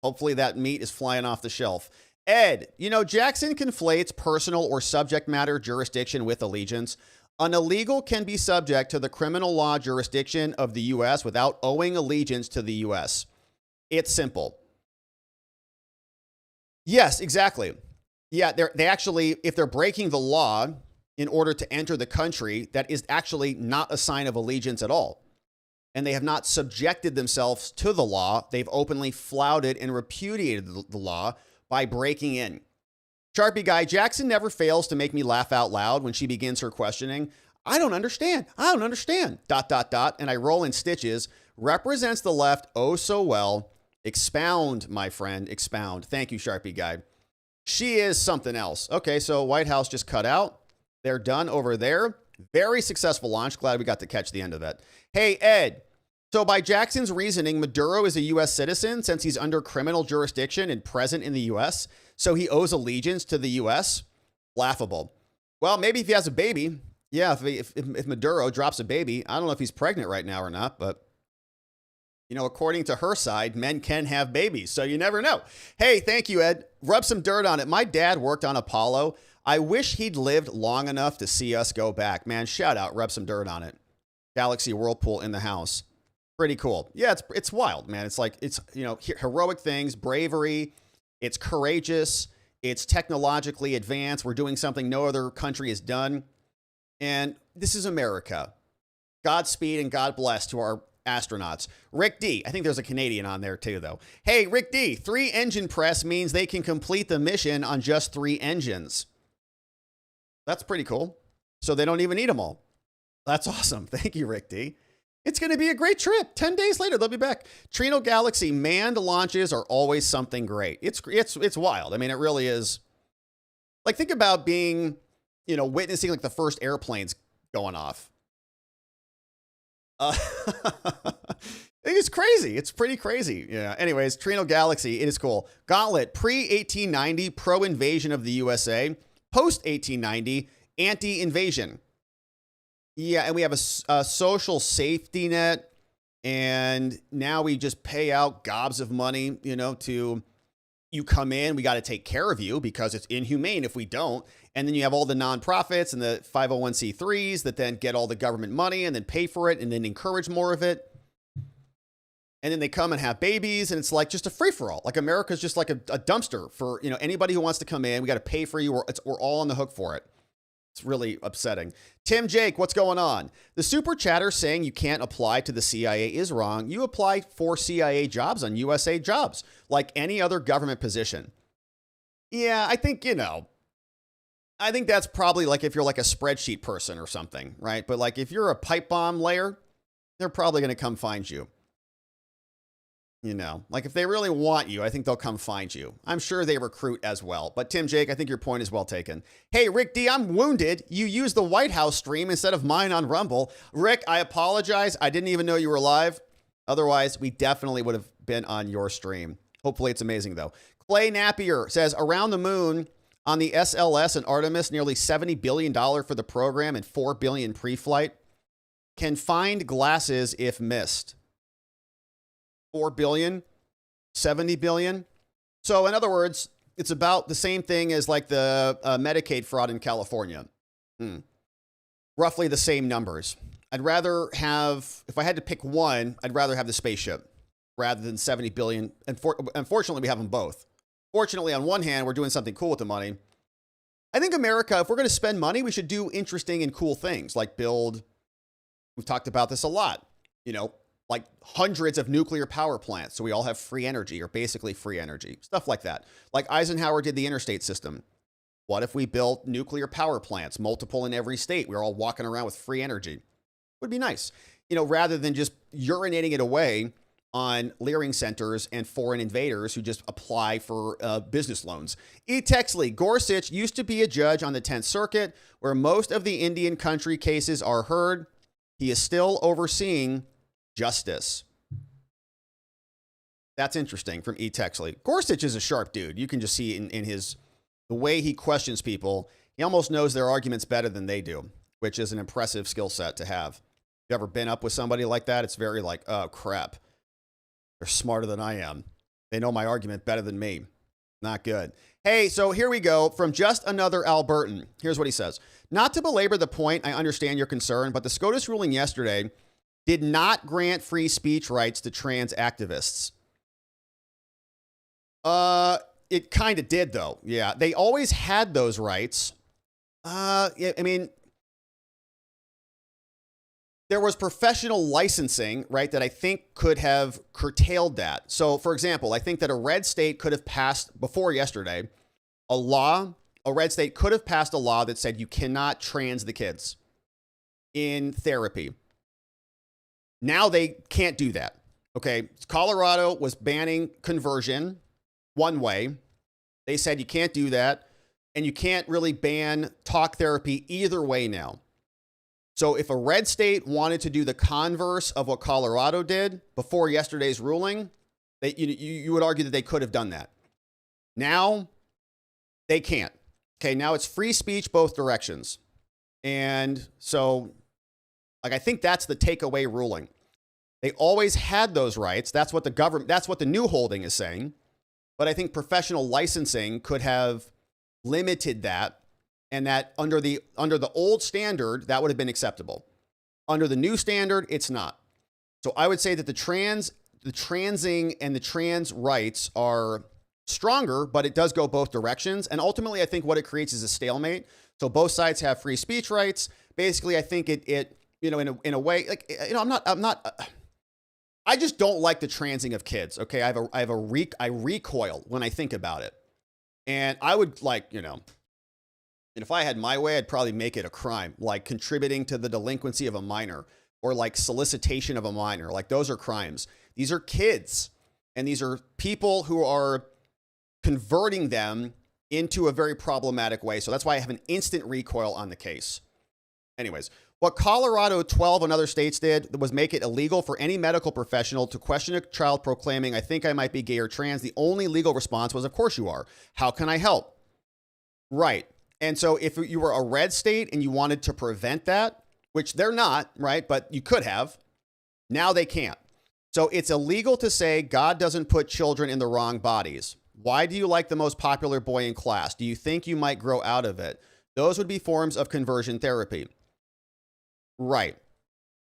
Hopefully that meat is flying off the shelf. Ed, you know, Jackson conflates personal or subject matter jurisdiction with allegiance. An illegal can be subject to the criminal law jurisdiction of the U.S. without owing allegiance to the U.S. It's simple. Yes, exactly. Yeah, they actually, if they're breaking the law in order to enter the country, that is actually not a sign of allegiance at all. And they have not subjected themselves to the law. They've openly flouted and repudiated the law by breaking in. Sharpie guy, Jackson never fails to make me laugh out loud when she begins her questioning. I don't understand. I don't understand. ... And I roll in stitches. Represents the left oh so well. Expound, my friend. Expound. Thank you, Sharpie guy. She is something else. Okay, so White House just cut out. They're done over there. Very successful launch. Glad we got to catch the end of that. Hey, Ed. So by Jackson's reasoning, Maduro is a U.S. citizen since he's under criminal jurisdiction and present in the U.S., so he owes allegiance to the U.S.? Laughable. Well, maybe if he has a baby. Yeah, if Maduro drops a baby. I don't know if he's pregnant right now or not, but, you know, according to her side, men can have babies, so you never know. Hey, thank you, Ed. Rub some dirt on it. My dad worked on Apollo. I wish he'd lived long enough to see us go back. Man, shout out, rub some dirt on it. Galaxy Whirlpool in the house. Pretty cool. Yeah, it's wild, man. It's like, it's, you know, heroic things, bravery. It's courageous. It's technologically advanced. We're doing something no other country has done. And this is America. Godspeed and God bless to our astronauts. Rick D. I think there's a Canadian on there too, though. Hey, Rick D. 3 engine press means they can complete the mission on just 3 engines. That's pretty cool. So they don't even need them all. That's awesome. Thank you, Rick D. It's going to be a great trip. 10 days later, they'll be back. Trino Galaxy manned launches are always something great. It's wild. I mean, it really is. Like, think about being, you know, witnessing like the first airplanes going off. It's crazy. It's pretty crazy. Yeah. Anyways, Trino Galaxy, it is cool. Gauntlet, pre-1890, pro-invasion of the USA. Post-1890, anti-invasion. Yeah, and we have a social safety net, and now we just pay out gobs of money, you know, to you come in, we got to take care of you because it's inhumane if we don't. And then you have all the nonprofits and the 501c3s that then get all the government money and then pay for it and then encourage more of it. And then they come and have babies, and it's like just a free-for-all. Like America's just like a dumpster for, you know, anybody who wants to come in. We got to pay for you, or we're all on the hook for it. It's really upsetting. Tim Jake, what's going on? The super chatter saying you can't apply to the CIA is wrong. You apply for CIA jobs on USA Jobs, like any other government position. Yeah, I think, you know, I think that's probably like if you're like a spreadsheet person or something, right? But like if you're a pipe bomb layer, they're probably going to come find you. You know, like if they really want you, I think they'll come find you. I'm sure they recruit as well. But Tim Jake, I think your point is well taken. Hey, Rick D, I'm wounded. You used the White House stream instead of mine on Rumble. Rick, I apologize. I didn't even know you were live. Otherwise, we definitely would have been on your stream. Hopefully it's amazing, though. Clay Napier says, around the moon on the SLS and Artemis, nearly $70 billion for the program and $4 billion pre-flight. Can find glasses if missed. 4 billion, 70 billion. So in other words, it's about the same thing as like the Medicaid fraud in California. Roughly the same numbers. I'd rather have, if I had to pick one, I'd rather have the spaceship rather than 70 billion. And unfortunately, we have them both. Fortunately, on one hand, we're doing something cool with the money. I think America, if we're going to spend money, we should do interesting and cool things like build. We've talked about this a lot, you know, like hundreds of nuclear power plants. So we all have free energy, or basically free energy, stuff like that. Like Eisenhower did the interstate system. What if we built nuclear power plants, multiple in every state? We're all walking around with free energy. Would be nice, you know, rather than just urinating it away on leering centers and foreign invaders who just apply for business loans. E. Texley, Gorsuch used to be a judge on the 10th Circuit, where most of the Indian country cases are heard. He is still overseeing justice. That's interesting from E. Texley. Gorsuch is a sharp dude. You can just see in his, the way he questions people, he almost knows their arguments better than they do, which is an impressive skill set to have. You ever been up with somebody like that? It's very like, oh crap. They're smarter than I am. They know my argument better than me. Not good. Hey, so here we go from just another Albertan. Here's what he says. Not to belabor the point, I understand your concern, but the SCOTUS ruling yesterday did not grant free speech rights to trans activists. It kind of did, though. Yeah, they always had those rights. I mean, there was professional licensing, right, that I think could have curtailed that. So, for example, I think that a red state could have passed, before yesterday, a red state could have passed a law that said you cannot trans the kids in therapy. Now they can't do that. Okay. Colorado was banning conversion one way. They said you can't do that. And you can't really ban talk therapy either way now. So if a red state wanted to do the converse of what Colorado did before yesterday's ruling, you would argue that they could have done that. Now they can't. Okay. Now it's free speech both directions. And so, like, I think that's the takeaway ruling. They always had those rights. That's what the new holding is saying. But I think professional licensing could have limited that, and that under the old standard, that would have been acceptable. Under the new standard, it's not. So I would say that the transing and the trans rights are stronger, but it does go both directions. And ultimately, I think what it creates is a stalemate. So both sides have free speech rights. Basically, I think it you know, in a way, like, you know, I just don't like the transing of kids. Okay. I recoil when I think about it. And I would, like, you know, and if I had my way, I'd probably make it a crime, like contributing to the delinquency of a minor, or like solicitation of a minor. Like, those are crimes. These are kids, and these are people who are converting them into a very problematic way. So that's why I have an instant recoil on the case. Anyways, what Colorado 12 and other states did was make it illegal for any medical professional to question a child proclaiming, I think I might be gay or trans. The only legal response was, of course you are. How can I help? Right. And so if you were a red state and you wanted to prevent that, which they're not, right? But you could have. Now they can't. So it's illegal to say God doesn't put children in the wrong bodies. Why do you like the most popular boy in class? Do you think you might grow out of it? Those would be forms of conversion therapy. Right.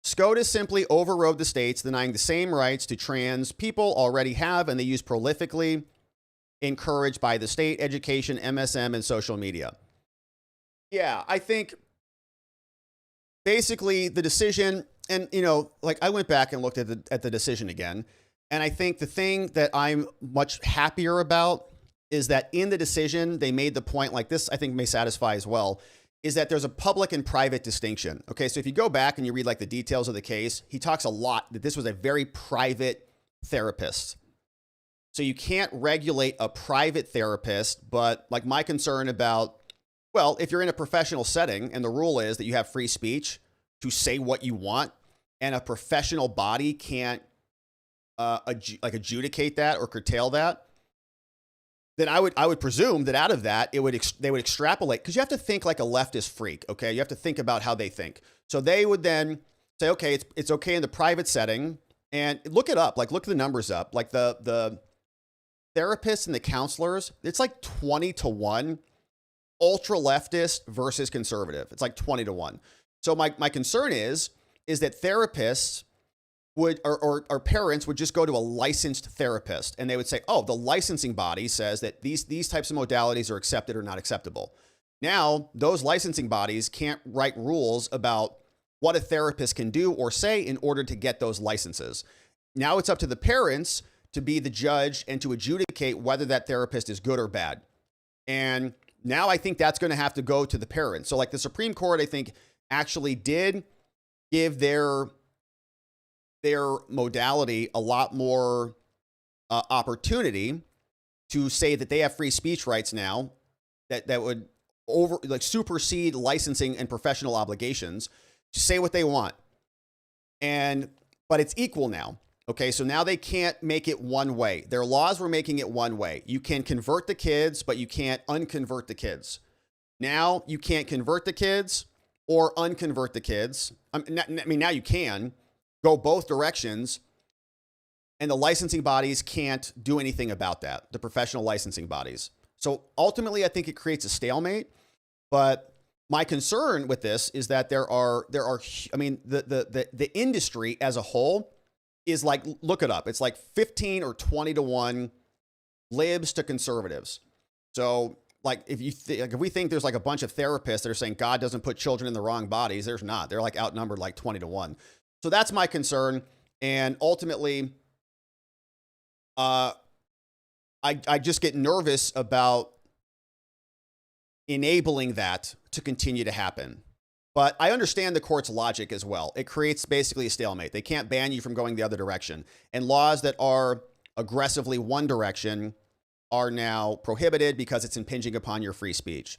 SCOTUS simply overrode the states, denying the same rights to trans people already have, and they use prolifically, encouraged by the state, education, MSM, and social media. Yeah, I think basically the decision, and you know, like I went back and looked at the decision again, and I think the thing that I'm much happier about is that in the decision, they made the point, like this I think may satisfy as well, is that there's a public and private distinction. Okay, so if you go back and you read like the details of the case, he talks a lot that this was a very private therapist. So you can't regulate a private therapist, but like my concern about, well, if you're in a professional setting and the rule is that you have free speech to say what you want, and a professional body can't adjudicate that or curtail that, then I would presume that out of that they would extrapolate, because you have to think like a leftist freak. Okay, you have to think about how they think. So they would then say, okay, it's okay in the private setting, and look it up. Like look the numbers up. Like the therapists and the counselors, it's like 20-1, ultra leftist versus conservative. It's like 20-1. So my concern is that therapists would, or parents would just go to a licensed therapist and they would say, oh, the licensing body says that these types of modalities are accepted or not acceptable. Now, those licensing bodies can't write rules about what a therapist can do or say in order to get those licenses. Now it's up to the parents to be the judge and to adjudicate whether that therapist is good or bad. And now I think that's going to have to go to the parents. So like the Supreme Court, I think actually did give their modality a lot more opportunity to say that they have free speech rights now that would supersede licensing and professional obligations to say what they want. But it's equal now. Okay, so now they can't make it one way. Their laws were making it one way. You can convert the kids, but you can't unconvert the kids. Now you can't convert the kids or unconvert the kids. I mean, now you can go both directions, and the licensing bodies can't do anything about that, the professional licensing bodies. So ultimately, I think it creates a stalemate. But my concern with this is that there are, I mean, the industry as a whole is like, look it up. It's like 15 or 20-1 libs to conservatives. So like if we think there's like a bunch of therapists that are saying God doesn't put children in the wrong bodies, there's not. They're like outnumbered like 20-1. So that's my concern. And ultimately, I just get nervous about enabling that to continue to happen. But I understand the court's logic as well. It creates basically a stalemate. They can't ban you from going the other direction. And laws that are aggressively one direction are now prohibited because it's impinging upon your free speech.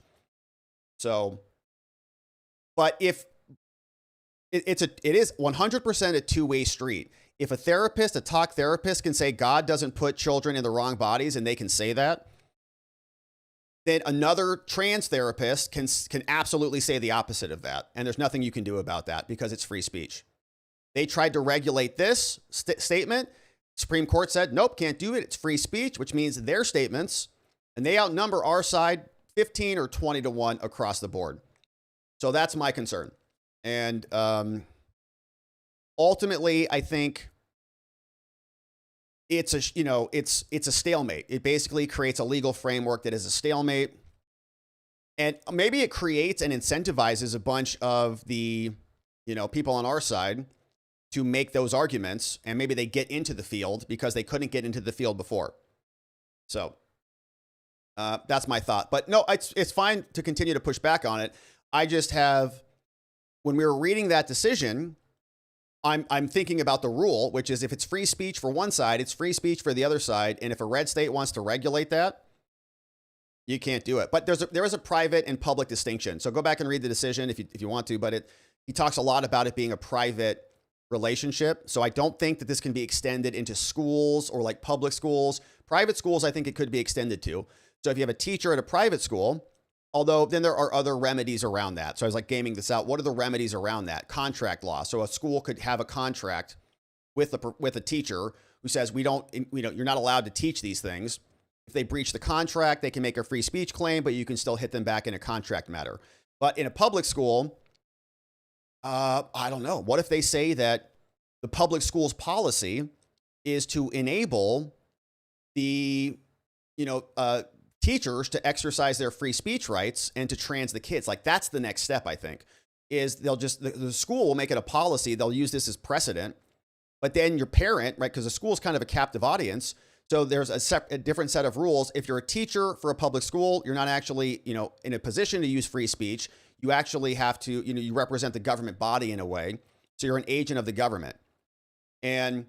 So, but if it is 100% a two-way street. If a therapist, a talk therapist can say God doesn't put children in the wrong bodies, and they can say that, then another trans therapist can absolutely say the opposite of that. And there's nothing you can do about that because it's free speech. They tried to regulate this statement. Supreme Court said, nope, can't do it. It's free speech, which means their statements, and they outnumber our side 15 or 20-1 across the board. So that's my concern. And ultimately, I think it's a stalemate. It basically creates a legal framework that is a stalemate. And maybe it creates and incentivizes a bunch of the, people on our side to make those arguments. And maybe they get into the field because they couldn't get into the field before. So that's my thought. But no, it's fine to continue to push back on it. I just have, when we were reading that decision, I'm thinking about the rule, which is if it's free speech for one side, it's free speech for the other side. And if a red state wants to regulate that, you can't do it. But there is a private and public distinction. So go back and read the decision if you want to, but he talks a lot about it being a private relationship. So I don't think that this can be extended into schools or like public schools. Private schools, I think it could be extended to. So if you have a teacher at a private school, although then there are other remedies around that. So I was like gaming this out. What are the remedies around that? Contract law. So a school could have a contract with a teacher who says, you're not allowed to teach these things. If they breach the contract, they can make a free speech claim, but you can still hit them back in a contract matter. But in a public school, I don't know. What if they say that the public school's policy is to enable the, teachers to exercise their free speech rights and to trans the kids? Like, that's the next step, I think, is the school will make it a policy. They'll use this as precedent, but then your parent, right? Because the school is kind of a captive audience. So there's a different set of rules. If you're a teacher for a public school, you're not actually, in a position to use free speech. You actually have to, you represent the government body in a way. So you're an agent of the government. And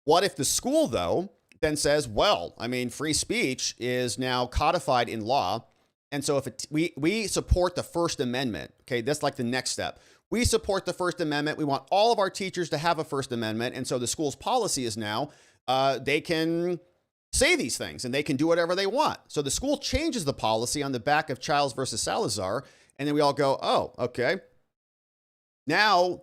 what if the school, though, then says, well, free speech is now codified in law. And so if we support the First Amendment, okay, that's like the next step. We support the First Amendment. We want all of our teachers to have a First Amendment. And so the school's policy is now they can say these things and they can do whatever they want. So the school changes the policy on the back of Childs versus Salazar. And then we all go, oh, okay. Now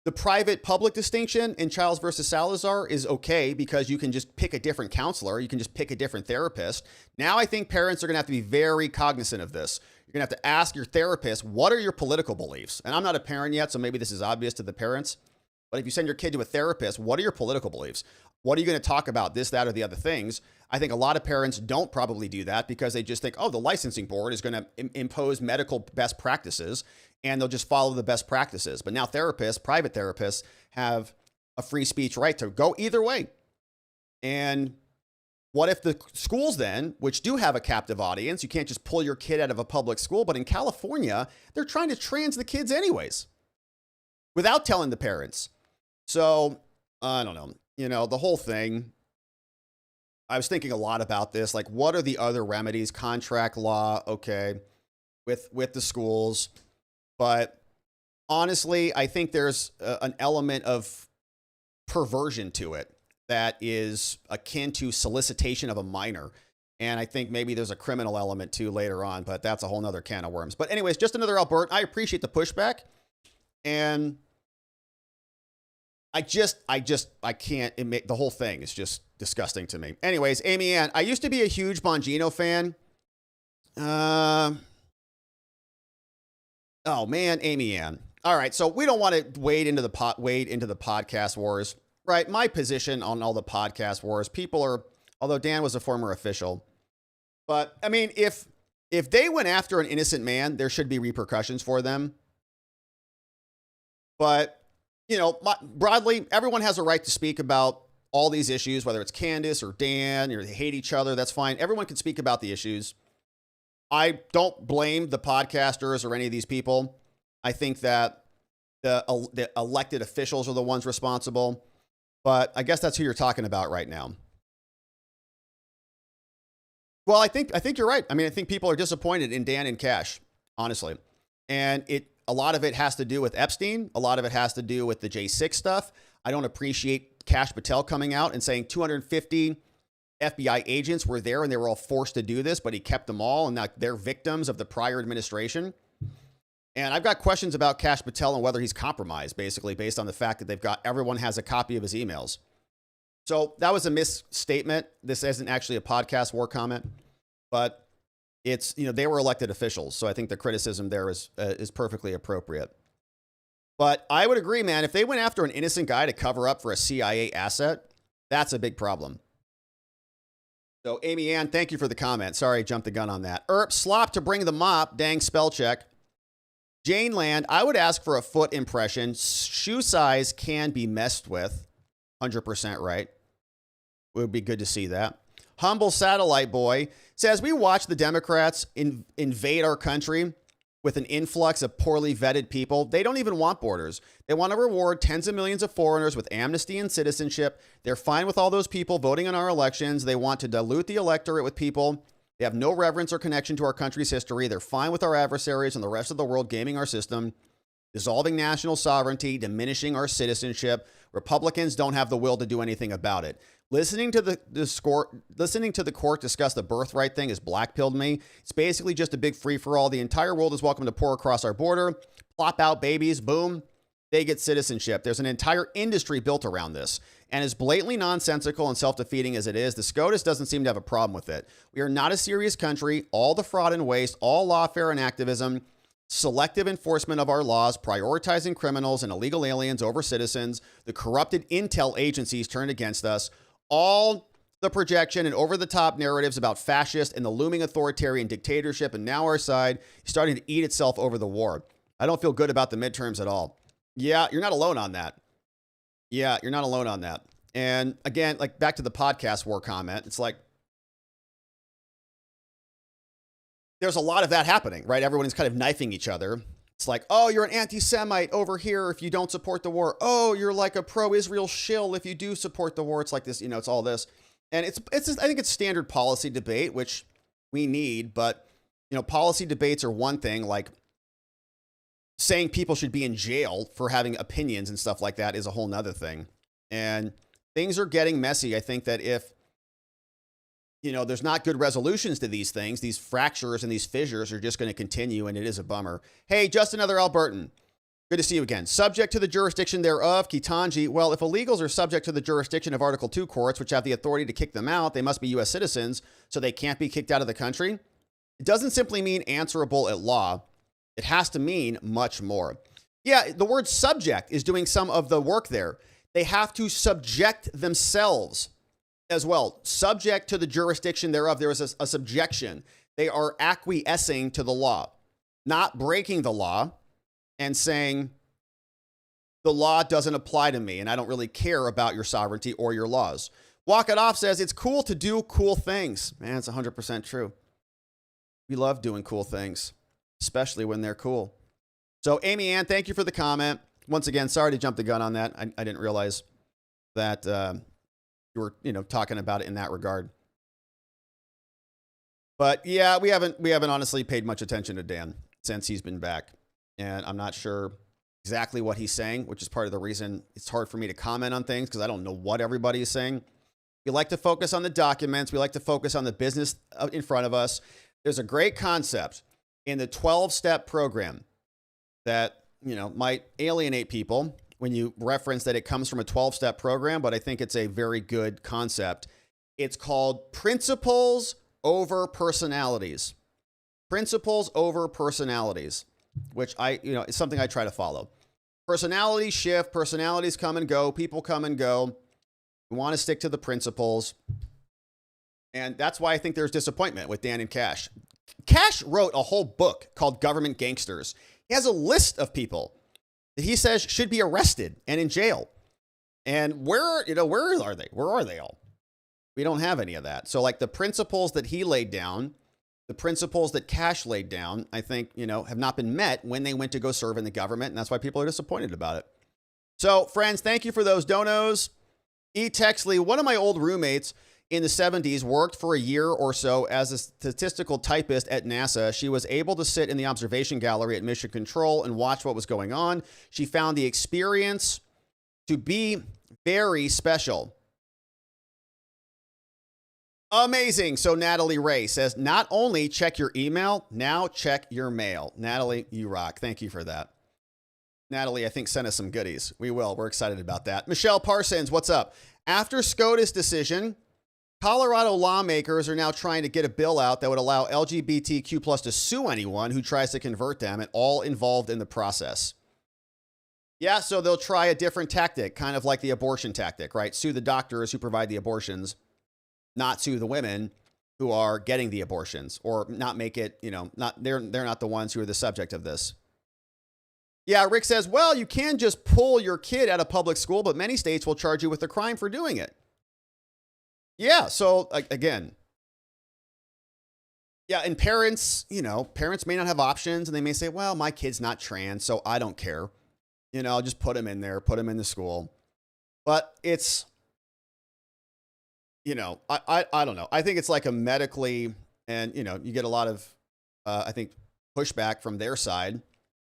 the private public distinction in Childs versus Salazar is okay because you can just pick a different counselor. You can just pick a different therapist. Now I think parents are going to have to be very cognizant of this. You're going to have to ask your therapist, what are your political beliefs? And I'm not a parent yet, so maybe this is obvious to the parents. But if you send your kid to a therapist, what are your political beliefs? What are you going to talk about, this, that, or the other things? I think a lot of parents don't probably do that because they just think, oh, the licensing board is going to impose medical best practices and they'll just follow the best practices. But now therapists, private therapists, have a free speech right to go either way. And what if the schools then, which do have a captive audience, you can't just pull your kid out of a public school, but in California, they're trying to trans the kids anyways without telling the parents. So I don't know. The whole thing, I was thinking a lot about this. Like, what are the other remedies? Contract law, okay, with the schools. But honestly, I think there's an element of perversion to it that is akin to solicitation of a minor. And I think maybe there's a criminal element too later on, but that's a whole nother can of worms. But anyways, just another Albert. I appreciate the pushback. And I can't admit, the whole thing is just disgusting to me. Anyways, Amy Ann, I used to be a huge Bongino fan. Oh man, Amy Ann. All right. So we don't want to wade into the podcast wars, right? My position on all the podcast wars, although Dan was a former official, but if they went after an innocent man, there should be repercussions for them. But broadly, everyone has a right to speak about all these issues, whether it's Candace or Dan, or they hate each other. That's fine. Everyone can speak about the issues. I don't blame the podcasters or any of these people. I think that the elected officials are the ones responsible. But I guess that's who you're talking about right now. Well, I think you're right. I think people are disappointed in Dan and Cash, honestly. And a lot of it has to do with Epstein. A lot of it has to do with the J6 stuff. I don't appreciate Kash Patel coming out and saying 250 FBI agents were there and they were all forced to do this, but he kept them all and now they're victims of the prior administration. And I've got questions about Kash Patel and whether he's compromised, basically, based on the fact that everyone has a copy of his emails. So that was a misstatement. This isn't actually a podcast war comment, but it's, they were elected officials. So I think the criticism there is perfectly appropriate. But I would agree, man, if they went after an innocent guy to cover up for a CIA asset, that's a big problem. So Amy Ann, thank you for the comment. Sorry, I jumped the gun on that. Slop to bring the mop. Dang spell check. Jane Land, I would ask for a foot impression. Shoe size can be messed with. 100% right. It would be good to see that. Humble Satellite Boy says, we watch the Democrats invade our country with an influx of poorly vetted people. They don't even want borders. They want to reward tens of millions of foreigners with amnesty and citizenship. They're fine with all those people voting in our elections. They want to dilute the electorate with people. They have no reverence or connection to our country's history. They're fine with our adversaries and the rest of the world gaming our system, dissolving national sovereignty, diminishing our citizenship. Republicans don't have the will to do anything about it. Listening to the court discuss the birthright thing has blackpilled me. It's basically just a big free-for-all. The entire world is welcome to pour across our border, plop out babies, boom. they get citizenship. There's an entire industry built around this. And as blatantly nonsensical and self-defeating as it is, the SCOTUS doesn't seem to have a problem with it. We are not a serious country. All the fraud and waste, all lawfare and activism, selective enforcement of our laws, prioritizing criminals and illegal aliens over citizens, the corrupted intel agencies turned against us, all the projection and over-the-top narratives about fascist and the looming authoritarian dictatorship, and now our side is starting to eat itself over the war. I don't feel good about the midterms at all. Yeah, you're not alone on that. Yeah, you're not alone on that. And again, like back to the podcast war comment, it's like, there's a lot of that happening, right? Everyone is kind of knifing each other. It's like, oh, you're an anti-Semite over here if you don't support the war. Oh, you're like a pro-Israel shill if you do support the war. It's like this, it's all this. And it's I think it's standard policy debate, which we need, but policy debates are one thing, like saying people should be in jail for having opinions and stuff like that is a whole nother thing. And things are getting messy. I think that if, there's not good resolutions to these things, these fractures and these fissures are just going to continue, and it is a bummer. Hey, just another Albertan. Good to see you again. Subject to the jurisdiction thereof, Kitanji. Well, if illegals are subject to the jurisdiction of Article 2 courts, which have the authority to kick them out, they must be U.S. citizens, so they can't be kicked out of the country. It doesn't simply mean answerable at law. It has to mean much more. Yeah, the word subject is doing some of the work there. They have to subject themselves as well. Subject to the jurisdiction thereof. There is a subjection. They are acquiescing to the law, not breaking the law and saying the law doesn't apply to me and I don't really care about your sovereignty or your laws. Walk It Off says it's cool to do cool things. Man, it's 100% true. We love doing cool things, especially when they're cool. So Amy Ann, thank you for the comment. Once again, sorry to jump the gun on that. I didn't realize that you were, talking about it in that regard. But yeah, we haven't honestly paid much attention to Dan since he's been back. And I'm not sure exactly what he's saying, which is part of the reason it's hard for me to comment on things because I don't know what everybody is saying. We like to focus on the documents. We like to focus on the business in front of us. There's a great concept in the 12-step program that, might alienate people when you reference that it comes from a 12-step program, but I think it's a very good concept. It's called principles over personalities. Principles over personalities, which is something I try to follow. Personalities shift, personalities come and go, people come and go. We want to stick to the principles. And that's why I think there's disappointment with Dan and Cash. Cash wrote a whole book called Government Gangsters. He has a list of people that he says should be arrested and in jail. And where are they? Where are they all? We don't have any of that. So like the principles that he laid down, the principles that Cash laid down, I think, have not been met when they went to go serve in the government. And that's why people are disappointed about it. So friends, thank you for those donos. E. Texley, one of my old roommates in the 70s, worked for a year or so as a statistical typist at NASA. She was able to sit in the observation gallery at Mission Control and watch what was going on. She found the experience to be very special. Amazing. So Natalie Ray says, not only check your email, now check your mail. Natalie, you rock. Thank you for that. Natalie, I think, sent us some goodies. We will. We're excited about that. Michelle Parsons, what's up? After SCOTUS decision, Colorado lawmakers are now trying to get a bill out that would allow LGBTQ plus to sue anyone who tries to convert them and all involved in the process. Yeah, so they'll try a different tactic, kind of like the abortion tactic, right? Sue the doctors who provide the abortions, not sue the women who are getting the abortions, or not make it, they're not the ones who are the subject of this. Yeah, Rick says, well, you can just pull your kid out of public school, but many states will charge you with a crime for doing it. Yeah, so again, yeah, and parents, parents may not have options, and they may say, well, my kid's not trans, so I don't care. I'll just put him in there, put him in the school. But it's, I don't know. I think it's like a medically, and, you get a lot of, I think, pushback from their side.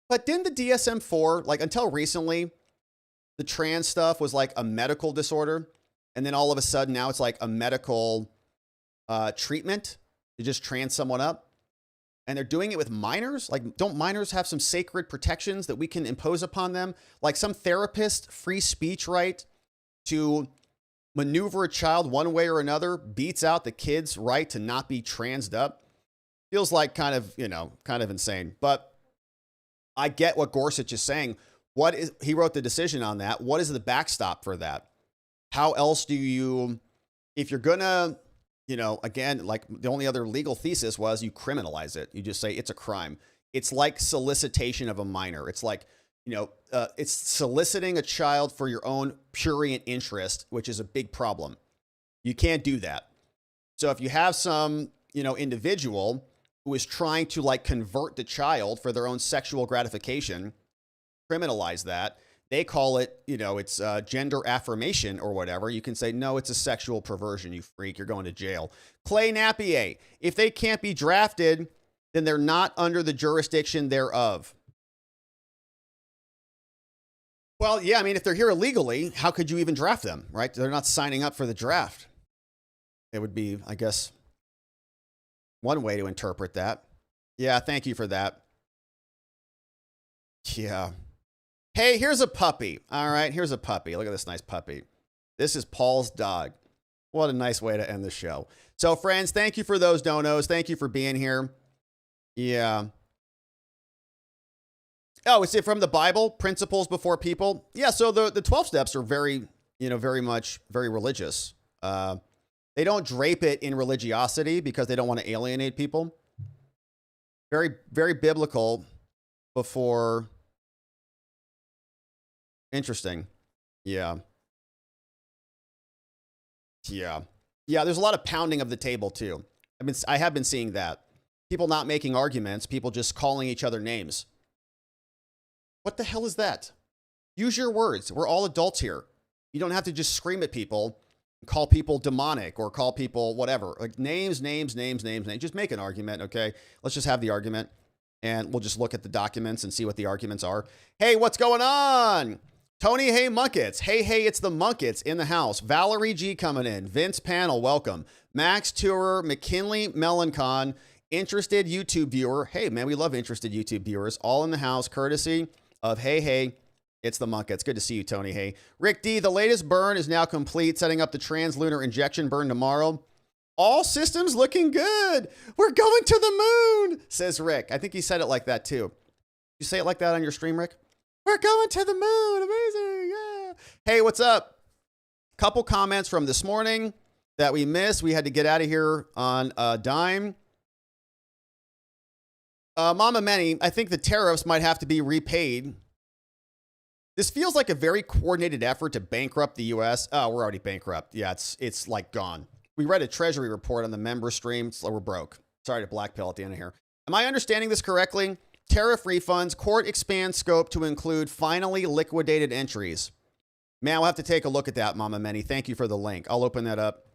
But didn't the DSM-IV, until recently, the trans stuff was like a medical disorder? And then all of a sudden now it's like a medical treatment to just trans someone up. and they're doing it with minors. Like, don't minors have some sacred protections that we can impose upon them? Like some therapist free speech right to maneuver a child one way or another beats out the kid's right to not be transed up. Feels like kind of insane. But I get what Gorsuch is saying. He wrote the decision on that. What is the backstop for that? How else do you, if you're gonna, again, like the only other legal thesis was you criminalize it. You just say it's a crime. It's like solicitation of a minor. It's like, it's soliciting a child for your own prurient interest, which is a big problem. You can't do that. So if you have some, individual who is trying to like convert the child for their own sexual gratification, criminalize that. They call it, it's gender affirmation or whatever. You can say, no, it's a sexual perversion, you freak. You're going to jail. Clay Napier, if they can't be drafted, then they're not under the jurisdiction thereof. Well, yeah, I mean, if they're here illegally, how could you even draft them, right? They're not signing up for the draft. It would be, I guess, one way to interpret that. Yeah, thank you for that. Yeah. Hey, here's a puppy. All right, here's a puppy. Look at this nice puppy. This is Paul's dog. What a nice way to end the show. So, friends, thank you for those donos. Thank you for being here. Yeah. Oh, is it from the Bible? Principles before people? Yeah, so the 12 steps are very religious. They don't drape it in religiosity because they don't want to alienate people. Very, very biblical before. Interesting. Yeah. Yeah. Yeah, there's a lot of pounding of the table too. I have been seeing that. People not making arguments, people just calling each other names. What the hell is that? Use your words. We're all adults here. You don't have to just scream at people, call people demonic or call people whatever. Like names. Just make an argument, okay? Let's just have the argument and we'll just look at the documents and see what the arguments are. Hey, what's going on? Tony, hey, Munkets. Hey, it's the Munkets in the house. Valerie G coming in. Vince Panel, welcome. Max Tourer, McKinley Melancon, interested YouTube viewer. Hey, man, we love interested YouTube viewers. All in the house, courtesy of Hey, it's the Munkets. Good to see you, Tony. Hey, Rick D, the latest burn is now complete. Setting up the translunar injection burn tomorrow. All systems looking good. We're going to the moon, says Rick. I think he said it like that too. You say it like that on your stream, Rick? We're going to the moon. Amazing. Yeah. Hey, what's up? Couple comments from this morning that we missed. We had to get out of here on a dime. Mama Many, I think the tariffs might have to be repaid. This feels like a very coordinated effort to bankrupt the U.S. Oh, we're already bankrupt. Yeah, it's like gone. We read a Treasury report on the member stream, so we're broke. Sorry to black pill at the end of here. Am I understanding this correctly? Tariff refunds, court expands scope to include finally liquidated entries. Man, we'll have to take a look at that, Mama Many. Thank you for the link. I'll open that up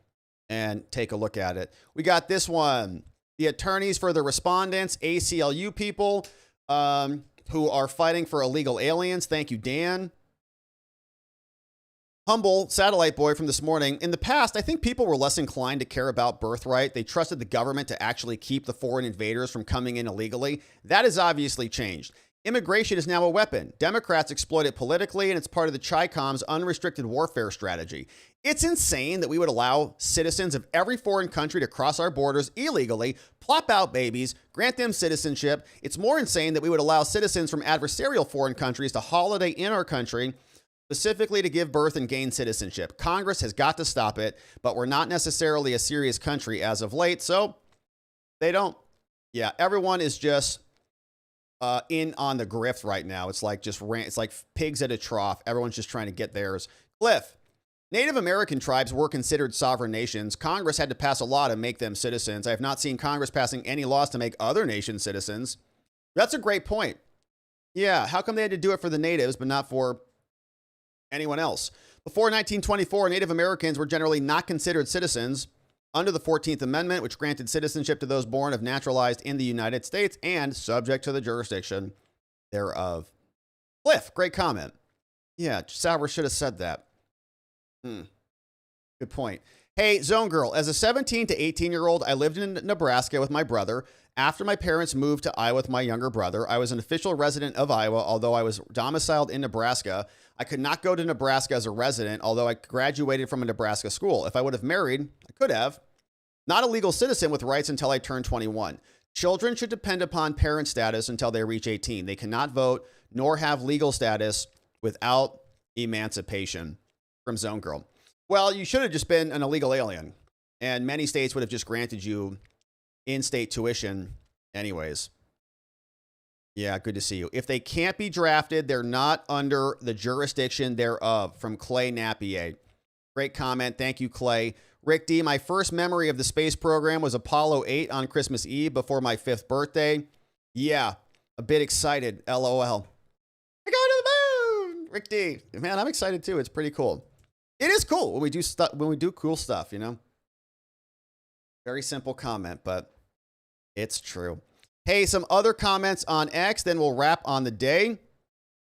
and take a look at it. We got this one. The attorneys for the respondents, ACLU people who are fighting for illegal aliens. Thank you, Dan. Humble satellite boy from this morning. In the past, I think people were less inclined to care about birthright. They trusted the government to actually keep the foreign invaders from coming in illegally. That has obviously changed. Immigration is now a weapon. Democrats exploit it politically, and it's part of the Chi-Com's unrestricted warfare strategy. It's insane that we would allow citizens of every foreign country to cross our borders illegally, plop out babies, grant them citizenship. It's more insane that we would allow citizens from adversarial foreign countries to holiday in our country, specifically to give birth and gain citizenship. Congress has got to stop it, but we're not necessarily a serious country as of late, so they don't. Yeah, everyone is just in on the grift right now. It's like it's like pigs at a trough. Everyone's just trying to get theirs. Cliff, Native American tribes were considered sovereign nations. Congress had to pass a law to make them citizens. I have not seen Congress passing any laws to make other nations citizens. That's a great point. Yeah, how come they had to do it for the natives, but not for anyone else? Before 1924, Native Americans were generally not considered citizens under the 14th Amendment, which granted citizenship to those born of naturalized in the United States and subject to the jurisdiction thereof. Cliff, great comment. Yeah, Sauer should have said that. Good point. Hey, Zone Girl, as a 17 to 18-year-old, I lived in Nebraska with my brother. After my parents moved to Iowa with my younger brother, I was an official resident of Iowa, although I was domiciled in Nebraska. I could not go to Nebraska as a resident, although I graduated from a Nebraska school. If I would have married, I could have. Not a legal citizen with rights until I turned 21. Children should depend upon parent status until they reach 18. They cannot vote nor have legal status without emancipation. From Zone Girl. Well, you should have just been an illegal alien, and many states would have just granted you in-state tuition anyways. Yeah, good to see you. If they can't be drafted, they're not under the jurisdiction thereof. From Clay Napier. Great comment. Thank you, Clay. Rick D, my first memory of the space program was Apollo 8 on Christmas Eve before my 5th birthday. Yeah, a bit excited. LOL. We're going to the moon! Rick D. Man, I'm excited too. It's pretty cool. It is cool when we do stuff, when we do cool stuff, you know? Very simple comment, but it's true. Hey, some other comments on X, then we'll wrap on the day.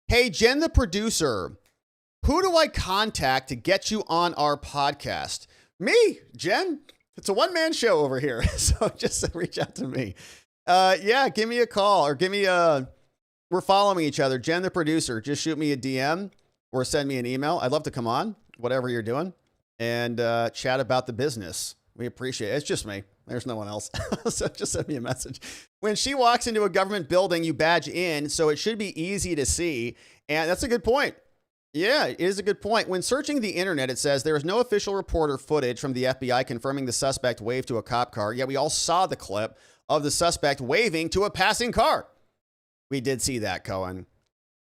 Hey, Jen, the producer, who do I contact to get you on our podcast? Me, Jen. It's a one-man show over here, so just reach out to me. Yeah, give me a call or give me a... We're following each other. Jen, the producer, just shoot me a DM or send me an email. I'd love to come on, whatever you're doing, and chat about the business. We appreciate it. It's just me. There's no one else. So just send me a message. When she walks into a government building, you badge in, so it should be easy to see. And that's a good point. Yeah, it is a good point. When searching the internet, it says there is no official report or footage from the FBI confirming the suspect waved to a cop car. Yet we all saw the clip of the suspect waving to a passing car. We did see that, Cohen.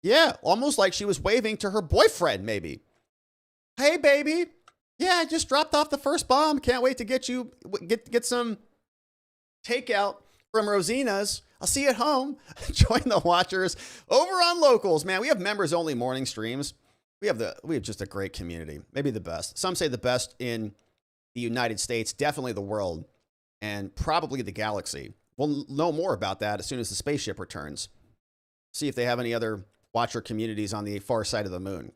Yeah, almost like she was waving to her boyfriend, maybe. Hey, baby. Yeah, I just dropped off the first bomb. Can't wait to get some takeout from Rosina's. I'll see you at home. Join the watchers over on Locals. Man, we have members only morning streams. We have just a great community. Maybe the best. Some say the best in the United States, definitely the world, and probably the galaxy. We'll know more about that as soon as the spaceship returns. See if they have any other watcher communities on the far side of the moon.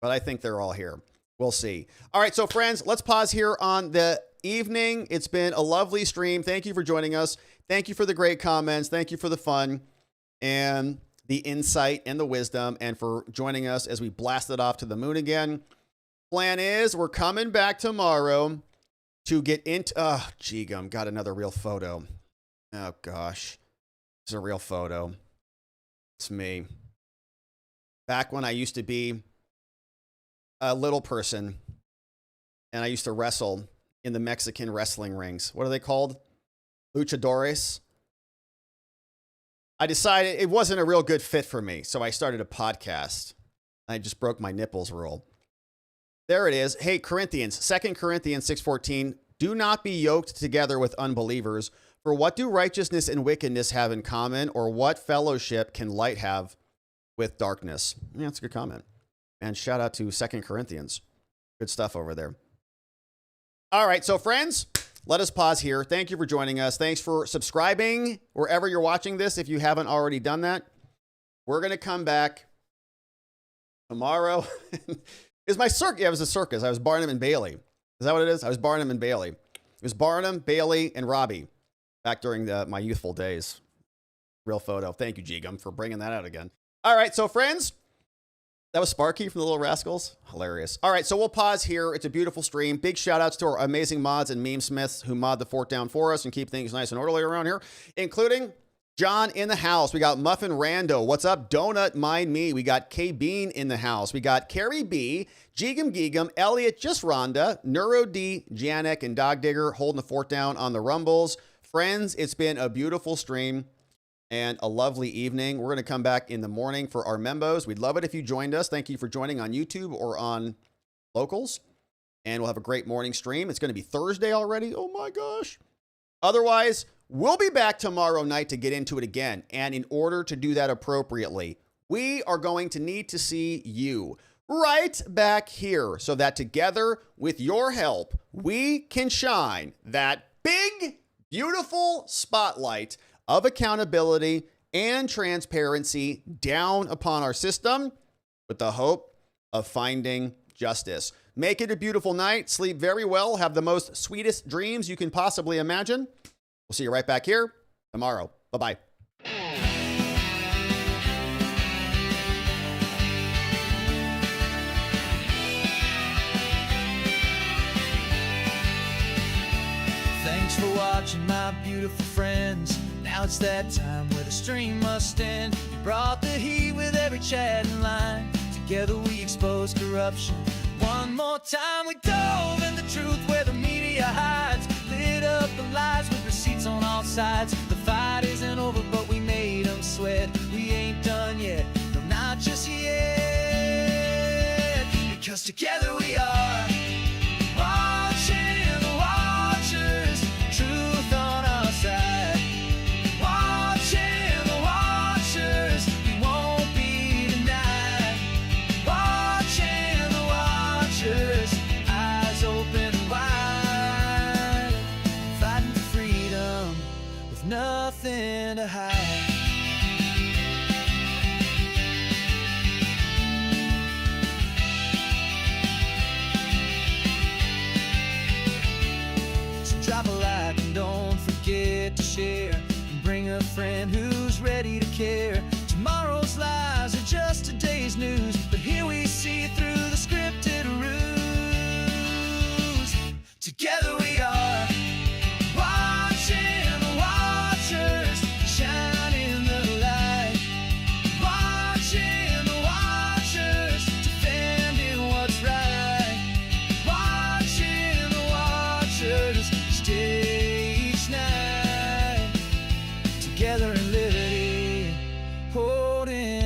But I think they're all here. We'll see. All right, so friends, let's pause here on the evening. It's been a lovely stream. Thank you for joining us. Thank you for the great comments. Thank you for the fun and the insight and the wisdom, and for joining us as we blast it off to the moon again. Plan is we're coming back tomorrow to get into... Oh, gee gum, got another real photo. Oh, gosh. It's a real photo. It's me. Back when I used to be a little person, and I used to wrestle in the Mexican wrestling rings. What are they called? Luchadores. I decided it wasn't a real good fit for me, so I started a podcast. I just broke my nipples rule. There it is. Hey, Corinthians, 2 Corinthians 6:14. Do not be yoked together with unbelievers. For what do righteousness and wickedness have in common, or what fellowship can light have with darkness? Yeah, that's a good comment. And shout out to 2 Corinthians. Good stuff over there. All right, so friends, let us pause here. Thank you for joining us. Thanks for subscribing wherever you're watching this if you haven't already done that. We're going to come back tomorrow. Is my circus? Yeah, it was a circus. I was Barnum and Bailey. Is that what it is? I was Barnum and Bailey. It was Barnum, Bailey, and Robbie back during my youthful days. Real photo. Thank you, G-Gum, for bringing that out again. All right, so friends, that was Sparky from the Little Rascals. Hilarious. All right, so we'll pause here. It's a beautiful stream. Big shout outs to our amazing mods and meme smiths who mod the fort down for us and keep things nice and orderly around here, including John in the house. We got Muffin Rando. What's up? Donut Mind Me. We got K Bean in the house. We got Carrie B, Geegum Geegum, Elliot, Just Rhonda, Neuro D, Janek, and Dog Digger holding the fort down on the rumbles. Friends, it's been a beautiful stream and a lovely evening. We're going to come back in the morning for our membos. We'd love it if you joined us. Thank you for joining on YouTube or on Locals. And we'll have a great morning stream. It's going to be Thursday already. Oh my gosh. Otherwise, we'll be back tomorrow night to get into it again. And in order to do that appropriately, we are going to need to see you right back here so that together with your help, we can shine that big, beautiful spotlight of accountability and transparency down upon our system with the hope of finding justice. Make it a beautiful night. Sleep very well. Have the most sweetest dreams you can possibly imagine. We'll see you right back here tomorrow. Bye-bye. Thanks for watching, my beautiful friends. Now it's that time where the stream must end. We brought the heat with every chat and line. Together we exposed corruption. One more time we dove in the truth where the media hides. Lit up the lies with receipts on all sides. The fight isn't over, but we made them sweat. We ain't done yet, no, not just yet. Because together we are watching the watchers. Truth on our side. Watching the watchers. We won't be denied. Watching the watchers. Eyes open wide. Fighting for freedom with nothing to hide. Drop a like and don't forget to share. And bring a friend who's ready to care. Tomorrow's lies are just today's news, but here we see through the scripted ruse. Together we are watching the watchers, shining the light. Watching the watchers, defending what's right. Watching the watchers, stage night, together in liberty, holding